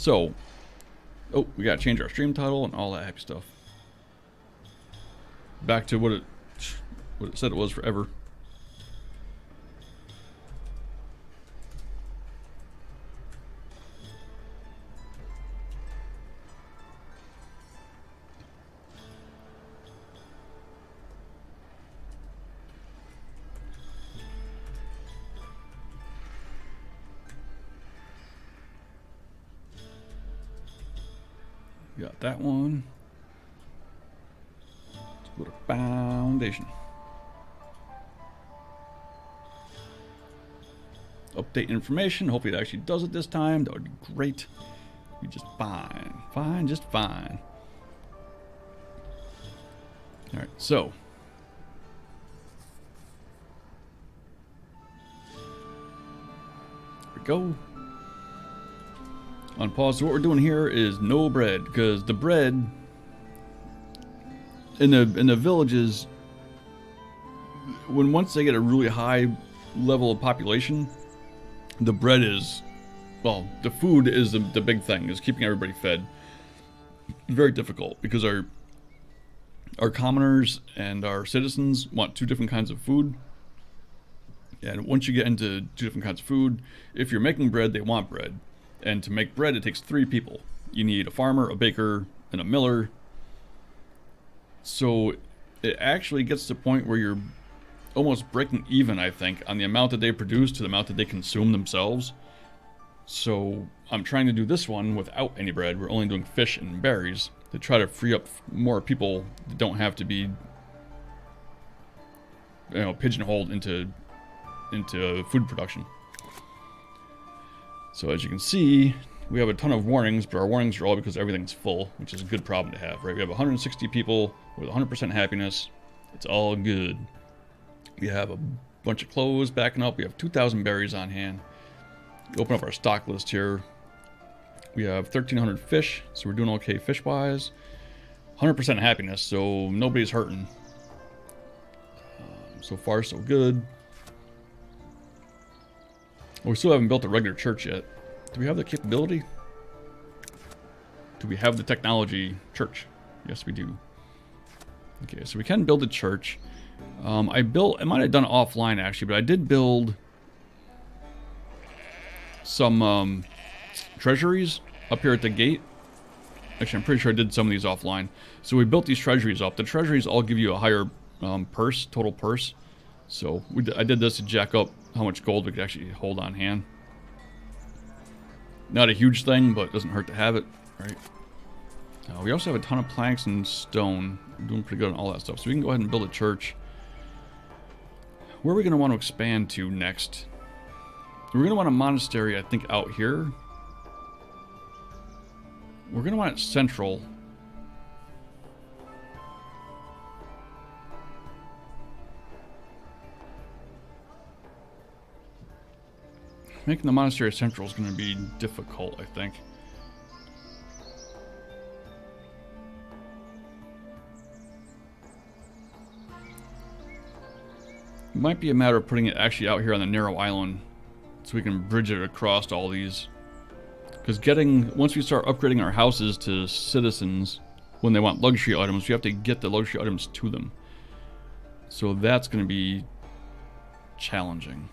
So, oh, we gotta change our stream title and all that happy stuff. Back to what it said it was forever. Got that one. Let's go to foundation. Update information. Hopefully it actually does it this time. That would be great. Be just fine. Fine, just fine. Alright, so. Here we go. On pause. So what we're doing here is no bread, because the bread in the villages, once they get a really high level of population, the bread is, well, the food is the big thing, is keeping everybody fed. Very difficult, because our commoners and our citizens want two different kinds of food. And once you get into two different kinds of food, if you're making bread, they want bread. And to make bread, it takes 3 people. You need a farmer, a baker, and a miller. So it actually gets to the point where you're almost breaking even, I think, on the amount that they produce to the amount that they consume themselves. So I'm trying to do this one without any bread. We're only doing fish and berries to try to free up more people that don't have to be, you know, pigeonholed into food production. So as you can see, we have a ton of warnings, but our warnings are all because everything's full, which is a good problem to have, right? We have 160 people with 100% happiness. It's all good. We have a bunch of clothes backing up. We have 2,000 berries on hand. We open up our stock list here. We have 1,300 fish, so we're doing okay fish-wise. 100% happiness, so nobody's hurting. So far, so good. We still haven't built a regular church yet. Do we have the capability? Do we have the technology church? Yes, we do. Okay, so we can build a church. I might have done it offline actually, but I did build some treasuries up here at the gate. Actually, I'm pretty sure I did some of these offline. So we built these treasuries up. The treasuries all give you a higher total purse. So I did this to jack up how much gold we could actually hold on hand. Not a huge thing, but it doesn't hurt to have it, right? We also have a ton of planks and stone. We're doing pretty good on all that stuff. So we can go ahead and build a church. Where are we going to want to expand to next? We're going to want a monastery, I think, out here. We're going to want it central. Making the monastery central is going to be difficult, I think. It might be a matter of putting it actually out here on the narrow island so we can bridge it across all these. Because once we start upgrading our houses to citizens, when they want luxury items, we have to get the luxury items to them. So that's going to be challenging.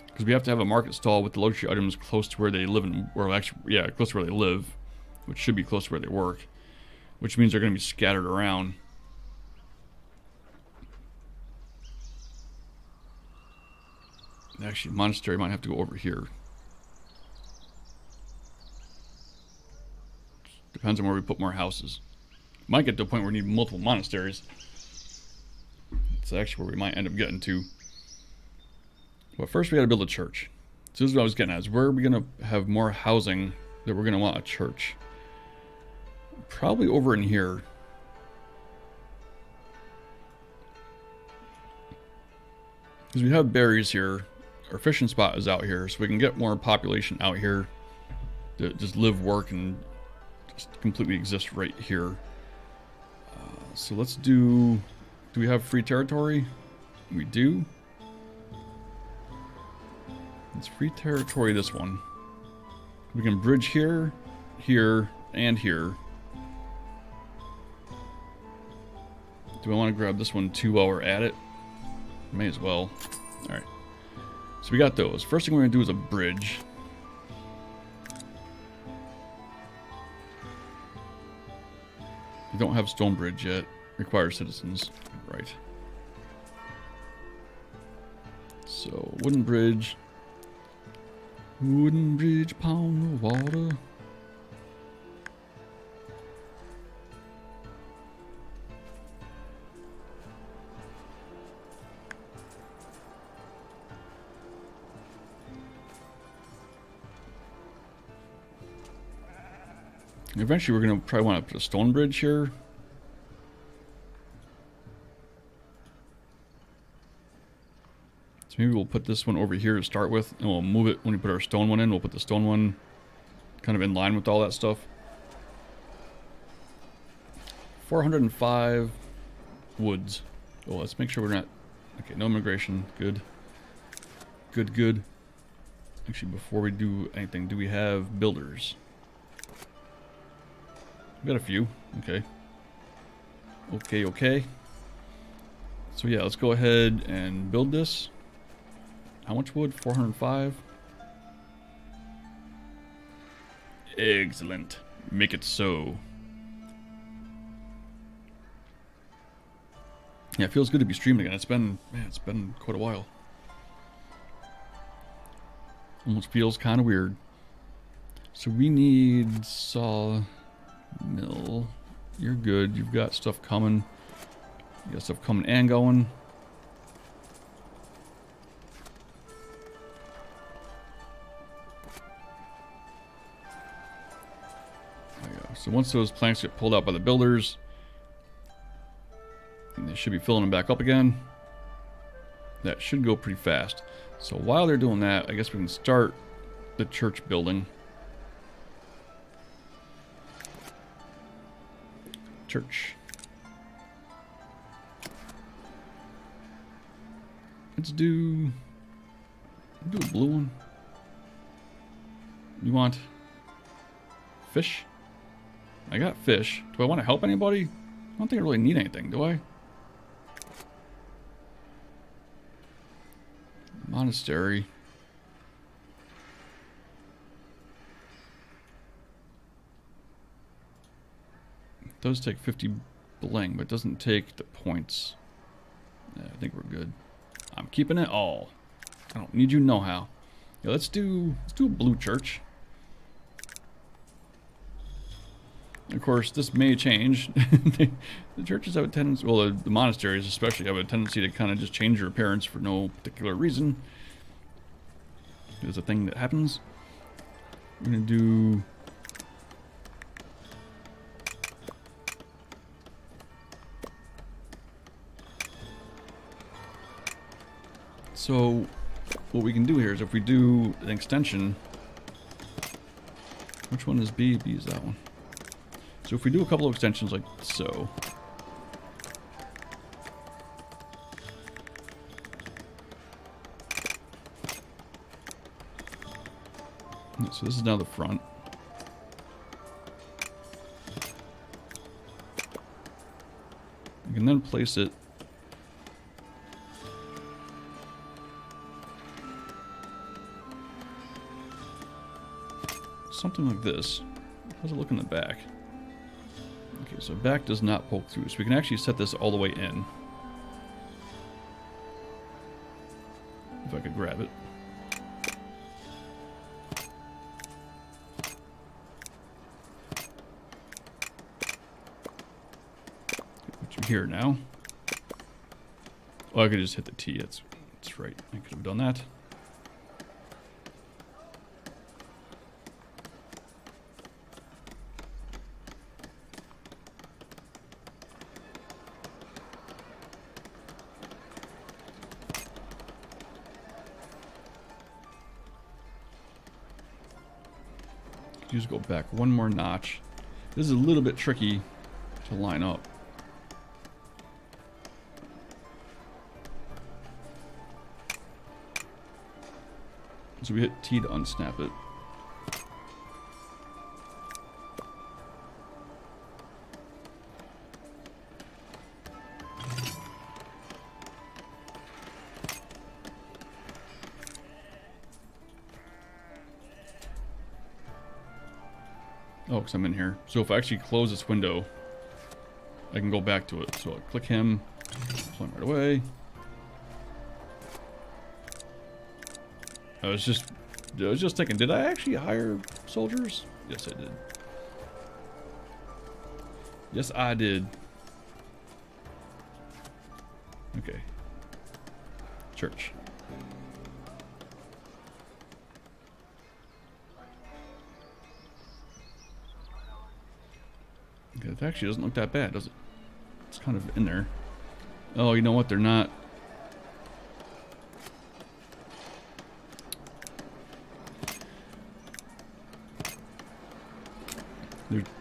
Because we have to have a market stall with the luxury items close to where they live, close to where they live, which should be close to where they work, which means they're going to be scattered around. Actually, monastery might have to go over here. Depends on where we put more houses. Might get to a point where we need multiple monasteries. It's actually where we might end up getting to. But first we gotta build a church. So this is what I was getting at, is where are we gonna have more housing that we're gonna want a church? Probably over in here. Because we have berries here. Our fishing spot is out here, so we can get more population out here to just live, work, and just completely exist right here. So let's do we have free territory? We do. It's free territory, this one. We can bridge here, here, and here. Do I want to grab this one too while we're at it? May as well. Alright. So we got those. First thing we're going to do is a bridge. We don't have stone bridge yet. Requires citizens. Right. So, wooden bridge. Wooden bridge upon the water. Eventually we're going to probably want to put a stone bridge here. So maybe we'll put this one over here to start with, and we'll move it when we put our stone one in. We'll put the stone one kind of in line with all that stuff. 405 woods. Oh, let's make sure we're not... Okay, no immigration. Good. Good, good. Actually, before we do anything, do we have builders? We've got a few. Okay. Okay, okay. So yeah, let's go ahead and build this. How much wood? 405. Excellent. Make it so. Yeah, it feels good to be streaming again. It's been quite a while. Almost feels kind of weird. So we need sawmill. You're good. You've got stuff coming. You got stuff coming and going. There you go. So once those planks get pulled out by the builders, and they should be filling them back up again. That should go pretty fast. So while they're doing that, I guess we can start the church building. Church. Let's do a blue one. You want fish? I got fish. Do I want to help anybody? I don't think I really need anything, do I? Monastery. It does take 50 bling, but it doesn't take the points. Yeah, I think we're good. I'm keeping it all. I don't need you know how. Yeah, let's do a blue church. Of course, this may change. The churches have a tendency, well, the monasteries especially have a tendency to kind of just change their appearance for no particular reason. There's a thing that happens. We're gonna do. So, what we can do here is if we do an extension. Which one is B? B is that one. So if we do a couple of extensions like so. So this is now the front. You can then place it something like this. How's it look in the back? Okay, so back does not poke through, so we can actually set this all the way in. If I could grab it. Put you here now. Oh, I could just hit the T. That's right. I could have done that. Just go back one more notch. This is a little bit tricky to line up. So we hit T to unsnap it. Oh, because I'm in here. So if I actually close this window, I can go back to it. So I click him, pull him right away. I was just thinking, did I actually hire soldiers? Yes, I did. Yes, I did. Okay. Church. Okay, it actually doesn't look that bad, does it? It's kind of in there. Oh, you know what? They're not.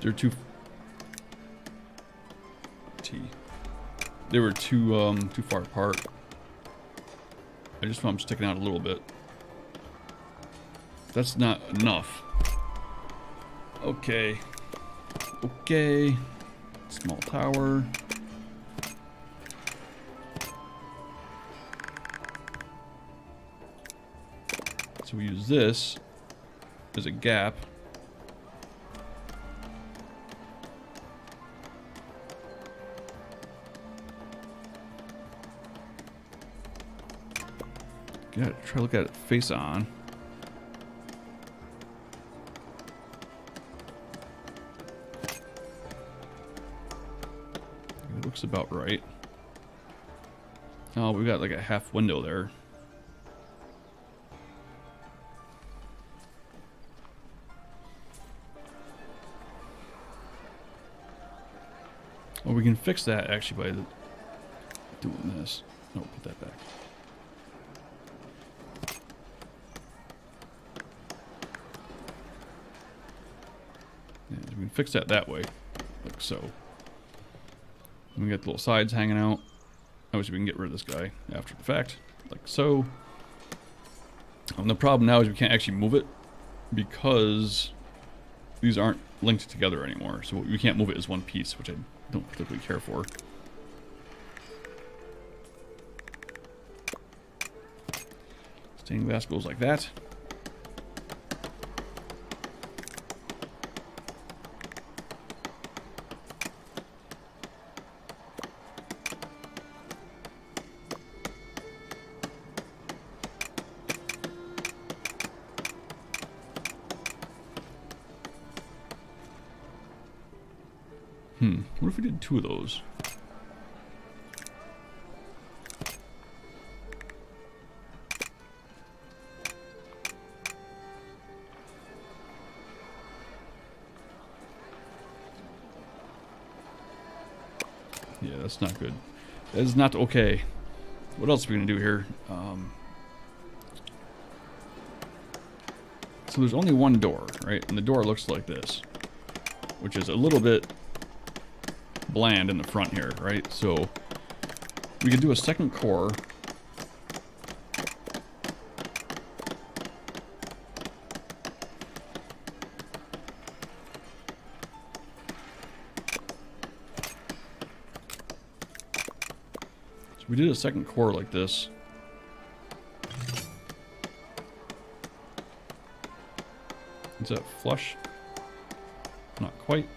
They're too. They were too far apart. I just want them sticking out a little bit. That's not enough. Okay. Okay. Small tower. So we use this as a gap. Gotta try to look at it face on. It looks about right. Oh, we got like a half window there. Well, we can fix that actually by doing this. No, put that back. Yeah, we can fix that way, like so. And we got the little sides hanging out. Obviously, we can get rid of this guy after the fact, like so. And the problem now is we can't actually move it because these aren't linked together anymore. So we can't move it as one piece, which I don't particularly care for. Stained glass goes like that. What if we did 2 of those? Yeah, that's not good. That is not okay. What else are we gonna do here? So there's only one door, right? And the door looks like this, which is a little bit bland in the front here, right? So we could do a second core. So we did a second core like this. Is that flush? Not quite.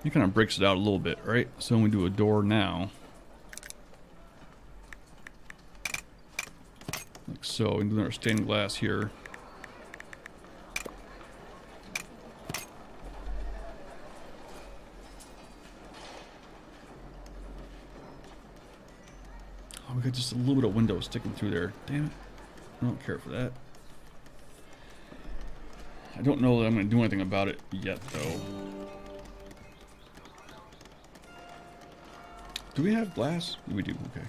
It kind of breaks it out a little bit, right? So when we do a door now, like so, we do our stained glass here. Oh, we got just a little bit of window sticking through there. Damn it. I don't care for that. I don't know that I'm going to do anything about it yet, though. Do we have glass? We do, okay.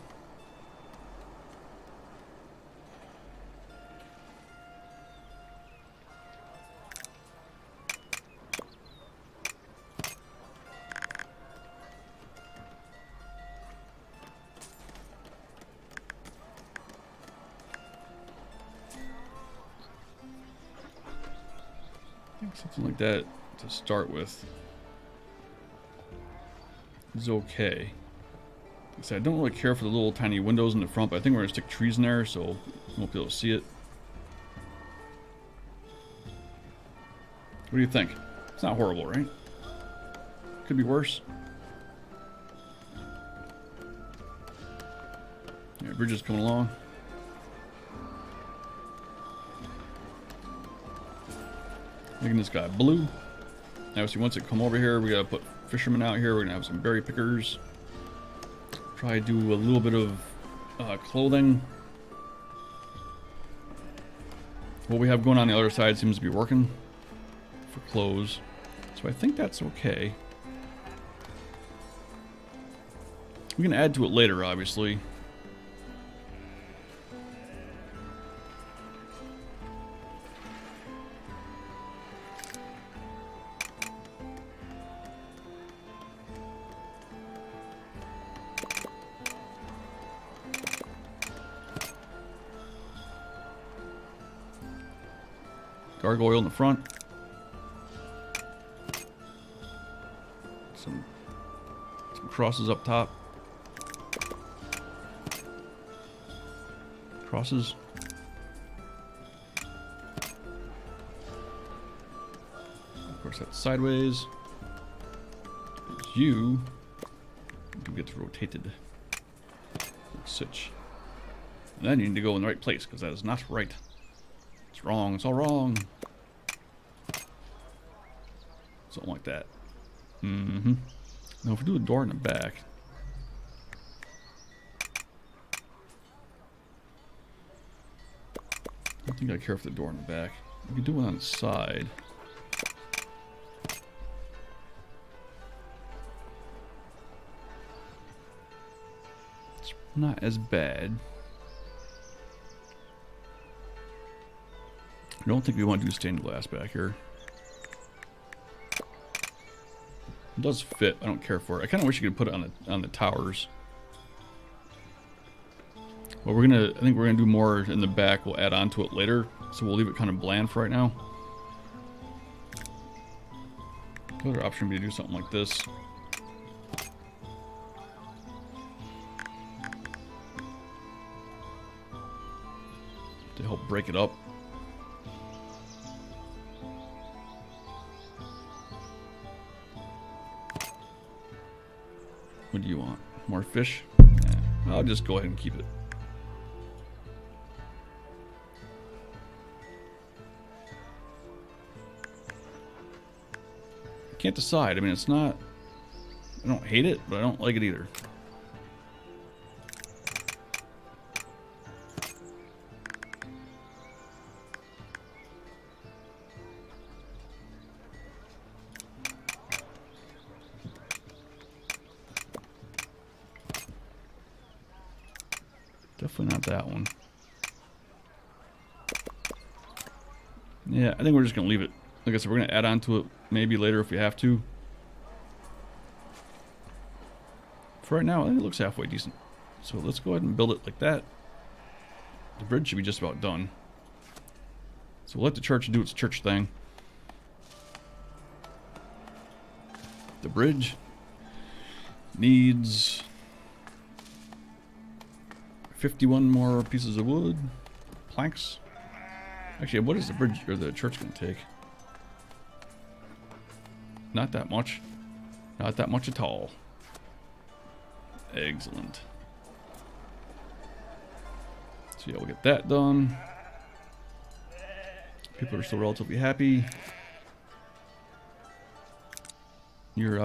I think something like that to start with is okay. Like I said, I don't really care for the little tiny windows in the front, but I think we're going to stick trees in there so you won't be able to see it. What do you think? It's not horrible, right? Could be worse. Yeah, bridge is coming along. Making this guy blue. Obviously, once it come over here, we gotta put fishermen out here. We're gonna have some berry pickers. Try to do a little bit of clothing. What we have going on the other side seems to be working for clothes, so I think that's okay. We can add to it later, obviously. Gargoyle in the front. Some crosses up top. Crosses. Of course, that's sideways. You do get rotated. Like such. And then you need to go in the right place because that is not right. It's wrong. It's all wrong. Something like that. Mm-hmm. Now, if we do a door in the back. I don't think I care for the door in the back. We can do one on the side. It's not as bad. I don't think we want to do stained glass back here. It does fit. I don't care for it. I kind of wish you could put it on the towers. But I think we're gonna do more in the back. We'll add on to it later, so we'll leave it kind of bland for right now. The other option would be to do something like this. To help break it up. What do you want? More fish? Nah, I'll just go ahead and keep it. I can't decide. I mean, it's not... I don't hate it, but I don't like it either. Definitely not that one. Yeah, I think we're just going to leave it. Like I said, we're going to add on to it maybe later if we have to. For right now, I think it looks halfway decent. So let's go ahead and build it like that. The bridge should be just about done. So we'll let the church do its church thing. The bridge needs 51 more pieces of wood, planks. Actually, what is the bridge or the church going to take? Not that much. Not that much at all. Excellent. So yeah, we'll get that done. People are still relatively happy. You're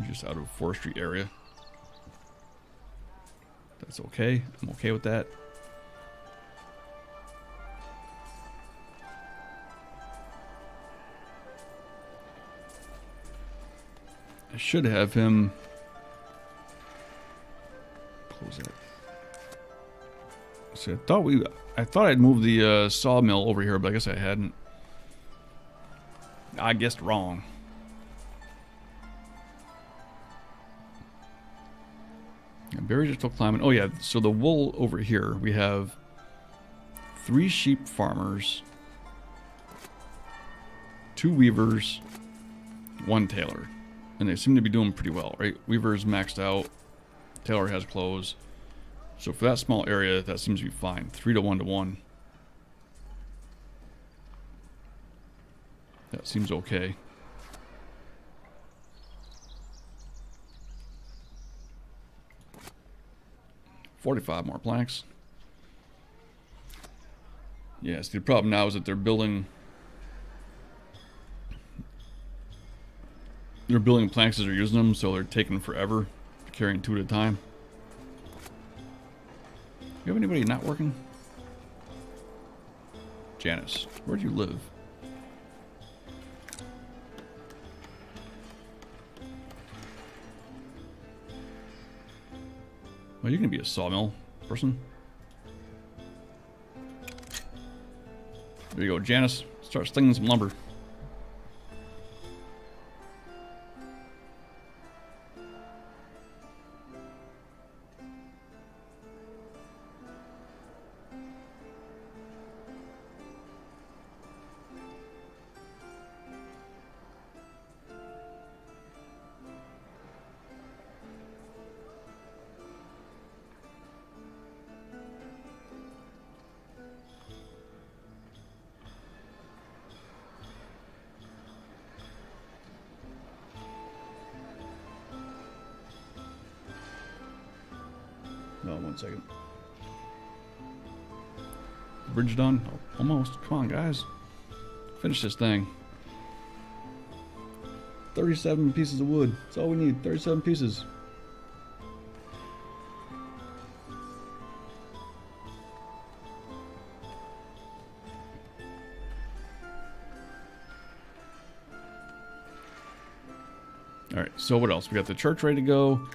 just out of forestry area. That's okay. I'm okay with that. I should have him close that. So I thought I'd move the sawmill over here, but I guess I hadn't. I guessed wrong. Yeah, berries are still climbing. Oh yeah, so the wool over here, we have 3 sheep farmers, 2 weavers, 1 tailor. And they seem to be doing pretty well, right? Weaver's maxed out. Tailor has clothes. So for that small area, that seems to be fine. 3 to 1 to 1. That seems okay. $45 more planks. Yeah, see, the problem now is that they're building planks as they're using them, so they're taking forever, carrying 2 at a time. You have anybody not working? Janice, where do you live? Well, you can be a sawmill person. There you go, Janice. Start slinging some lumber. No, 1 second. Bridge done? Oh, almost. Come on, guys. Finish this thing. 37 pieces of wood. That's all we need. 37 pieces. Alright, so what else? We got the church ready to go.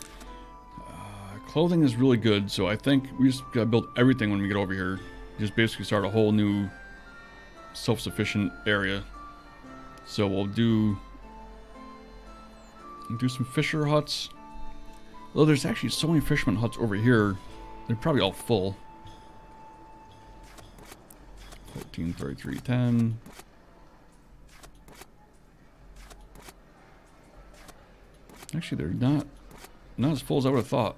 Clothing is really good, so I think we just gotta build everything when we get over here. Just basically start a whole new self-sufficient area. So we'll do some fisher huts. Although there's actually so many fisherman huts over here, they're probably all full. 14, 33, 10. Actually, they're not as full as I would have thought.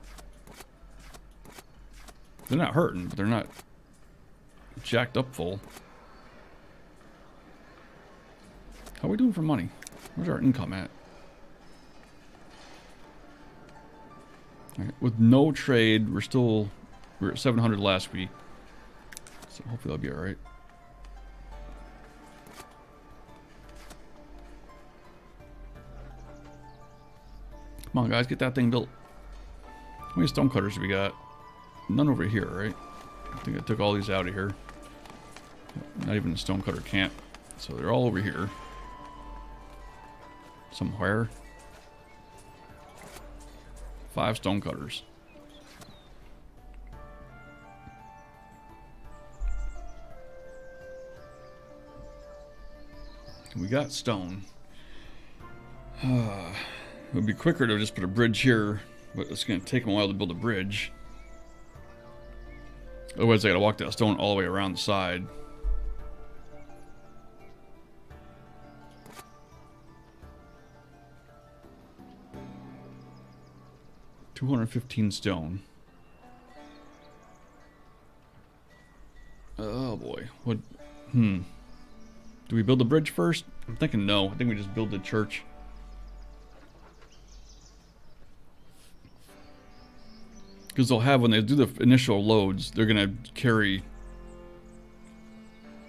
They're not hurting, but they're not jacked up full. How are we doing for money? Where's our income at? Right, with no trade, we were at 700 last week. So hopefully that'll be alright. Come on, guys, get that thing built. How many stonecutters do we got? None over here, right? I think I took all these out of here. Not even a stonecutter camp. So they're all over here. Somewhere. 5 stonecutters. We got stone. It would be quicker to just put a bridge here, but it's going to take them a while to build a bridge. Otherwise, I got to walk that stone all the way around the side. $215 stone. Oh boy. What? Do we build the bridge first? I'm thinking no. I think we just build the church. Because they'll have, when they do the initial loads, they're going to carry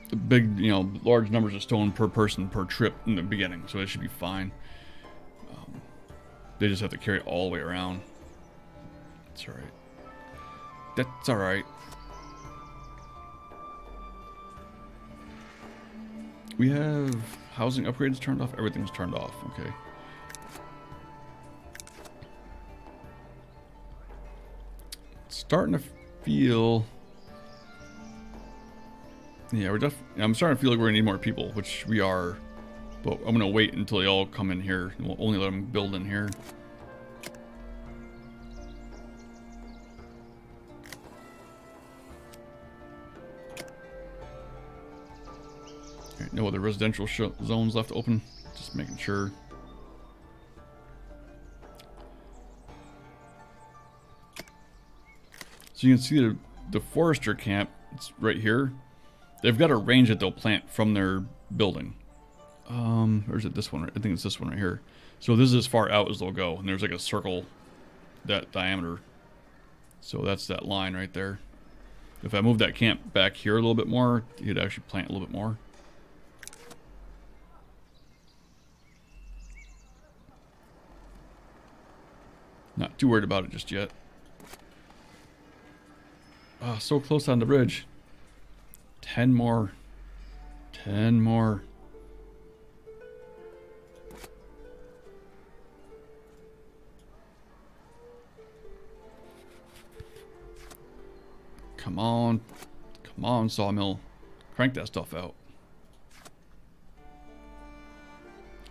the big, large numbers of stone per person per trip in the beginning. So it should be fine. They just have to carry it all the way around. That's alright. That's alright. We have housing upgrades turned off. Everything's turned off. Okay. Starting to feel, yeah, I'm starting to feel like we're gonna need more people, which we are, but I'm gonna wait until they all come in here. We'll only let them build in here. Okay, no other residential zones left open. Just making sure. So you can see the forester camp. It's right here. They've got a range that they'll plant from their building. Or is it this one? I think it's this one right here. So this is as far out as they'll go. And there's like a circle that diameter. So that's that line right there. If I move that camp back here a little bit more, you'd actually plant a little bit more. Not too worried about it just yet. Ah, so close on the bridge. 10 more. 10 more. Come on. Come on, sawmill. Crank that stuff out.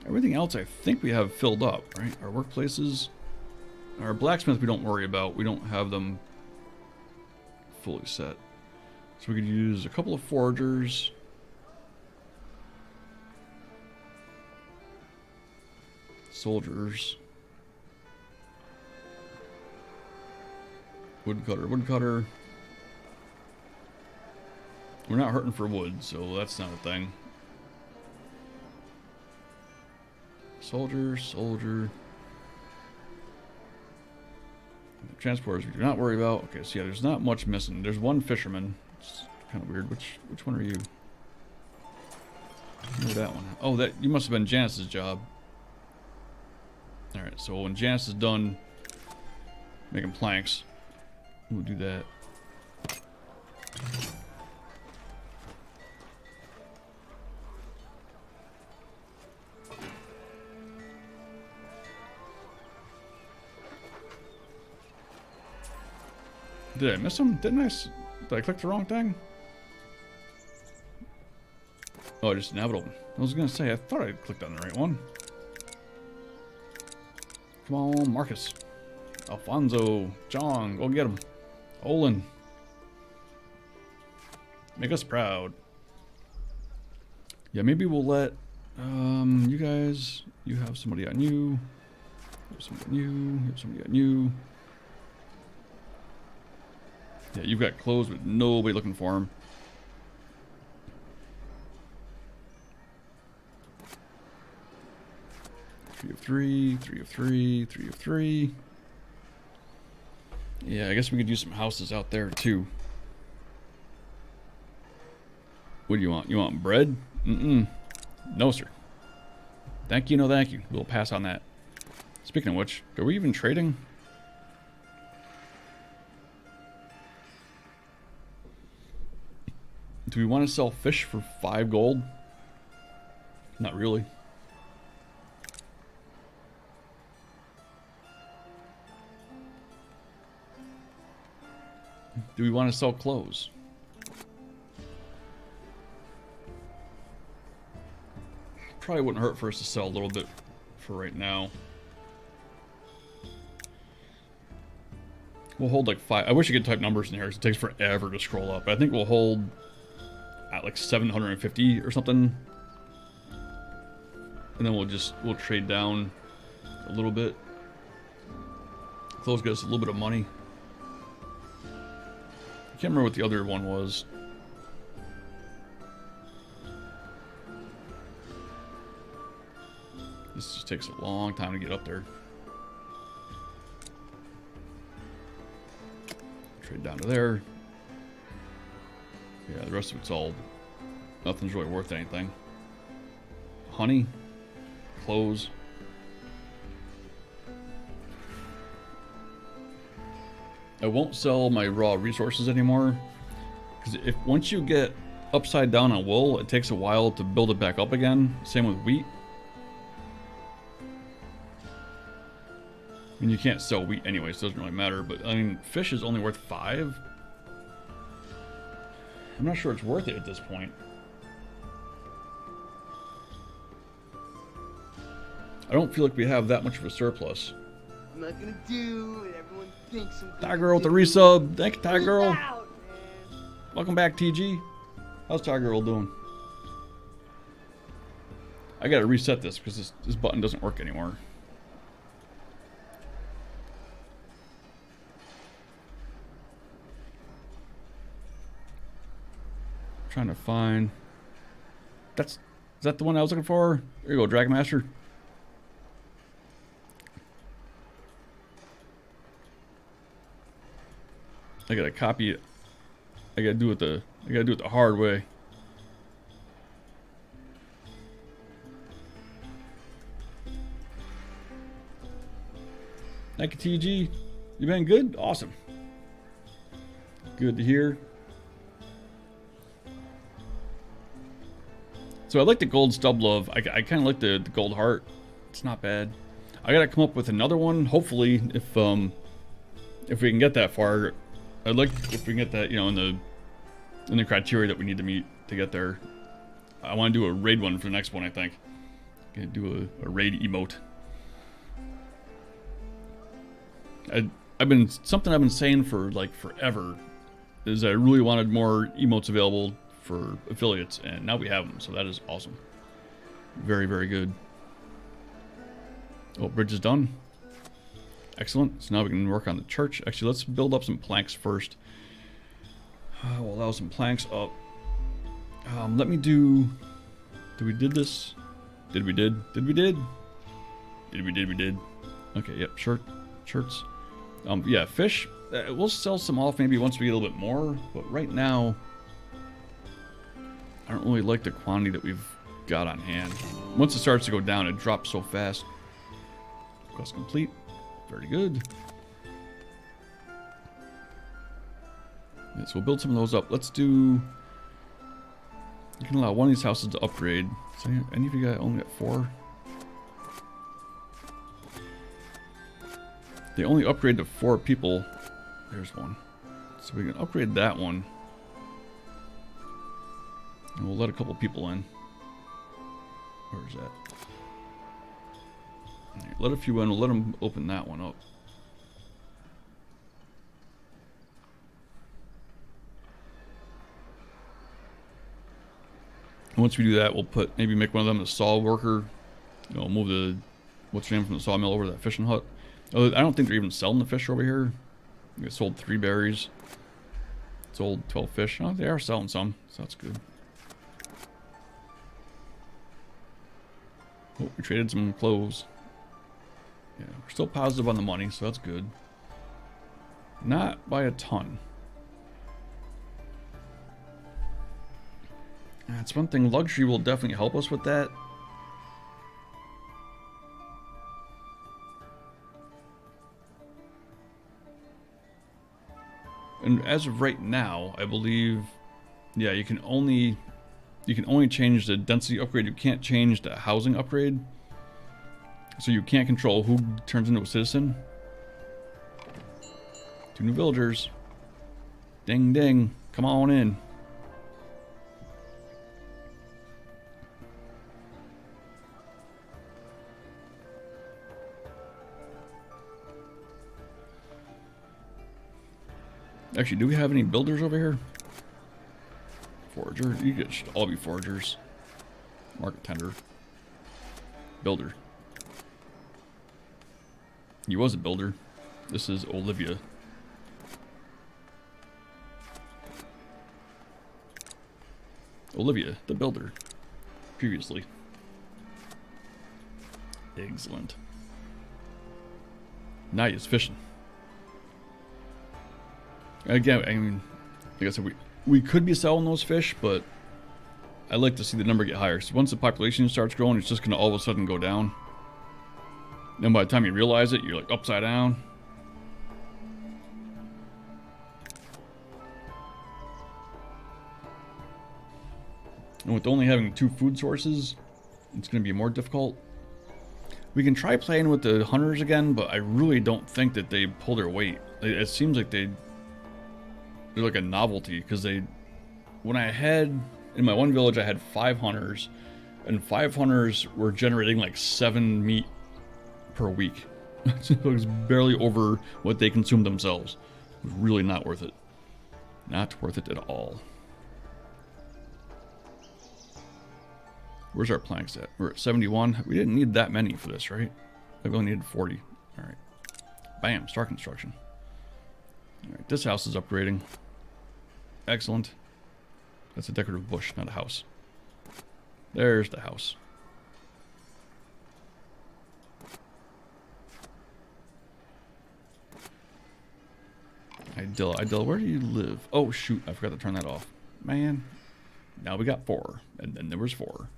Everything else I think we have filled up, right? Our workplaces. Our blacksmith we don't worry about. We don't have them fully set. So we could use a couple of foragers. Soldiers. Woodcutter, woodcutter. We're not hurting for wood, so that's not a thing. Soldier, soldier. Transporters we do not worry about. Okay, so yeah, there's not much missing. There's one fisherman. It's kind of weird. Which one are you? Where's that one? Oh, that you must have been Janice's job. Alright, so when Janice is done making planks, we'll do that. Did I miss him? Didn't I? Did I click the wrong thing? Oh, I just didn't have it open. I was gonna say, I thought I clicked on the right one. Come on, Marcus. Alfonso. John, go get him. Olin. Make us proud. Yeah, maybe we'll let, you guys, you have somebody on you. You have somebody on you. You have somebody on you. Yeah, you've got clothes with nobody looking for them. Three of three, 3 of 3, 3 of 3. Yeah, I guess we could use some houses out there too. What do you want? You want bread? No, sir. Thank you, no thank you. We'll pass on that. Speaking of which, are we even trading? Do we want to sell fish for 5 gold? Not really. Do we want to sell clothes? Probably wouldn't hurt for us to sell a little bit for right now. We'll hold like 5. I wish you could type numbers in here because it takes forever to scroll up. I think we'll hold at like 750 or something. And then we'll trade down a little bit. Clothes get us a little bit of money. I can't remember what the other one was. This just takes a long time to get up there. Trade down to there. Yeah, the rest of it's all... Nothing's really worth anything. Honey. Clothes. I won't sell my raw resources anymore. Because once you get upside down on wool, it takes a while to build it back up again. Same with wheat. I mean, you can't sell wheat anyway, so it doesn't really matter. But, I mean, fish is only worth 5. I'm not sure it's worth it at this point. I don't feel like we have that much of a surplus. I'm not gonna do what everyone thinks I'm Tiger Girl with the resub. Thank you, Tiger Girl. Welcome back, TG. How's Tiger Girl doing? I gotta reset this because this button doesn't work anymore. Trying to find. Is that the one I was looking for? There you go, Dragon Master. I gotta copy it. I gotta do it the hard way. Thank you, TG. You been good? Awesome. Good to hear. So I like the gold stub love. I kind of like the gold heart. It's not bad. I gotta come up with another one. Hopefully, if we can get that far, I'd like if we can get that, you know, in the criteria that we need to meet to get there. I want to do a raid one for the next one. I think. Gonna do a raid emote. I've been saying for like forever is I really wanted more emotes available for affiliates, and now we have them, so that is awesome. Very, very good. Oh, bridge is done. Excellent. So now we can work on the church. Actually, let's build up some planks first. We'll allow some planks up. Let me do. Did we did this? Did we did? Did we did? Did we did? We did. Okay. Yep. Shirts. Yeah, fish. We'll sell some off maybe once we get a little bit more, but right now I don't really like the quantity that we've got on hand. Once it starts to go down, it drops so fast. Quest complete. Very good. Yeah, so we'll build some of those up. Let's do. You can allow one of these houses to upgrade. So any of you guys only got 4? They only upgrade to 4 people. There's one. So we can upgrade that one. And we'll let a couple people in. Where's that? Right, let a few in. We'll let them open that one up. And once we do that, we'll maybe make one of them a saw worker. You know, move the what's your name from the sawmill over to that fishing hut. Oh, I don't think they're even selling the fish over here. We sold 3 berries. Sold 12 fish. Oh, they are selling some, so that's good. Oh, we traded some clothes. Yeah, we're still positive on the money, so that's good. Not by a ton. That's one thing. Luxury will definitely help us with that. And as of right now, I believe, yeah, you can only change the density upgrade. You can't change the housing upgrade. So you can't control who turns into a citizen. 2 new villagers. Ding ding. Come on in. Actually, do we have any builders over here? Forager. You guys should all be foragers. Market tender. Builder. He was a builder. This is Olivia. Olivia, the builder. Previously. Excellent. Now he's fishing. Again, I mean, like I said, we could be selling those fish, but I like to see the number get higher. So once the population starts growing, it's just going to all of a sudden go down. Then by the time you realize it, you're like upside down. And with only having 2 food sources, it's going to be more difficult. We can try playing with the hunters again, but I really don't think that they pull their weight. It seems like they're like a novelty, because when I had, in my one village, I had 5 hunters, and 5 hunters were generating like 7 meat per week. It was barely over what they consumed themselves. It was really not worth it. Not worth it at all. Where's our planks at? We're at 71. We didn't need that many for this, right? We only needed 40. All right. Bam, start construction. All right, this house is upgrading. Excellent. That's a decorative bush, not a house. There's the house. Idilla, where do you live? Oh, shoot, I forgot to turn that off. Man, now we got 4, and then there was 4.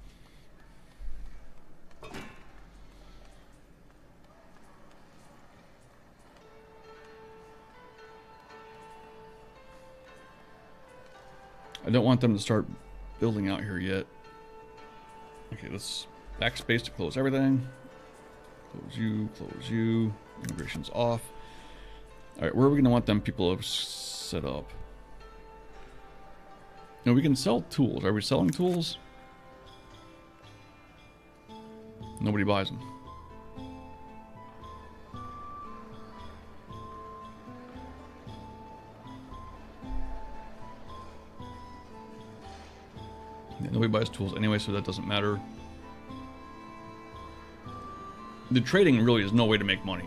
I don't want them to start building out here yet. Okay, let's backspace to close everything. Close you. Immigration's off. Alright, where are we going to want them people to set up? No, we can sell tools. Are we selling tools? Nobody buys them. Yeah, nobody buys tools anyway, so that doesn't matter. The trading really is no way to make money.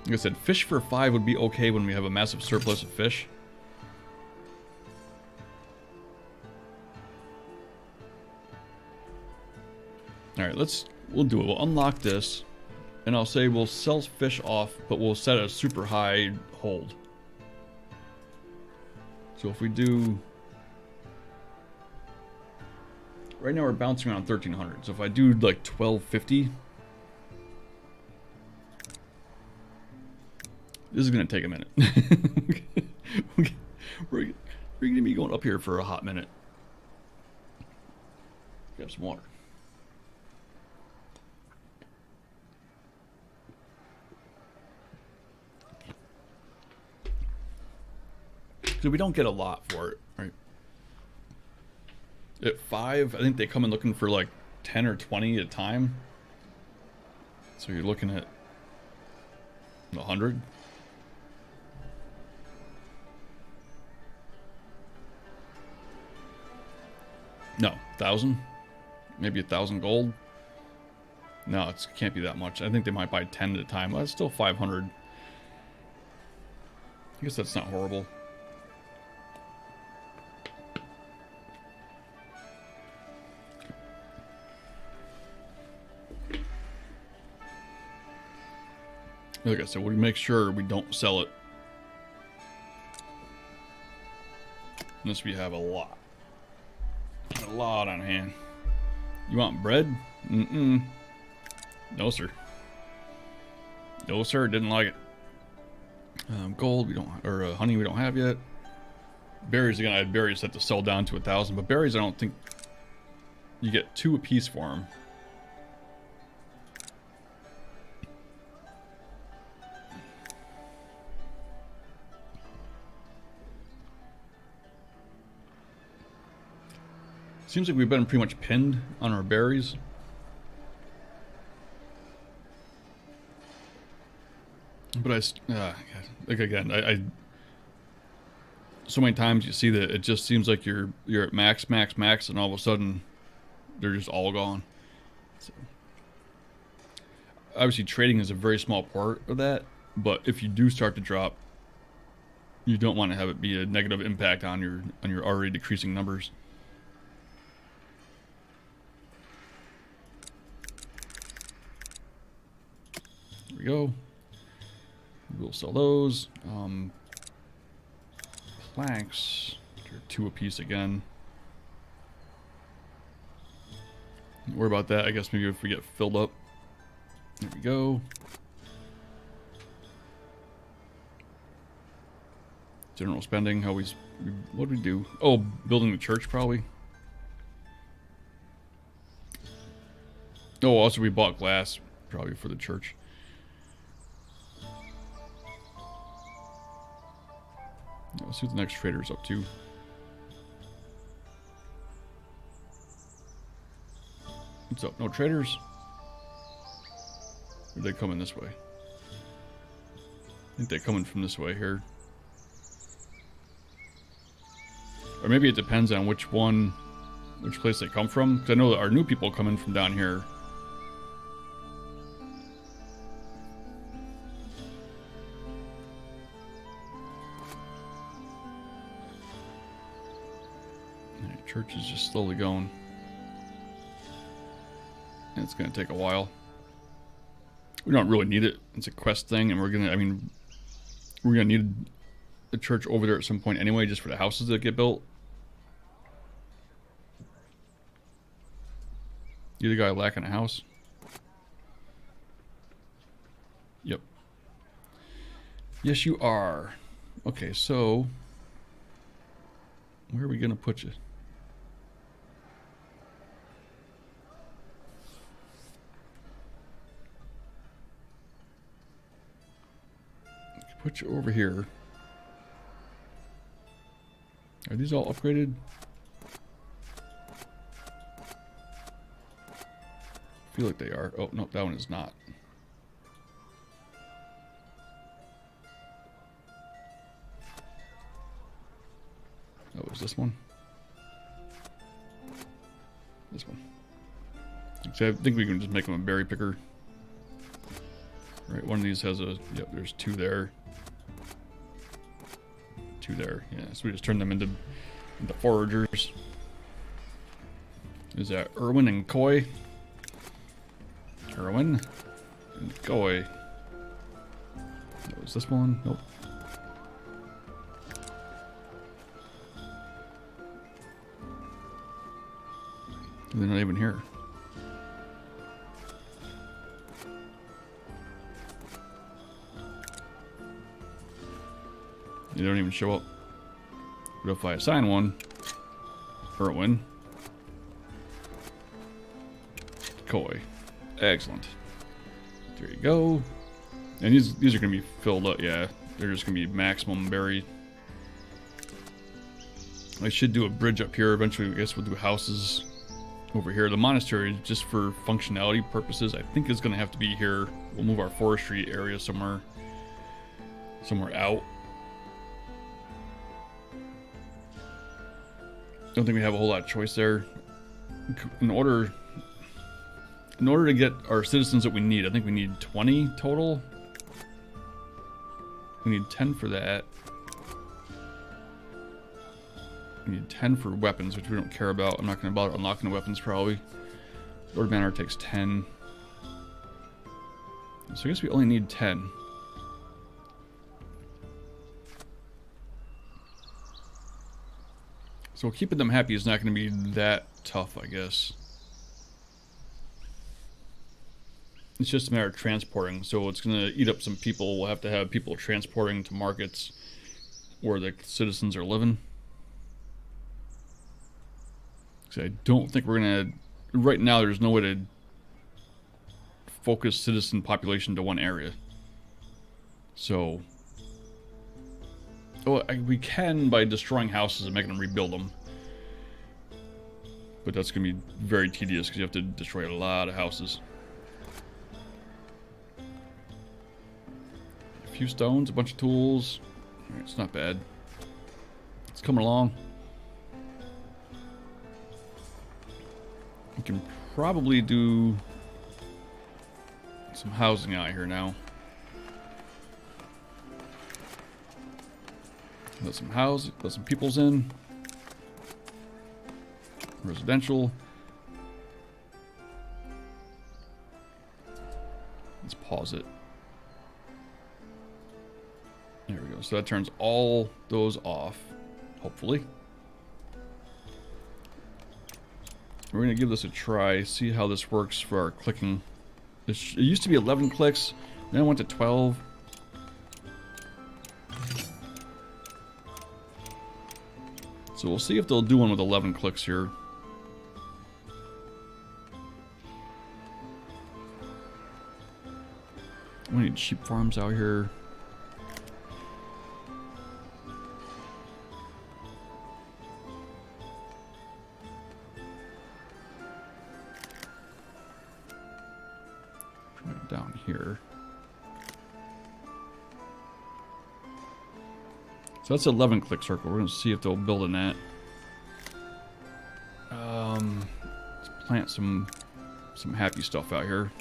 Like I said, fish for 5 would be okay when we have a massive surplus of fish. Alright, we'll do it. We'll unlock this, and I'll say we'll sell fish off, but we'll set a super high hold. So if we do... Right now we're bouncing around 1300, so if I do like 1250... This is going to take a minute. We're going to be going up here for a hot minute. Grab some water. So we don't get a lot for it, right? At 5, I think they come in looking for like 10 or 20 at a time. So you're looking at 100. No, 1,000? Maybe 1,000 gold? No, it can't be that much. I think they might buy 10 at a time. Well, it's still 500. I guess that's not horrible. Like I said, we'll make sure we don't sell it unless we have a lot. A lot on hand. You want bread? Mm-mm. No, sir. No, sir. Didn't like it. Gold, we don't, or honey, we don't have yet. Berries, again, I had berries set to sell down to 1,000, but berries, I don't think you get 2 apiece for them. Seems like we've been pretty much pinned on our berries. But like again, I so many times you see that it just seems like you're at max, and all of a sudden they're just all gone. So, obviously, trading is a very small part of that. But if you do start to drop, you don't want to have it be a negative impact on your already decreasing numbers. There we go. We'll sell those. Planks, they're 2 apiece again. Don't worry about that. I guess maybe if we get filled up. There we go. General spending. What do we do? Oh, building the church probably. Oh, also we bought glass probably for the church. Let's see what the next trader's up to. What's up? No traders? Or are they coming this way? I think they're coming from this way here. Or maybe it depends on which place they come from. Because I know that our new people come in from down here. Right, church is just slowly going. And it's going to take a while. We don't really need it. It's a quest thing, and we're going to need the church over there at some point anyway, just for the houses that get built. You the guy lacking a house? Yep. Yes, you are. Okay, so where are we gonna put you? Put you over here. Are these all upgraded? I feel like they are. Oh, no, that one is not. Oh, is this one? This one. So I think we can just make them a berry picker. Right, one of these has a, yep, there's two there. Two there, yeah, so we just turn them into foragers. Is that Irwin and Coy? Irwin and Coy. What was this one? Nope. They're not even here. They don't even show up. But if I assign one, Irwin, Coy. Excellent. There you go. And these are going to be filled up, yeah. They're just going to be maximum berry. I should do a bridge up here. Eventually, I guess we'll do houses over here. The monastery, just for functionality purposes, I think is going to have to be here. We'll move our forestry area somewhere out. Don't think we have a whole lot of choice there. In order to get our citizens that we need, I think we need 20 total. We need 10 for that. We need 10 for weapons, which we don't care about. I'm not going to bother unlocking the weapons probably. Lord Manor takes 10. So I guess we only need 10. So keeping them happy is not going to be that tough, I guess. It's just a matter of transporting, so it's going to eat up some people. We'll have to have people transporting to markets where the citizens are living. So I don't think we're going to... Right now, there's no way to focus citizen population to one area. So... Well, we can by destroying houses and making them rebuild them. But that's going to be very tedious because you have to destroy a lot of houses. A few stones, a bunch of tools. Alright, it's not bad. It's coming along. We can probably do some housing out here now. Let some houses, let some peoples in. Residential. Let's pause it. There we go. So that turns all those off, hopefully. We're going to give this a try, see how this works for our clicking. It used to be 11 clicks, then it went to 12. So we'll see if they'll do one with 11 clicks here. We need sheep farms out here. Right down here. So that's an 11 click circle. We're going to see if they'll build in that. Let's plant some happy stuff out here.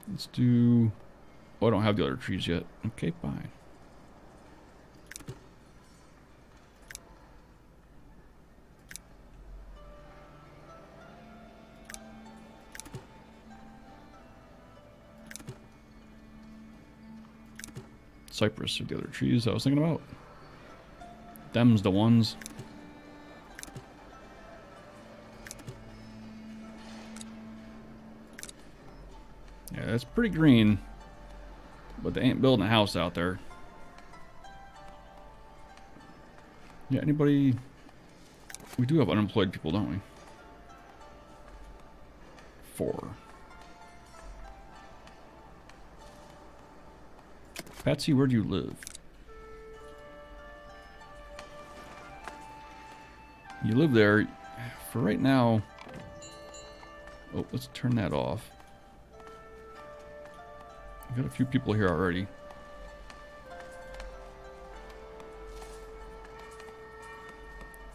Let's do... Oh, I don't have the other trees yet. Okay, fine. Cypress are the other trees I was thinking about. Them's the ones. Yeah, that's pretty green. But they ain't building a house out there. Yeah, anybody... We do have unemployed people, don't we? 4. Patsy, where do you live? You live there. For right now... Oh, let's turn that off. We've got a few people here already.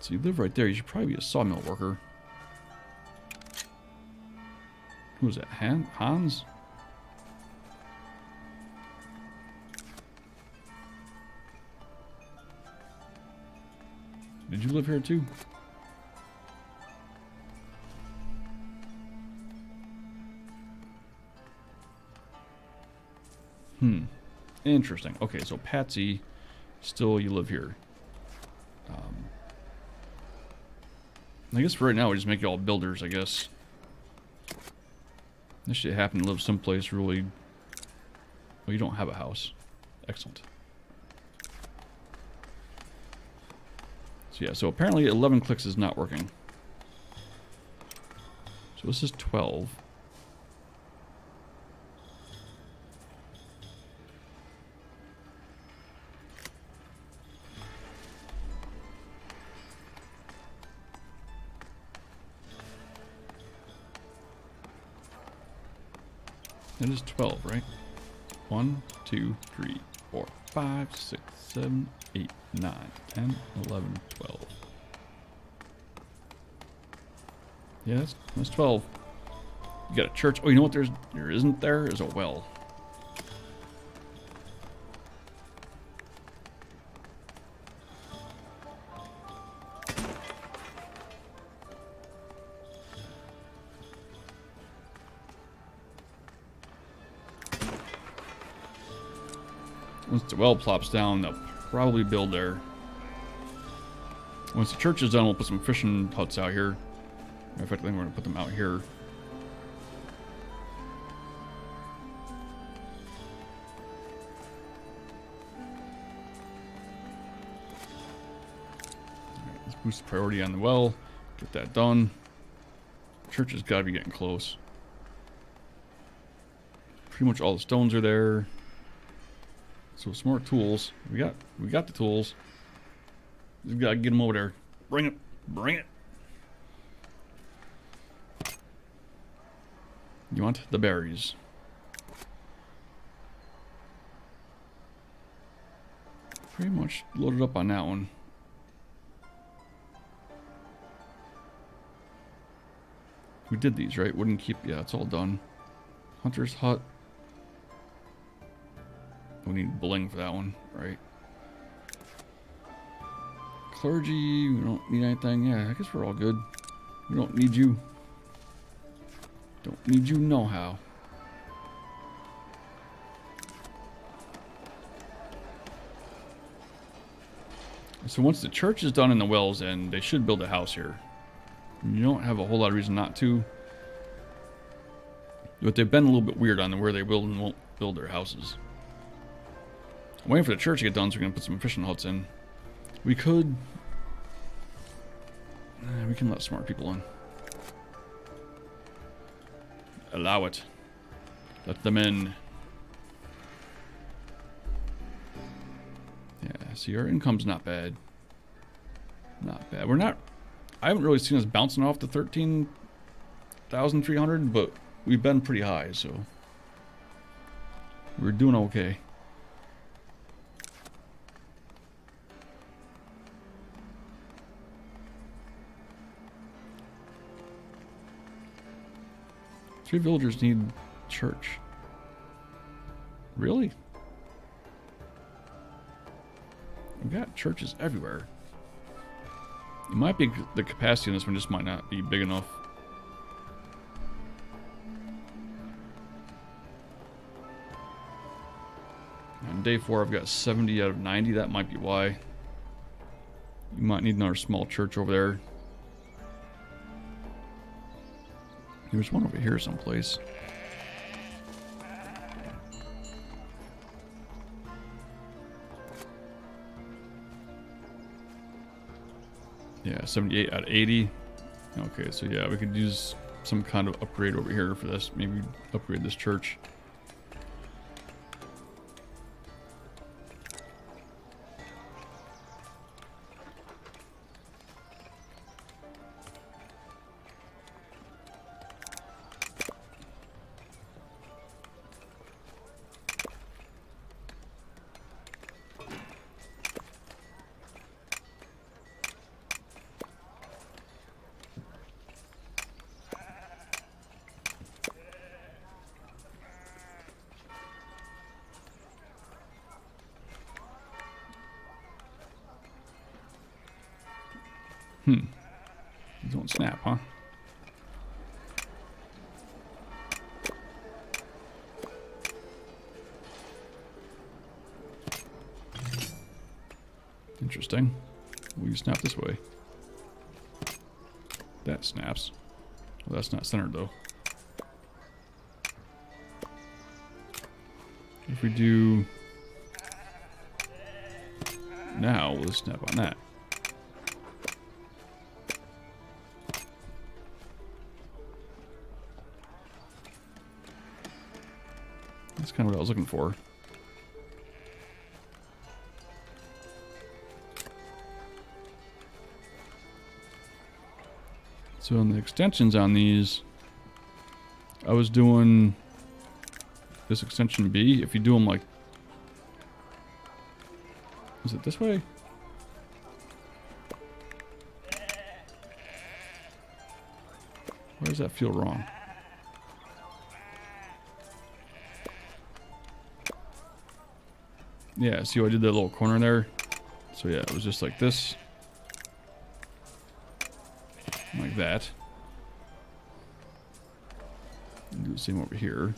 So you live right there. You should probably be a sawmill worker. Who was that? Hans? Did you live here too? Interesting. Okay, so Patsy, still you live here. I guess for right now we just make you all builders, I guess. Unless you happen to live someplace really... Well, you don't have a house. Excellent. So yeah, so apparently 11 clicks is not working. So this is 12. That is 12, right? 1, 2, 3, 4, 5, 6, 7, 8, 9, 10, 11, 12. Yeah, that's 12. You got a church. Oh, you know what there isn't there? Is a well. Once the well plops down, they'll probably build there. Once the church is done, we'll put some fishing huts out here. In fact, I think we're going to put them out here. Alright, let's boost the priority on the well. Get that done. Church has got to be getting close. Pretty much all the stones are there. So some more tools. We got the tools. Just gotta get them over there. Bring it. Bring it. You want the berries. Pretty much loaded up on that one. We did these, right? Wouldn't keep... Yeah, it's all done. Hunter's hut. We need bling for that one, right? Clergy, we don't need anything. Yeah, I guess we're all good. We don't need you. Don't need you know how. So once the church is done and the well's in, they should build a house here. You don't have a whole lot of reason not to. But they've been a little bit weird on where they will and won't build their houses. I'm waiting for the church to get done so we can put some fishing huts in. We could... we can let smart people in. Allow it. Let them in. See, our income's not bad. Not bad. We're not... I haven't really seen us bouncing off the 13,300, but we've been pretty high, so... We're doing okay. Three villagers need church. Really? We've got churches everywhere. It might be the capacity on this one just might not be big enough. On day 4 I've got 70 out of 90. That might be why. You might need another small church over there. There's one over here someplace. Yeah, 78 out of 80. Okay, so yeah, we could use some kind of upgrade over here for this. Maybe upgrade this church. Don't snap, huh? Interesting. Will you snap this way? That snaps. Well, that's not centered though. If we do now, we'll snap on that. That's kind of what I was looking for. So on the extensions on these, I was doing this extension B. If you do them like, is it this way? Why does that feel wrong? Yeah, see how I did that little corner there? So yeah, it was just like this. Like that. And do the same over here.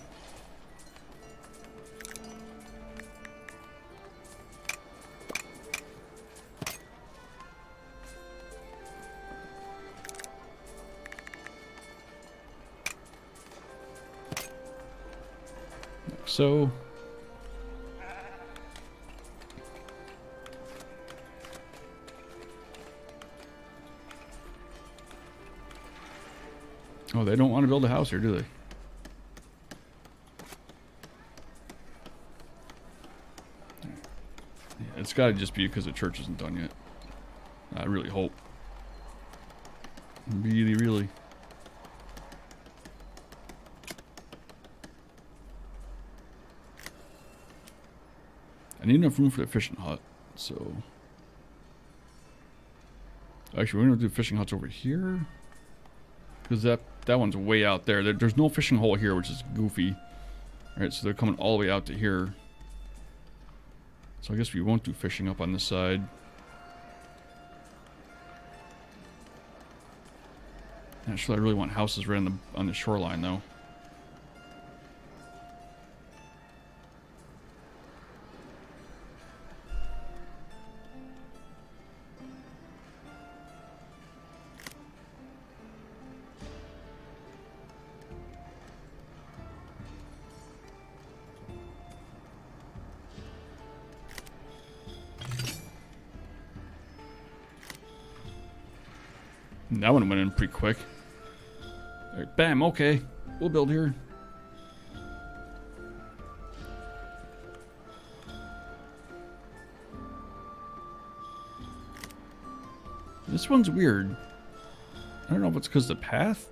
Like so. Oh, they don't want to build a house here, do they? Yeah, it's got to just be because the church isn't done yet. I really hope. Really, really. I need enough room for the fishing hut, so... Actually, we're going to do fishing huts over here. Because that one's way out there. There's no fishing hole here, which is goofy. Alright, so they're coming all the way out to here. So I guess we won't do fishing up on this side. Actually, I really want houses right on the shoreline, though. That one went in pretty quick. Right, bam, okay. We'll build here. This one's weird. I don't know if it's because of the path.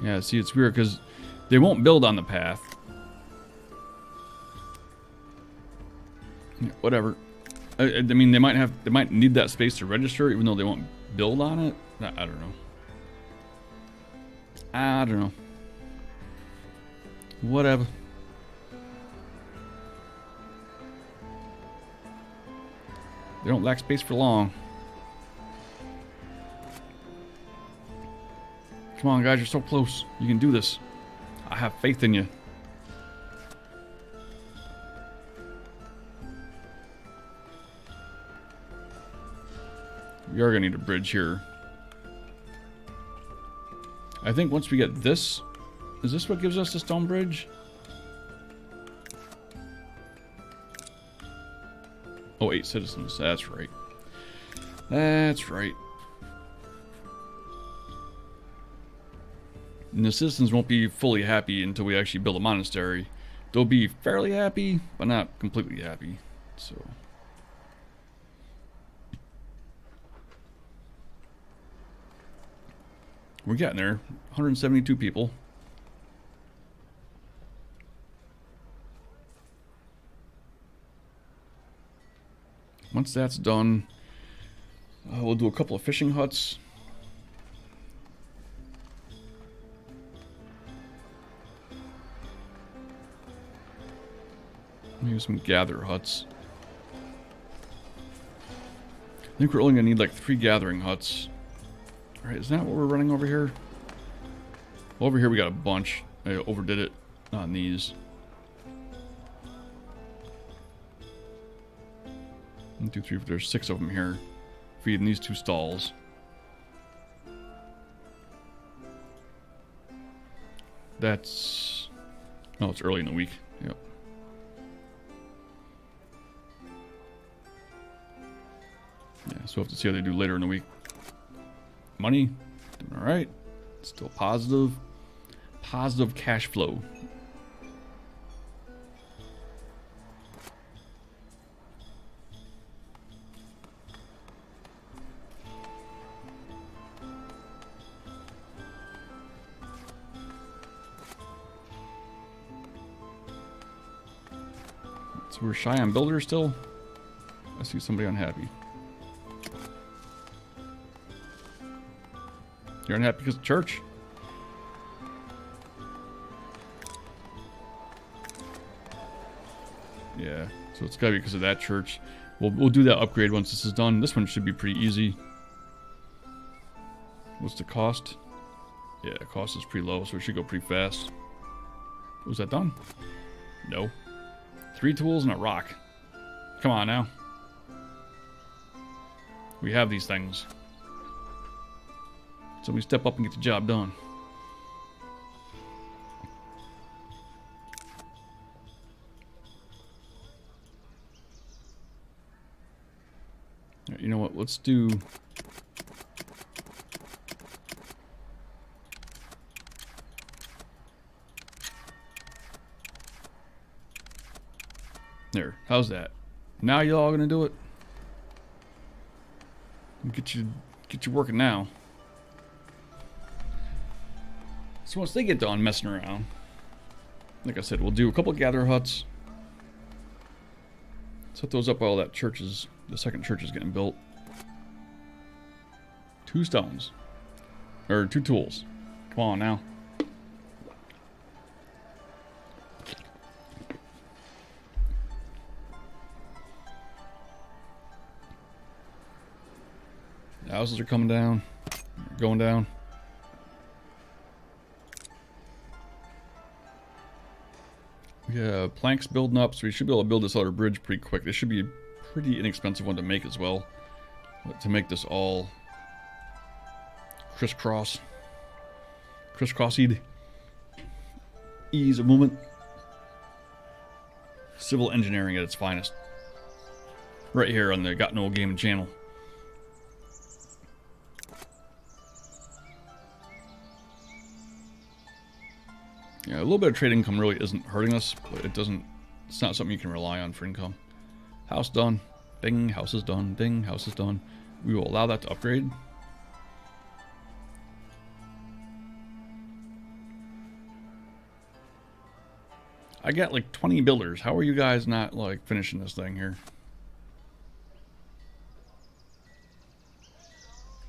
Yeah, see, it's weird because they won't build on the path. Yeah, whatever. I mean, they might need that space to register, even though they won't build on it. I don't know. I don't know. Whatever. They don't lack space for long. Come on, guys, you're so close. You can do this. I have faith in you. We are going to need a bridge here. I think once we get this... Is this what gives us the stone bridge? Oh, 8 citizens. That's right. That's right. And the citizens won't be fully happy until we actually build a monastery. They'll be fairly happy, but not completely happy. So... We're getting there. 172 people. Once that's done, we'll do a couple of fishing huts. Maybe some gather huts. I think we're only going to need like 3 gathering huts. Alright, is that what we're running over here? Well, over here we got a bunch. I overdid it on these. 1, 2, 3, 4, there's 6 of them here. Feeding these 2 stalls. That's... Oh, it's early in the week. Yep. Yeah, so we'll have to see how they do later in the week. Money, doing all right. Still positive. Positive cash flow. So we're shy on builders still. I see somebody unhappy. You're unhappy because of church? Yeah, so it's gotta be because of that church. We'll do that upgrade once this is done. This one should be pretty easy. What's the cost? Yeah, the cost is pretty low, so it should go pretty fast. Was that done? No. 3 tools and a rock. Come on now. We have these things. So we step up and get the job done. You know what? Let's do... There. How's that? Now you all gonna do it? Get you working now. So once they get done messing around, like I said, we'll do a couple gather huts. Set those up while that church is, the second church is getting built. 2 stones. Or 2 tools. Come on now. The houses are coming down. Going down. Yeah, planks building up, so we should be able to build this other bridge pretty quick. This should be a pretty inexpensive one to make as well. To make this all crisscrossed. Ease of movement. Civil engineering at its finest. Right here on the Got No Gaming channel. Yeah, a little bit of trade income really isn't hurting us, but it's not something you can rely on for income. House done. Ding, house is done. Ding, house is done. We will allow that to upgrade. I got like 20 builders. How are you guys not like finishing this thing here?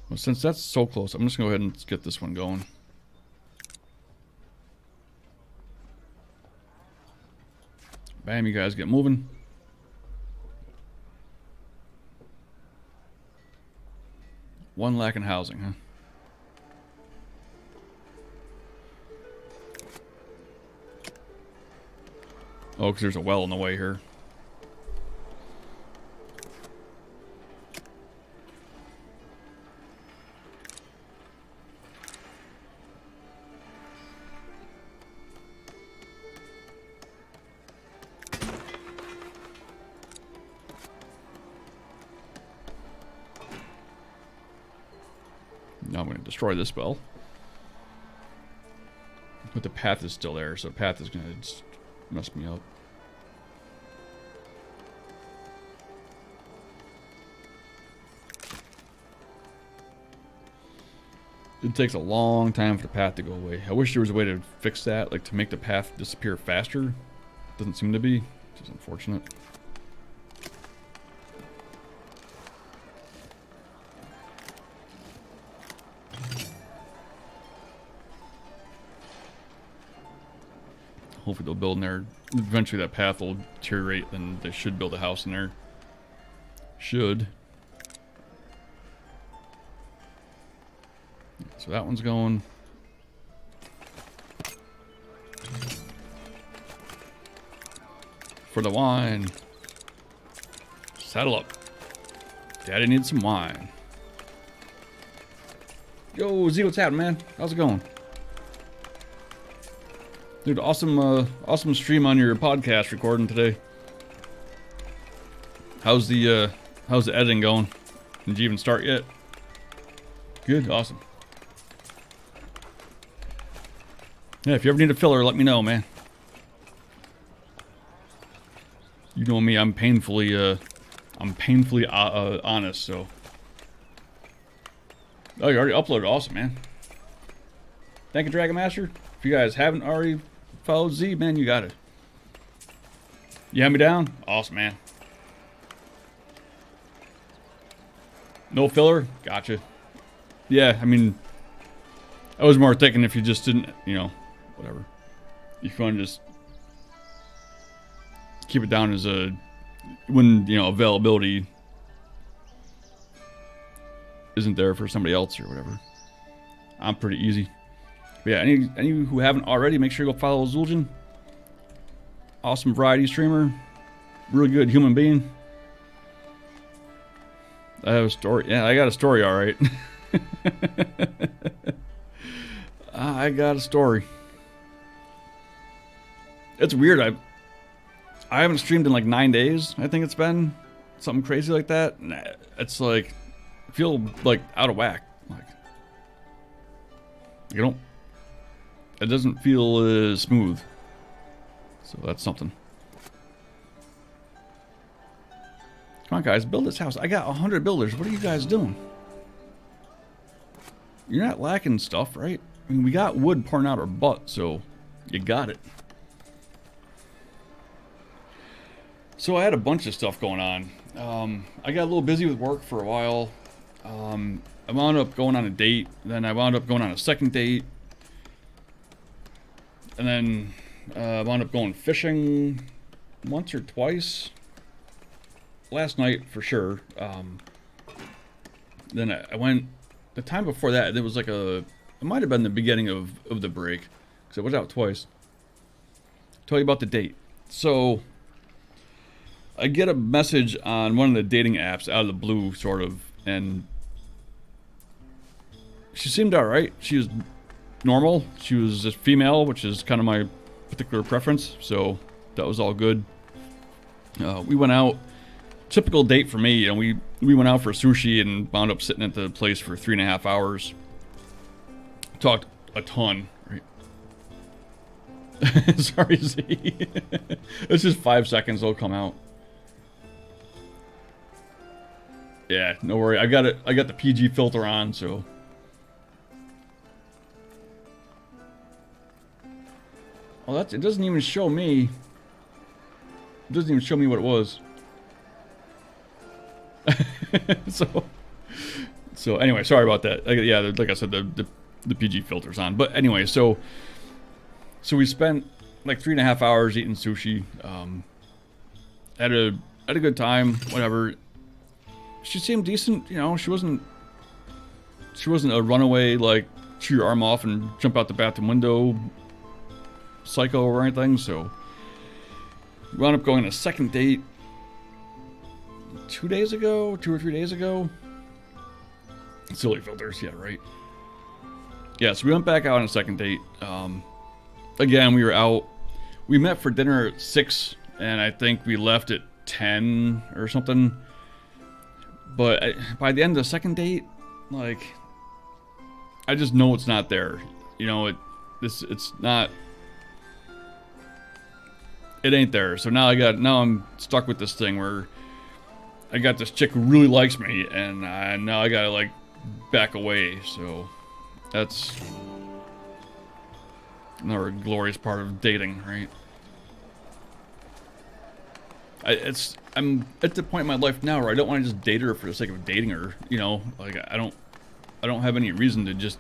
Well, since that's so close, I'm just gonna go ahead and get this one going. Bam, you guys get moving. One lacking housing, huh? Oh, because there's a well in the way here. Now I'm going to destroy this well. But the path is still there, so the path is going to just mess me up. It takes a long time for the path to go away. I wish there was a way to fix that, like to make the path disappear faster. Doesn't seem to be, which is unfortunate. Hopefully they'll build in there. Eventually that path will deteriorate, then they should build a house in there. Should. So that one's going. For the wine. Saddle up. Daddy needs some wine. Yo, Z, what's happening, man? How's it going? Dude, awesome stream on your podcast recording today. How's the editing going? Did you even start yet? Good, awesome. Yeah, if you ever need a filler, let me know, man. You know me, I'm painfully honest, so. Oh, you already uploaded, awesome, man. Thank you, Dragon Master. If you guys haven't already followed Z, man, you got it. You have me down? Awesome, man. No filler? Gotcha. Yeah, I mean, I was more thinking if you just didn't, you know, whatever. If you want to just keep it down as a, when, you know, availability isn't there for somebody else or whatever. I'm pretty easy. But yeah, any who haven't already, make sure you go follow Zul'jin. Awesome variety streamer. Really good human being. I have a story. Yeah, I got a story, all right. I got a story. It's weird. I haven't streamed in like 9 days. I think it's been something crazy like that. It's like I feel like out of whack. Like you don't. It doesn't feel smooth. So that's something. Come on, guys, build this house. I got 100 builders. What are you guys doing? You're not lacking stuff, right? I mean, we got wood pouring out our butt, so you got it. So I had a bunch of stuff going on. I got a little busy with work for a while. I wound up going on a date. Then I wound up going on a second date. And then I wound up going fishing once or twice. Last night for sure. Then I went, the time before that, it was like it might have been the beginning of the break. Because I was out twice. Tell you about the date. So I get a message on one of the dating apps out of the blue, sort of. And she seemed alright. She was normal. She was a female, which is kind of my particular preference. So that was all good. We went out. Typical date for me, and we went out for sushi and wound up sitting at the place for 3.5 hours. Talked a ton, right? Sorry, Z. It's just 5 seconds, it'll come out. Yeah, no worry. I got it. I got the PG filter on, so. Well, it doesn't even show me. It doesn't even show me what it was. So anyway, sorry about that. Yeah, like I said, the PG filter's on. But anyway, so we spent like 3.5 hours eating sushi. Had a good time. Whatever. She seemed decent. You know, she wasn't a runaway, like chew your arm off and jump out the bathroom window psycho or anything. So we wound up going on a second date 2 or 3 days ago. Silly filters, yeah, right. Yeah, so we went back out on a second date. Again, we were out. We met for dinner at 6, and I think we left at 10 or something. But by the end of the second date, like, I just know it's not there. You know, it's not. It ain't there. So now I'm stuck with this thing where I got this chick who really likes me, and now I gotta like back away. So that's another glorious part of dating, right? I'm at the point in my life now where I don't want to just date her for the sake of dating her. You know, like I don't have any reason to just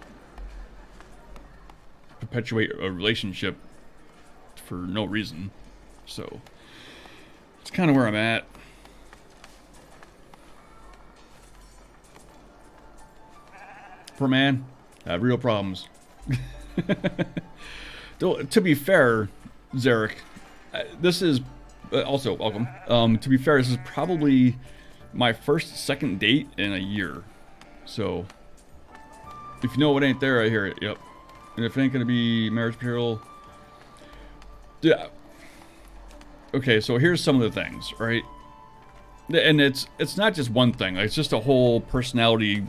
perpetuate a relationship for no reason. So it's kind of where I'm at. For a man, I have real problems. Though, to be fair, Zarek, this is also welcome. To be fair, this is probably my second date in a year. So if you know what ain't there, I hear it. Yep. And if it ain't gonna be marriage material, yeah. Okay, so here's some of the things, right? And it's not just one thing. Like, it's just a whole personality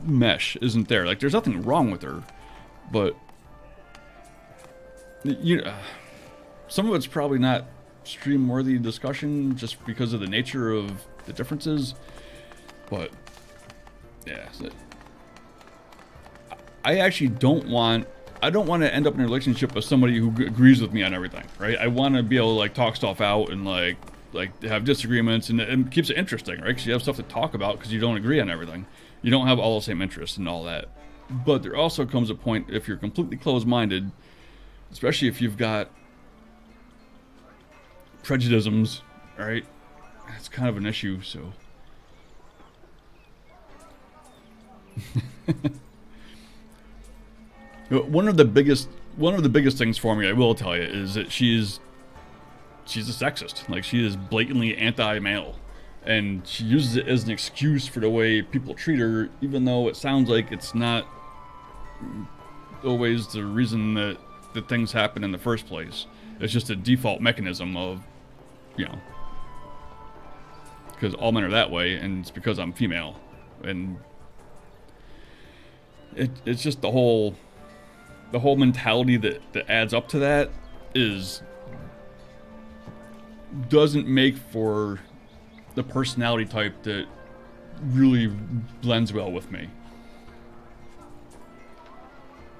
mesh isn't there. Like, there's nothing wrong with her, but some of it's probably not stream-worthy discussion just because of the nature of the differences. But yeah, I actually don't want to end up in a relationship with somebody who agrees with me on everything, right? I want to be able to like talk stuff out and like have disagreements, and it keeps it interesting, right? Because you have stuff to talk about because you don't agree on everything. You don't have all the same interests and all that. But there also comes a point if you're completely closed-minded, especially if you've got prejudices, right? It's kind of an issue, so. One of the biggest things for me, I will tell you, is that she's a sexist. Like, she is blatantly anti-male, and she uses it as an excuse for the way people treat her, even though it sounds like it's not always the reason that things happen in the first place. It's just a default mechanism of, you know, because all men are that way, and it's because I'm female, and it's just the whole mentality that adds up to that doesn't make for the personality type that really blends well with me.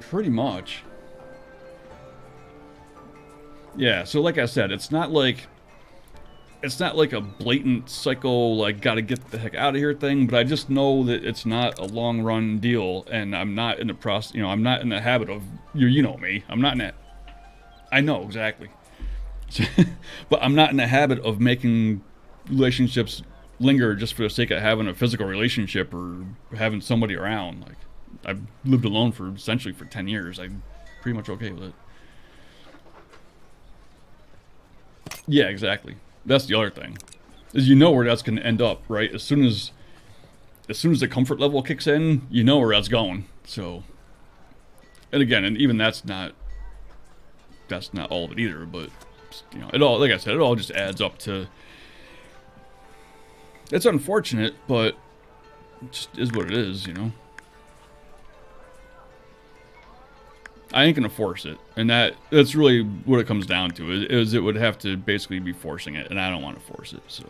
Pretty much. Yeah, so like I said, it's not like a blatant psycho, like, gotta get the heck out of here thing, but I just know that it's not a long run deal, and I'm not in the process, you know, I'm not in the habit of, you know me, I'm not in that, I know, exactly. But I'm not in the habit of making relationships linger just for the sake of having a physical relationship or having somebody around. Like, I've lived alone essentially for 10 years. I'm pretty much okay with it. Yeah, exactly. That's the other thing, is you know where that's going to end up, right? As soon as the comfort level kicks in, you know where that's going. So, and again, and even that's not all of it either. But you know, it all, like I said, it all just adds up to. It's unfortunate, but it just is what it is, you know. I ain't gonna force it, and that's really what it comes down to. Is it would have to basically be forcing it, and I don't want to force it. So,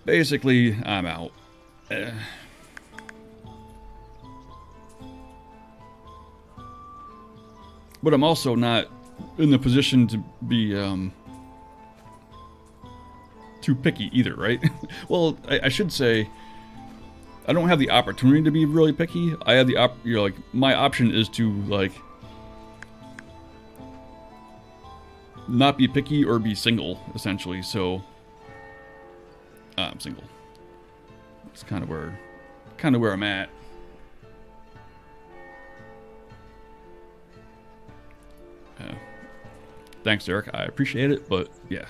basically, I'm out. But I'm also not in the position to be too picky either, right? Well, I should say I don't have the opportunity to be really picky. I have the like my option is to like not be picky or be single, essentially. So I'm single. It's kind of where I'm at. Thanks, Eric. I appreciate it, but yeah,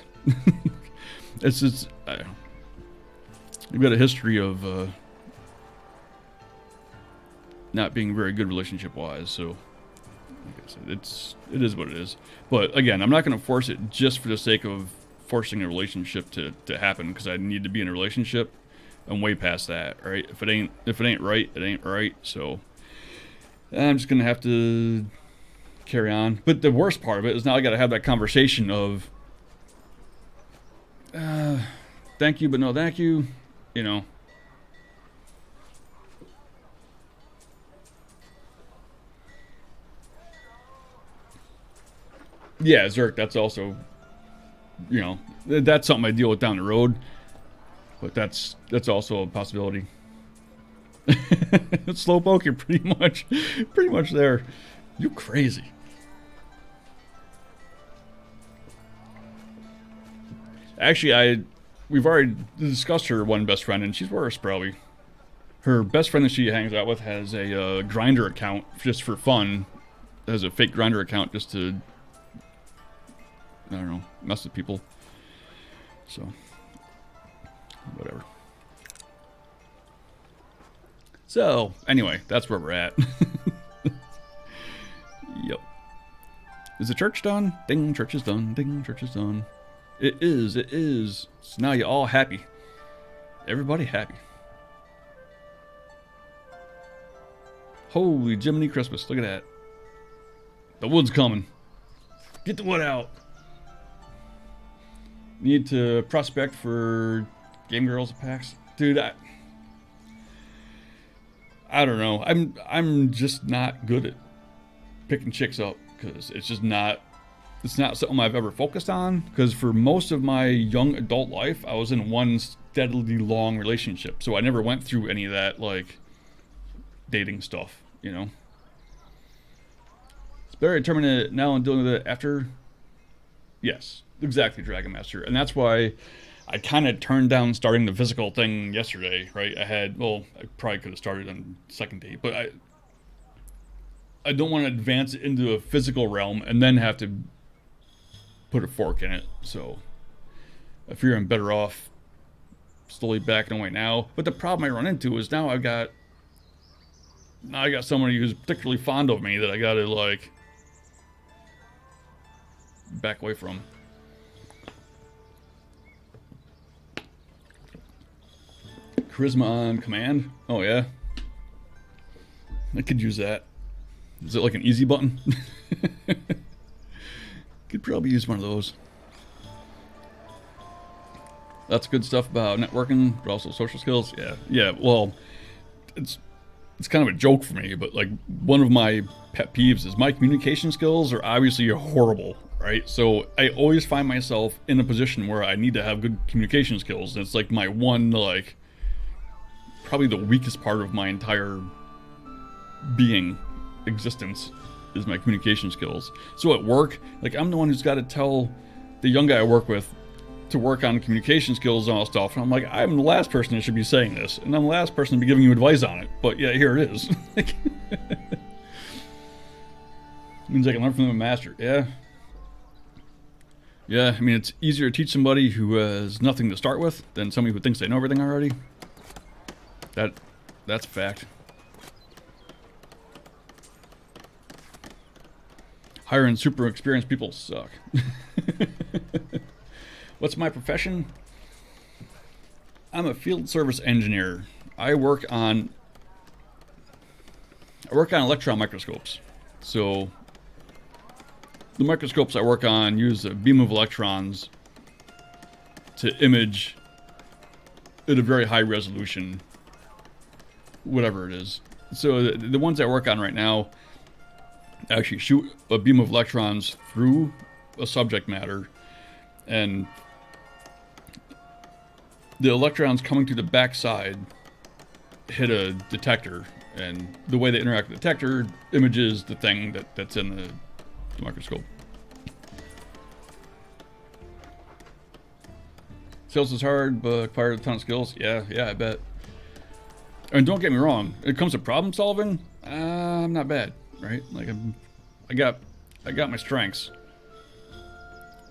it's just we've got a history of not being very good relationship-wise. So, like I said, it is what it is. But again, I'm not going to force it just for the sake of forcing a relationship to happen because I need to be in a relationship. I'm way past that, right? If it ain't right, it ain't right. So I'm just gonna have to carry on. But the worst part of it is now I got to have that conversation of thank you, but no thank you. You know. Yeah, Zerk. That's also, you know, that's something I deal with down the road. But that's also a possibility. Slow poker, pretty much there. You crazy. Actually, we've already discussed her one best friend, and she's worse probably. Her best friend that she hangs out with has a grinder account just for fun. Has a fake grinder account just to, I don't know, mess with people. So. Whatever. So, anyway, that's where we're at. Yep. Is the church done? Ding, church is done. Ding, church is done. It is. So now you're all happy. Everybody happy. Holy Jiminy Christmas, look at that. The wood's coming. Get the wood out. Need to prospect for Game Girls packs, dude. I don't know. I'm just not good at picking chicks up because it's just not. It's not something I've ever focused on. Because for most of my young adult life, I was in one steadily long relationship, so I never went through any of that like dating stuff. You know. It's better determined it now and dealing with it after. Yes, exactly, Dragon Master, and that's why. I kind of turned down starting the physical thing yesterday, right? I probably could have started on the second date, but I don't want to advance it into a physical realm and then have to put a fork in it. So I fear I'm better off slowly backing away now. But the problem I run into is now I got somebody who's particularly fond of me that I got to like back away from. Charisma on command. Oh yeah, I could use that. Is it like an easy button? Could probably use one of those. That's good stuff about networking, but also social skills. Yeah. Well, it's kind of a joke for me, but like one of my pet peeves is my communication skills are obviously horrible, right? So I always find myself in a position where I need to have good communication skills, and it's like my one like. Probably the weakest part of my entire existence is my communication skills. So at work, like I'm the one who's got to tell the young guy I work with to work on communication skills and all that stuff. And I'm like, I'm the last person that should be saying this, and I'm the last person to be giving you advice on it. But yeah, here it is. Means I can learn from the master. Yeah. I mean, it's easier to teach somebody who has nothing to start with than somebody who thinks they know everything already. That's a fact. Hiring super experienced people suck. What's my profession? I'm a field service engineer. I work on electron microscopes. So the microscopes I work on use a beam of electrons to image at a very high resolution, whatever it is. So the ones I work on right now actually shoot a beam of electrons through a subject matter, and the electrons coming through the backside hit a detector, and the way they interact with the detector images the thing that's in the microscope. Sales is hard, but requires a ton of skills. Yeah, I bet. And don't get me wrong, when it comes to problem solving, I'm not bad, right? Like I got my strengths.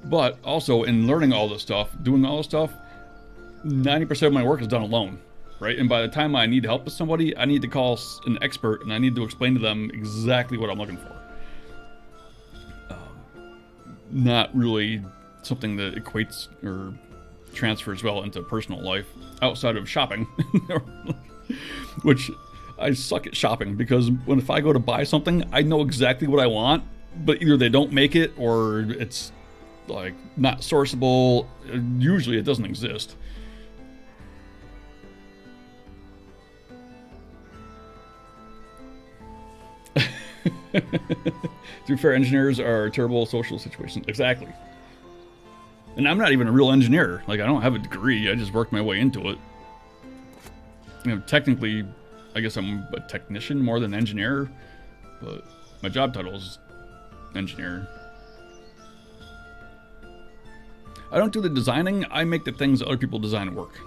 But also in learning all this stuff, doing all this stuff, 90% of my work is done alone, right? And by the time I need help with somebody, I need to call an expert and I need to explain to them exactly what I'm looking for. Not really something that equates or transfers well into personal life outside of shopping. Which I suck at shopping, because if I go to buy something, I know exactly what I want, but either they don't make it or it's like not sourceable. Usually it doesn't exist. To be fair, engineers are terrible social situations. Exactly. And I'm not even a real engineer. Like, I don't have a degree. I just worked my way into it. You know, technically, I guess I'm a technician more than engineer, but my job title is engineer. I don't do the designing. I make the things that other people design work.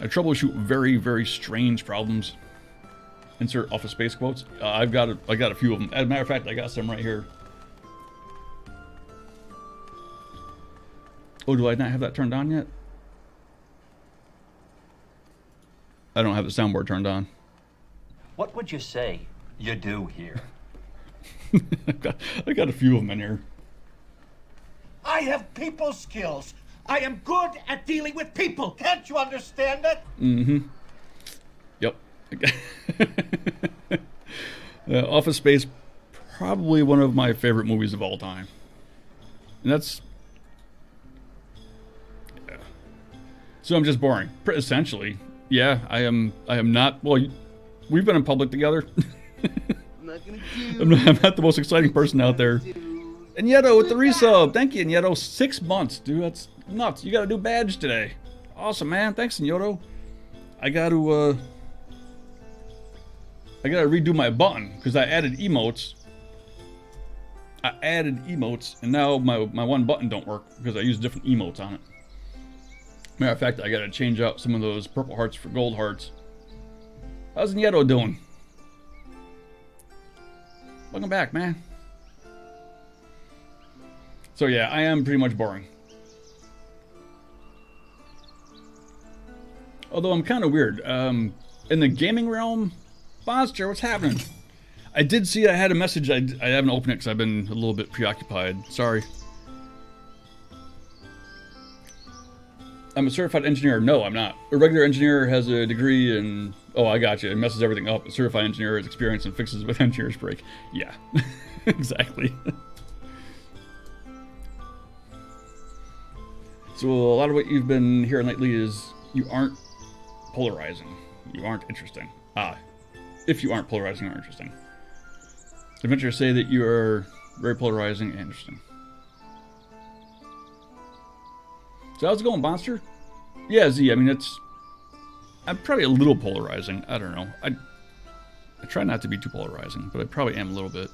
I troubleshoot very, very strange problems. Insert Office Space quotes. I got a few of them. As a matter of fact, I got some right here. Oh, do I not have that turned on yet? I don't have the soundboard turned on. What would you say you do here? I got a few of them in here. I have people skills. I am good at dealing with people. Can't you understand it? Mm-hmm. Yep. Office Space, probably one of my favorite movies of all time. And that's... yeah. So I'm just boring. Essentially. Yeah, I am not... Well, we've been in public together. I'm not the most exciting person out there. And Yeto with the resub. Thank you, Yeto. 6 months, dude. That's nuts. You got a new badge today. Awesome, man. Thanks, Yeto. I got to redo my button because I added emotes. And now my one button don't work because I use different emotes on it. Matter of fact, I got to change out some of those purple hearts for gold hearts. How's Nieto doing? Welcome back, man. So yeah, I am pretty much boring. Although I'm kind of weird. In the gaming realm, Monster, what's happening? I did see I had a message. I haven't opened it because I've been a little bit preoccupied. Sorry. I'm a certified engineer. No, I'm not. A regular engineer has a degree in... Oh, I got you. It messes everything up. A certified engineer has experience and fixes with engineers break. Yeah, exactly. So a lot of what you've been hearing lately is you aren't polarizing. You aren't interesting. If you aren't polarizing, you aren't interesting. Adventurers say that you are very polarizing and interesting. So how's it going, Monster? Yeah, Z, I mean, I'm probably a little polarizing. I don't know. I try not to be too polarizing, but I probably am a little bit.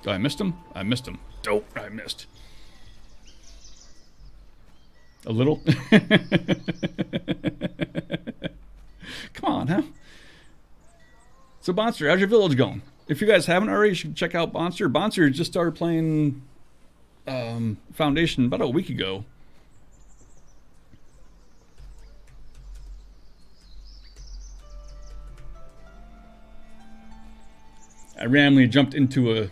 Oh, I missed him? I missed him. Dope, I missed. A little? Come on, huh? So, Bonster, how's your village going? If you guys haven't already, you should check out Bonster. Bonster just started playing Foundation about a week ago. I randomly jumped into a...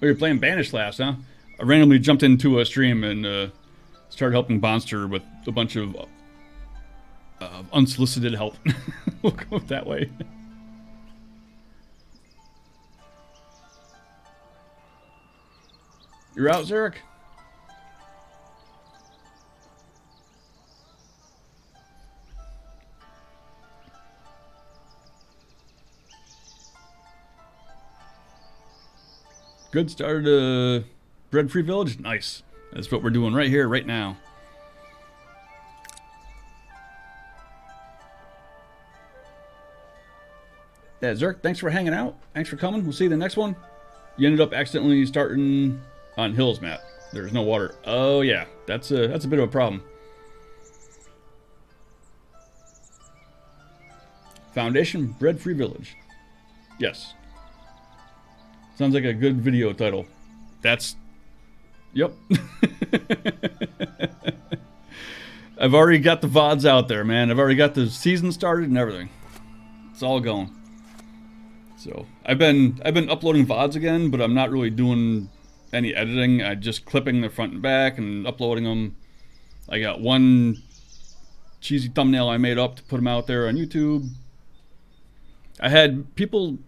Oh, you're playing Banished last, huh? I randomly jumped into a stream and started helping Bonster with a bunch of unsolicited help. We'll go that way. You're out, Zarek? Good, started a bread-free village? Nice. That's what we're doing right here, right now. Yeah, Zerk, thanks for hanging out. Thanks for coming. We'll see you in the next one. You ended up accidentally starting on Hills map. There's no water. Oh yeah, that's a bit of a problem. Foundation bread-free village. Yes. Sounds like a good video title. That's... Yep. I've already got the VODs out there, man. I've already got the season started and everything. It's all going. So I've been uploading VODs again, but I'm not really doing any editing. I just clipping the front and back and uploading them. I got one cheesy thumbnail I made up to put them out there on YouTube. I had people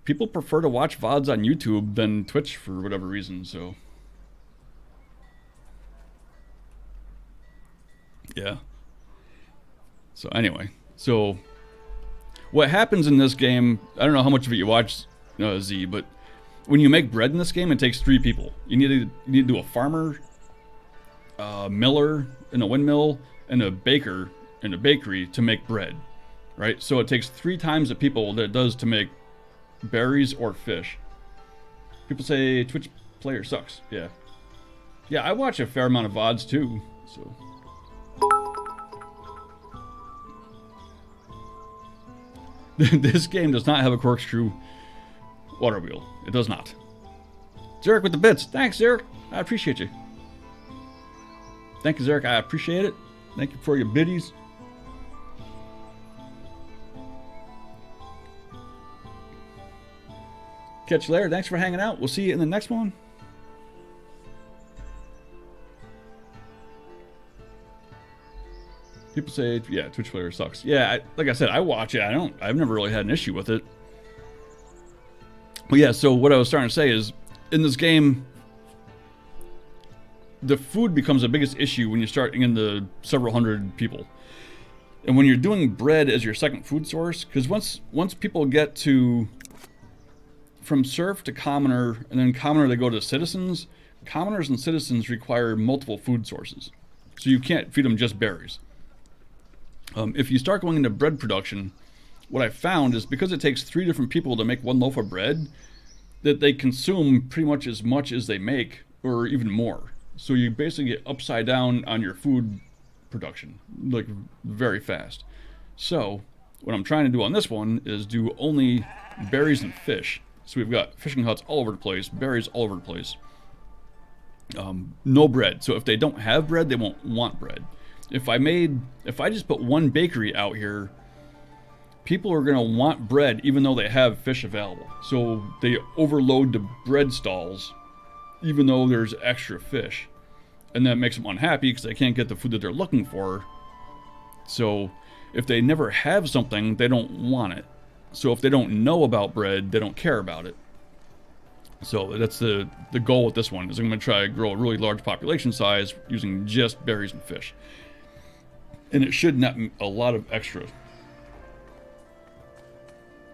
prefer to watch VODs on YouTube than Twitch for whatever reason, so yeah. So anyway, so what happens in this game, I don't know how much of it you watch, Z, but when you make bread in this game, it takes 3 people. You need to do a farmer, a miller in a windmill, and a baker in a bakery to make bread, right? So it takes 3 times the people that it does to make berries or fish. People say Twitch player sucks. Yeah. Yeah, I watch a fair amount of VODs too, so... This game does not have a corkscrew water wheel. It does not. Zarek with the bits. Thanks, Zarek. I appreciate you. Thank you, Zarek. I appreciate it. Thank you for your biddies. Catch you later. Thanks for hanging out. We'll see you in the next one. People say, yeah, Twitch player sucks. Yeah, like I said, I watch it. I've never really had an issue with it. But yeah, so what I was starting to say is, in this game, the food becomes the biggest issue when you start into several hundred people. And when you're doing bread as your second food source, because once people get to, from serf to commoner, and then commoner they go to citizens, commoners and citizens require multiple food sources. So you can't feed them just berries. If you start going into bread production, what I found is because it takes 3 different people to make 1 loaf of bread, that they consume pretty much as they make, or even more. So you basically get upside down on your food production, like very fast. So what I'm trying to do on this one is do only berries and fish. So we've got fishing huts all over the place, berries all over the place. No bread. So if they don't have bread, they won't want bread. If I just put 1 bakery out here, people are gonna want bread even though they have fish available. So they overload the bread stalls even though there's extra fish. And that makes them unhappy because they can't get the food that they're looking for. So if they never have something, they don't want it. So if they don't know about bread, they don't care about it. So that's the goal with this one, is I'm gonna try to grow a really large population size using just berries and fish. And it should net a lot of extra.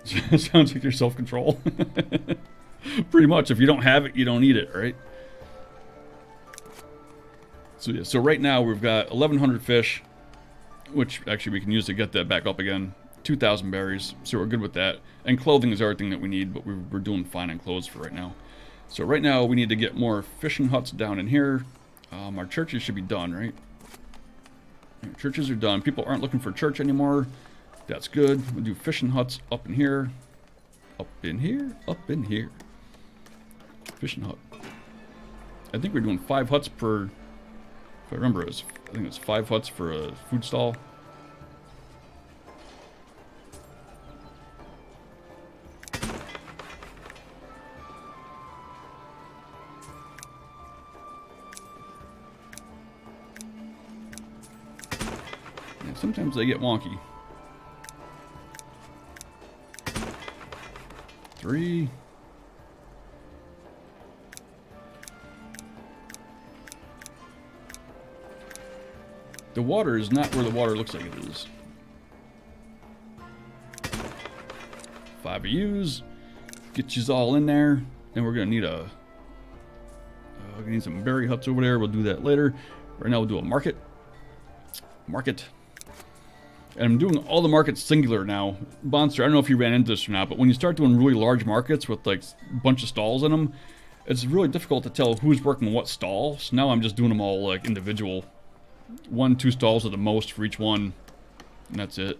Sounds like your self-control. Pretty much. If you don't have it, you don't need it, right? So yeah, so right now we've got 1,100 fish, which actually we can use to get that back up again. 2,000 berries, so we're good with that. And clothing is everything that we need, but we're doing fine on clothes for right now. So right now we need to get more fishing huts down in here. Our churches should be done, right? Churches are done. People aren't looking for church anymore. That's good. We'll do fishing huts up in here. Up in here. Up in here. Fishing hut. I think we're doing 5 huts per... If I remember, I think it was 5 huts for a food stall. Sometimes they get wonky. 3. The water is not where the water looks like it is. 5 EUs. Get yous all in there. And we're gonna need a... we're gonna need some berry huts over there. We'll do that later. Right now we'll do a market. Market. And I'm doing all the markets singular now. Bonster, I don't know if you ran into this or not, but when you start doing really large markets with like a bunch of stalls in them, it's really difficult to tell who's working what stall. So now I'm just doing them all like individual. 1, 2 stalls at the most for each one. And that's it.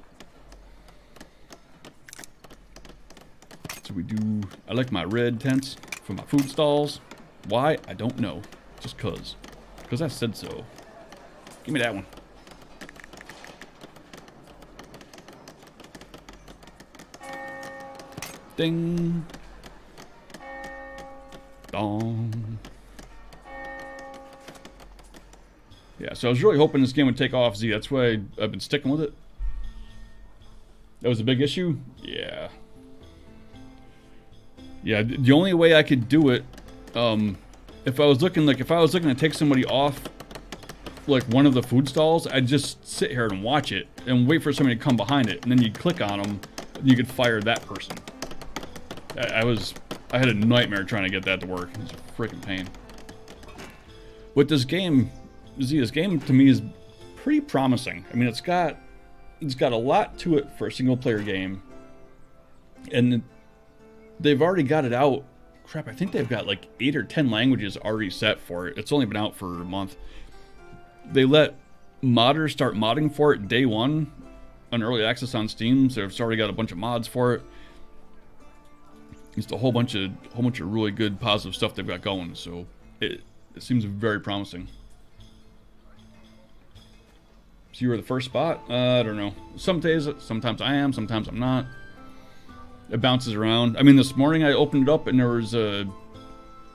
So we do... I like my red tents for my food stalls. Why? I don't know. Just cause. Because I said so. Give me that one. Ding. Dong. Yeah, so I was really hoping this game would take off, Z. That's why I've been sticking with it. That was a big issue? Yeah. Yeah, the only way I could do it, if I was looking to take somebody off like one of the food stalls, I'd just sit here and watch it and wait for somebody to come behind it, and then you'd click on them and you could fire that person. I had a nightmare trying to get that to work. It was a freaking pain. But this game, Z, this game to me is pretty promising. I mean, it's got a lot to it for a single player game. And they've already got it out. Crap, I think they've got like 8 or 10 languages already set for it. It's only been out for a month. They let modders start modding for it day one on early access on Steam, so it's already got a bunch of mods for it. Just a whole bunch of really good positive stuff they've got going, so it seems very promising. So you were the first spot? I don't know. Some days, sometimes I am, sometimes I'm not. It bounces around. I mean, this morning I opened it up and there was a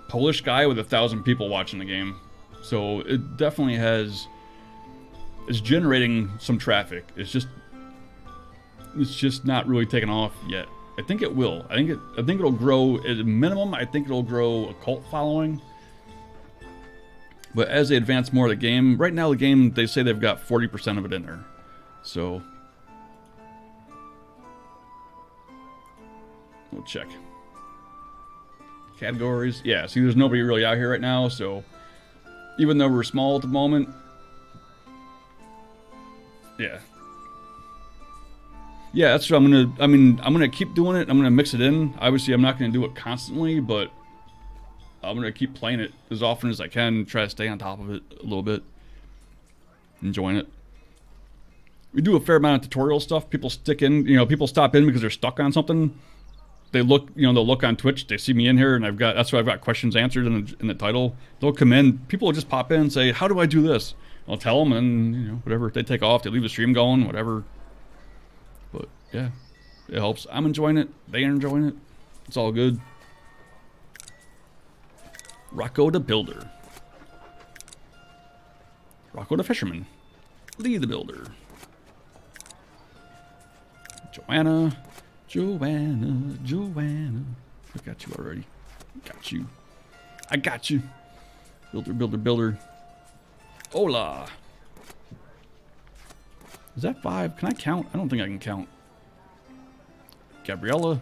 Polish guy with 1,000 people watching the game. So it definitely it's generating some traffic. It's just not really taken off yet. I think it will. I think it'll grow at a minimum. I think it'll grow a cult following. But as they advance more of the game, right now the game, they say they've got 40% of it in there. So we'll check. Categories. Yeah, see, there's nobody really out here right now, so even though we're small at the moment, yeah. Yeah, that's what I'm gonna keep doing it. I'm gonna mix it in. Obviously, I'm not gonna do it constantly, but I'm gonna keep playing it as often as I can. Try to stay on top of it a little bit. Enjoying it. We do a fair amount of tutorial stuff. People stick in, people stop in because they're stuck on something. They look, they'll look on Twitch. They see me in here, and that's why I've got questions answered in the title. They'll come in. People will just pop in and say, "How do I do this?" I'll tell them, and whatever. If they take off, they leave the stream going, whatever. But yeah, it helps. I'm enjoying it. They are enjoying it. It's all good. Rocco the Builder. Rocco the Fisherman. Lee the Builder. Joanna. I got you already. Got you. I got you. Builder. Hola. Is that 5? Can I count? I don't think I can count. Gabriella.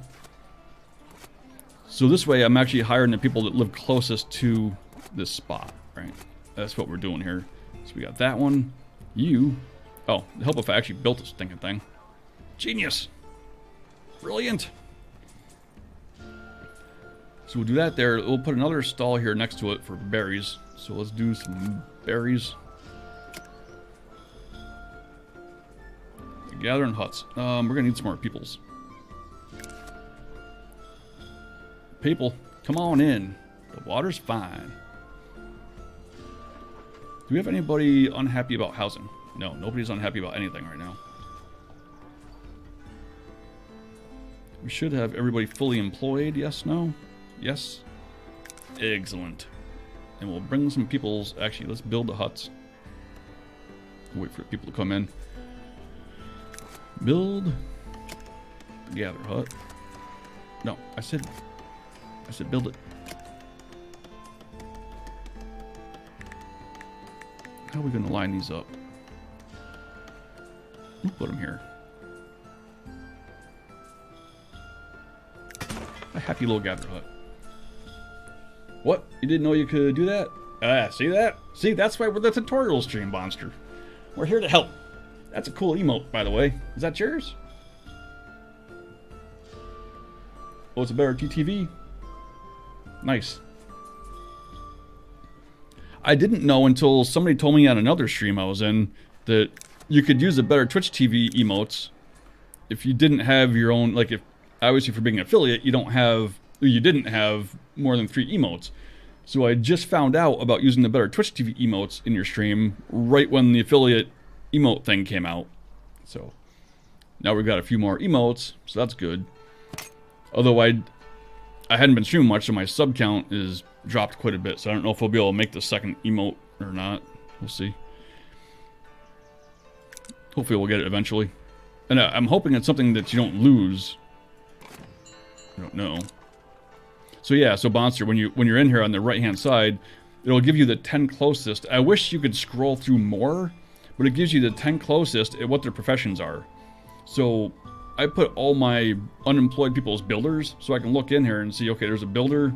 So this way I'm actually hiring the people that live closest to this spot, right? That's what we're doing here. So we got that one. You. Oh, help if I actually built this stinking thing. Genius. Brilliant. So we'll do that there. We'll put another stall here next to it for berries. So let's do some berries. Gathering huts. We're gonna need some more peoples. People, come on in. The water's fine. Do we have anybody unhappy about housing? No, nobody's unhappy about anything right now. We should have everybody fully employed. Yes, no? Yes? Excellent. And we'll bring some peoples. Actually, let's build the huts. Wait for people to come in. Build. Gather hut. No, I said build it. How are we going to line these up? We'll put him here. A happy little gather hut. What? You didn't know you could do that? Ah, see that? See, that's why we're the tutorial stream, Monster. We're here to help. That's a cool emote, by the way. Is that yours? Oh, it's a better TTV. Nice. I didn't know until somebody told me on another stream I was in that you could use the better Twitch TV emotes if you didn't have your own, like if, obviously for being an affiliate, you didn't have more than 3 emotes. So I just found out about using the better Twitch TV emotes in your stream right when the affiliate emote thing came out. So now we've got a few more emotes, so that's good. Although I hadn't been streaming much, so my sub count is dropped quite a bit, so I don't know if we'll be able to make the second emote or not. We'll see. Hopefully we'll get it eventually. And I'm hoping it's something that you don't lose. I don't know. So yeah, so Monster, when you're in here on the right-hand side, it'll give you the 10 closest. I wish you could scroll through more, but it gives you the 10 closest at what their professions are. So I put all my unemployed people as builders, so I can look in here and see, okay, there's a builder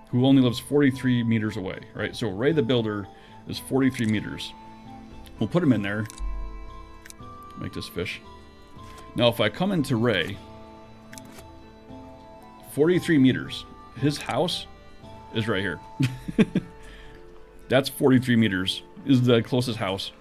who only lives 43 meters away, right? So Ray the builder is 43 meters. We'll put him in there. Make this fish. Now if I come into Ray, 43 meters. His house is right here. That's 43 meters. Is the closest house.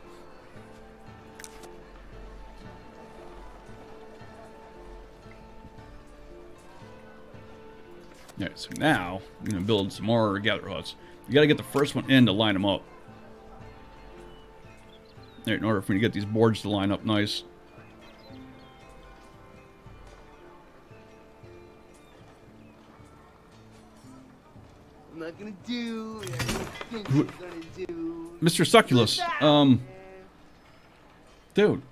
Alright, so now I'm going to build some more gather huts. You got to get the first one in to line them up. Alright, in order for me to get these boards to line up nice. I'm not gonna do what everyone thinks I'm gonna do. Mr. Succulus, dude,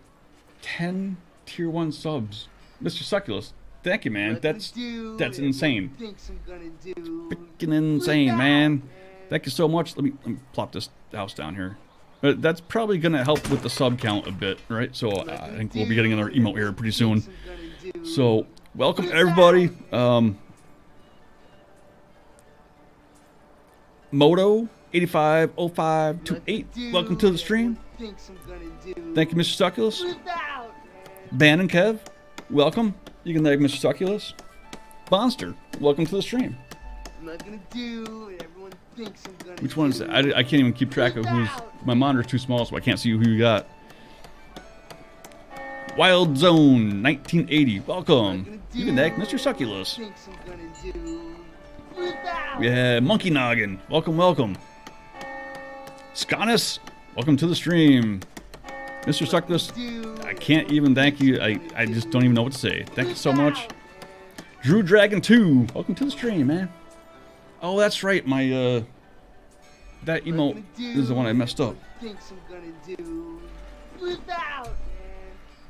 10 tier 1 subs. Mr. Succulus, thank you, man. That's insane. Freaking insane, man. Thank you so much. Let me plop this house down here. That's probably gonna help with the sub count a bit, right? So I think we'll be getting another emote here pretty soon. So welcome everybody. Moto 850528. Welcome to the stream. Thank you, Mr. Succulus. Ban and Kev, welcome. You can thank Mr. Succulus. Monster, welcome to the stream. I'm not gonna do what everyone thinks I'm gonna Which one is it? I can't even keep track of who's. My monitor's too small, so I can't see who you got. Wild Zone 1980, welcome. You can thank Mr. Succulus. Yeah, Monkey Noggin, welcome, welcome. Sconis, welcome to the stream. Mr. Succulus, I can't even thank you. I just don't even know what to say. Thank you so much. Drew Dragon 2, welcome to the stream, man. Oh, that's right, my that emote is the one I messed up.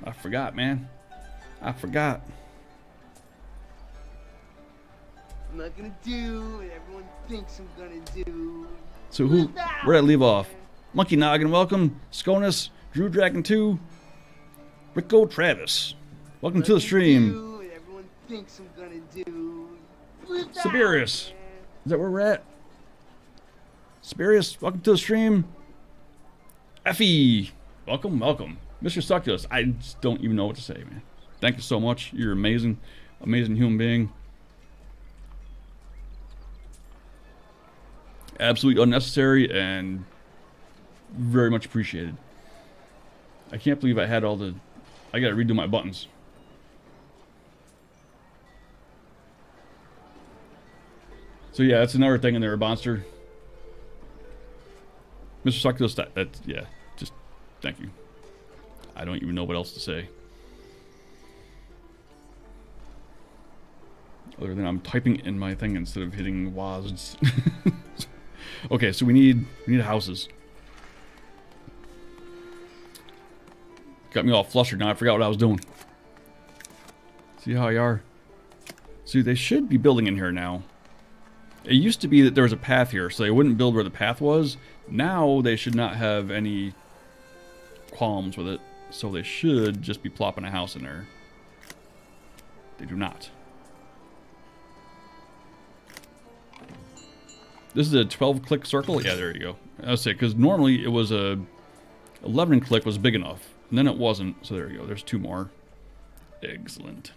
I forgot, man. I forgot. I'm not gonna do what everyone thinks I'm gonna do. So where'd I leave off? Monkey Noggin, welcome. Sconus, Drew Dragon 2, Rico Travis. Welcome to the stream. Everyone thinks I'm gonna do. Siberius. Is that where we're at? Siberius, welcome to the stream. Effie, welcome, welcome. Mr. Succulus, I just don't even know what to say, man. Thank you so much. You're amazing. Amazing human being. Absolutely unnecessary and very much appreciated. I can't believe I had all the... I gotta redo my buttons. So yeah, that's another thing in there, Monster. Mr. Succulus, that's, yeah, just thank you. I don't even know what else to say. Other than I'm typing in my thing instead of hitting WASDs. Okay, so we need houses. Got me all flustered now. I forgot what I was doing. See how you are? See, they should be building in here now. It used to be that there was a path here, so they wouldn't build where the path was. Now they should not have any qualms with it. So they should just be plopping a house in there. They do not. This is a 12-click circle? Yeah, there you go. I'll say, because normally it was a 11-click was big enough. And then it wasn't, so there you go. There's 2 more. Excellent.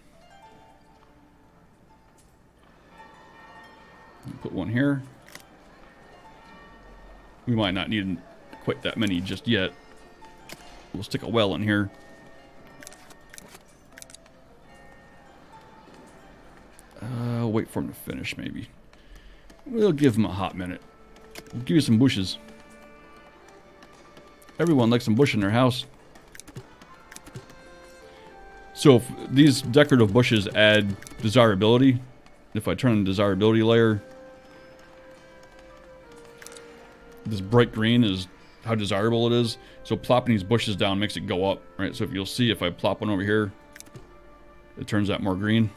Put 1 here. We might not need quite that many just yet. We'll stick a well in here. Wait for him to finish, maybe. We'll give him a hot minute. We'll give you some bushes. Everyone likes some bush in their house. So if these decorative bushes add desirability, if I turn the desirability layer, this bright green is how desirable it is. So plopping these bushes down makes it go up, right? So if you'll see, if I plop one over here, it turns out more green.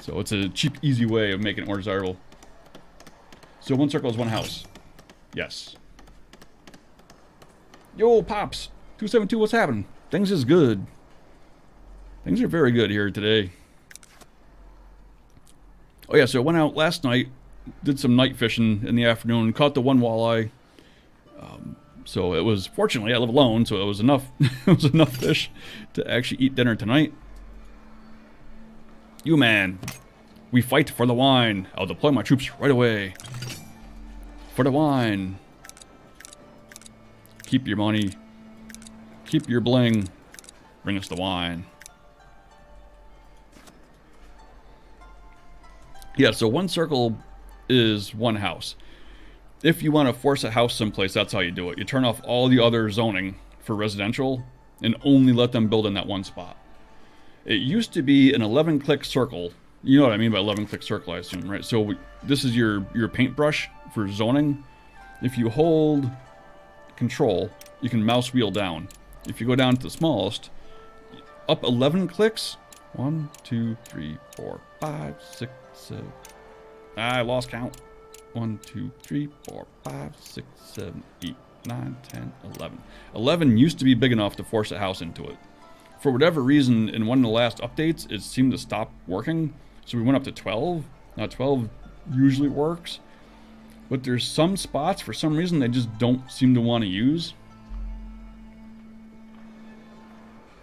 So it's a cheap, easy way of making it more desirable. So 1 circle is 1 house. Yes. Yo, Pops. 272, what's happening? Things is good. Things are very good here today. Oh yeah, so I went out last night, did some night fishing in the afternoon, caught the 1 walleye. So it was, fortunately, I live alone, so it was enough. It was enough fish to actually eat dinner tonight. You man, we fight for the wine. I'll deploy my troops right away. For the wine. Keep your money. Keep your bling. Bring us the wine. Yeah, so 1 circle is 1 house. If you want to force a house someplace, that's how you do it. You turn off all the other zoning for residential and only let them build in that 1 spot. It used to be an 11-click circle. You know what I mean by 11-click circle, I assume, right? So this is your paintbrush for zoning. If you hold Control, you can mouse wheel down. If you go down to the smallest, up 11 clicks. 1, 2, 3, 4, 5, 6, 7. I lost count. 1, 2, 3, 4, 5, 6, 7, 8, 9, 10, 11. 11 used to be big enough to force a house into it. For whatever reason, in one of the last updates, it seemed to stop working. So we went up to 12. Now 12 usually works. But there's some spots, for some reason, they just don't seem to want to use.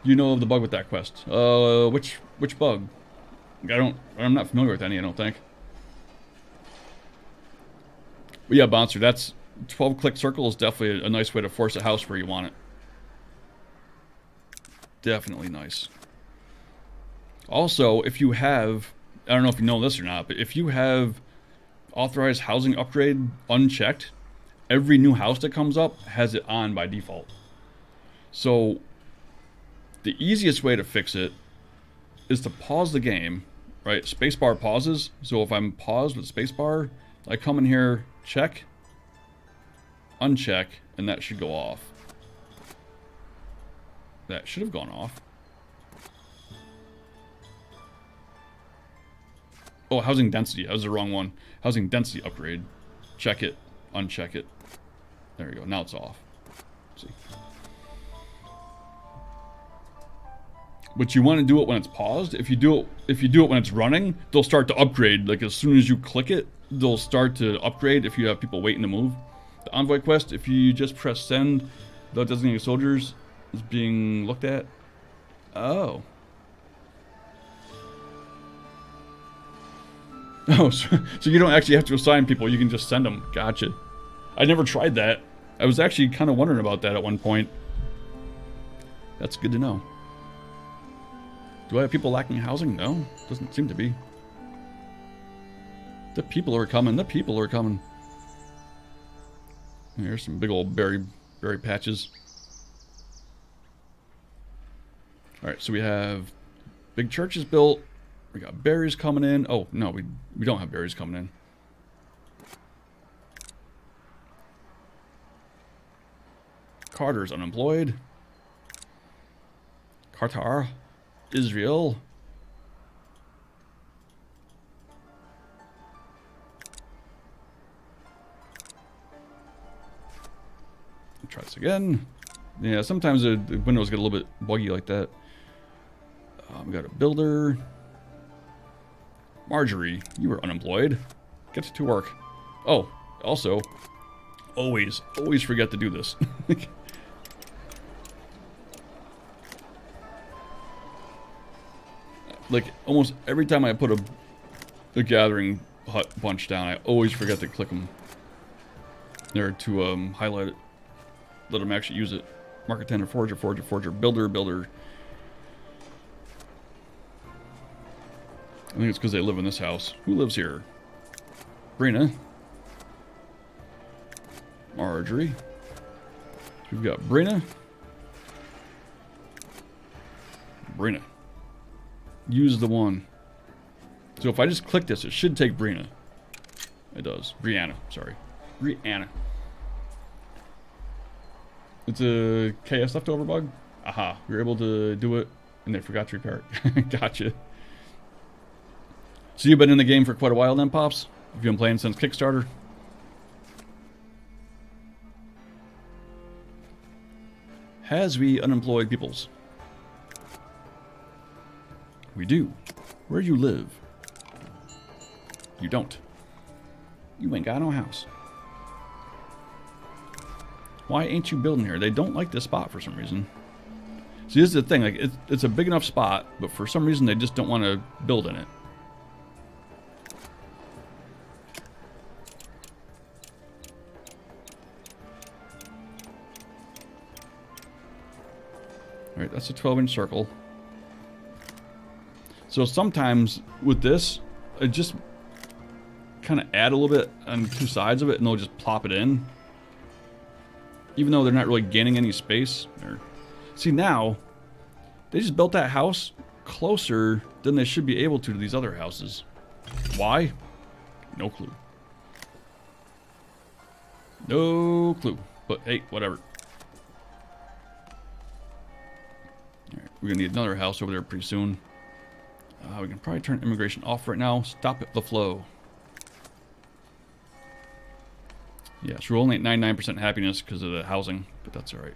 You know of the bug with that quest. Which bug? I'm not familiar with any, I don't think. But yeah, Bouncer, that's 12-click circle is definitely a nice way to force a house where you want it. Definitely nice. Also, if you have, I don't know if you know this or not, but if you have authorized housing upgrade unchecked, every new house that comes up has it on by default. So the easiest way to fix it is to pause the game, right? Spacebar pauses. So if I'm paused with spacebar, I come in here, check, uncheck, and that should go off. That should have gone off. Oh, housing density. That was the wrong one. Housing density upgrade. Check it. Uncheck it. There you go. Now it's off. Let's see. But you want to do it when it's paused. If you do it when it's running, they'll start to upgrade. Like as soon as you click it, they'll start to upgrade if you have people waiting to move. The envoy quest, if you just press send, the designated soldiers is being looked at. Oh. Oh, so you don't actually have to assign people. You can just send them. Gotcha. I never tried that. I was actually kind of wondering about that at one point. That's good to know. Do I have people lacking housing? No, doesn't seem to be. The people are coming. The people are coming. Here's some big old berry patches. All right, so we have big churches built. We got berries coming in. Oh, no, we don't have berries coming in. Carter's unemployed. Qatar. Israel. Try this again. Yeah, sometimes the windows get a little bit buggy like that. We got a builder. Marjorie, you were unemployed. Get to work. Oh, also, always forget to do this. Like, almost every time I put a gathering hut bunch down, I always forget to click them. There to highlight it. Let them actually use it. Market tender, forger, builder. I think it's because they live in this house. Who lives here? Brina. Marjorie. We've got Brina. Use the one. So if I just click this, it should take Brina. It does. Brianna, sorry. Brianna. It's a KS leftover bug? Aha. We were able to do it and they forgot to repair it. Gotcha. So you've been in the game for quite a while then, Pops? Have you been playing since Kickstarter? Has we unemployed peoples? We do. Where do you live? You don't. You ain't got no house. Why ain't you building here? They don't like this spot for some reason. See, this is the thing. Like, it's a big enough spot, but for some reason they just don't want to build in it. Alright, that's a 12-inch circle. So sometimes with this, I just kind of add a little bit on two sides of it and they'll just plop it in. Even though they're not really gaining any space. See, now, they just built that house closer than they should be able to these other houses. Why? No clue. No clue. But hey, whatever. Alright, we're gonna need another house over there pretty soon. We can probably turn immigration off right now. Stop the flow. Yes, we're only at 99% happiness because of the housing, but that's alright.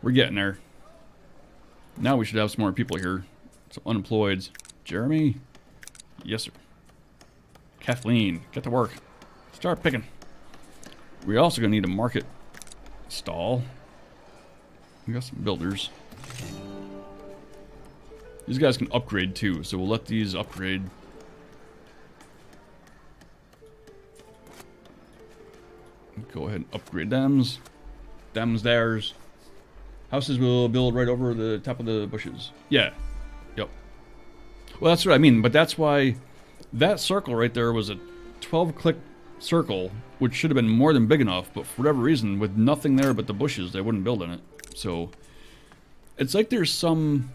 We're getting there. Now we should have some more people here. Some unemployeds. Jeremy? Yes, sir. Kathleen, get to work. Start picking. We're also going to need a market stall. We got some builders. These guys can upgrade too, so we'll let these upgrade. Go ahead and upgrade them's. Them's theirs. Houses will build right over the top of the bushes. Yeah. Yep. Well, that's what I mean, but that's why that circle right there was a 12-click circle, which should have been more than big enough, but for whatever reason, with nothing there but the bushes, they wouldn't build in it. So, it's like there's some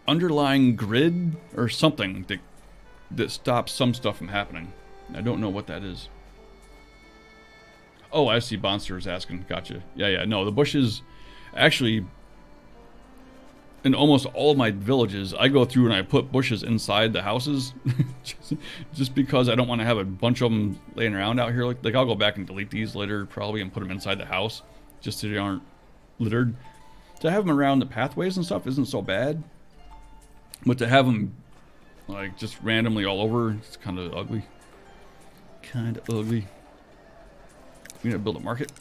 underlying grid or something that stops some stuff from happening. I don't know what that is. Oh, I see. Bonster is asking. Gotcha. Yeah. No, the bushes... Actually, in almost all of my villages, I go through and I put bushes inside the houses. just because I don't want to have a bunch of them laying around out here. Like I'll go back and delete these later, probably, and put them inside the house. Just so they aren't littered. To have them around the pathways and stuff isn't so bad. But to have them, like, just randomly all over, it's kind of ugly. Kind of ugly. We need to build a market.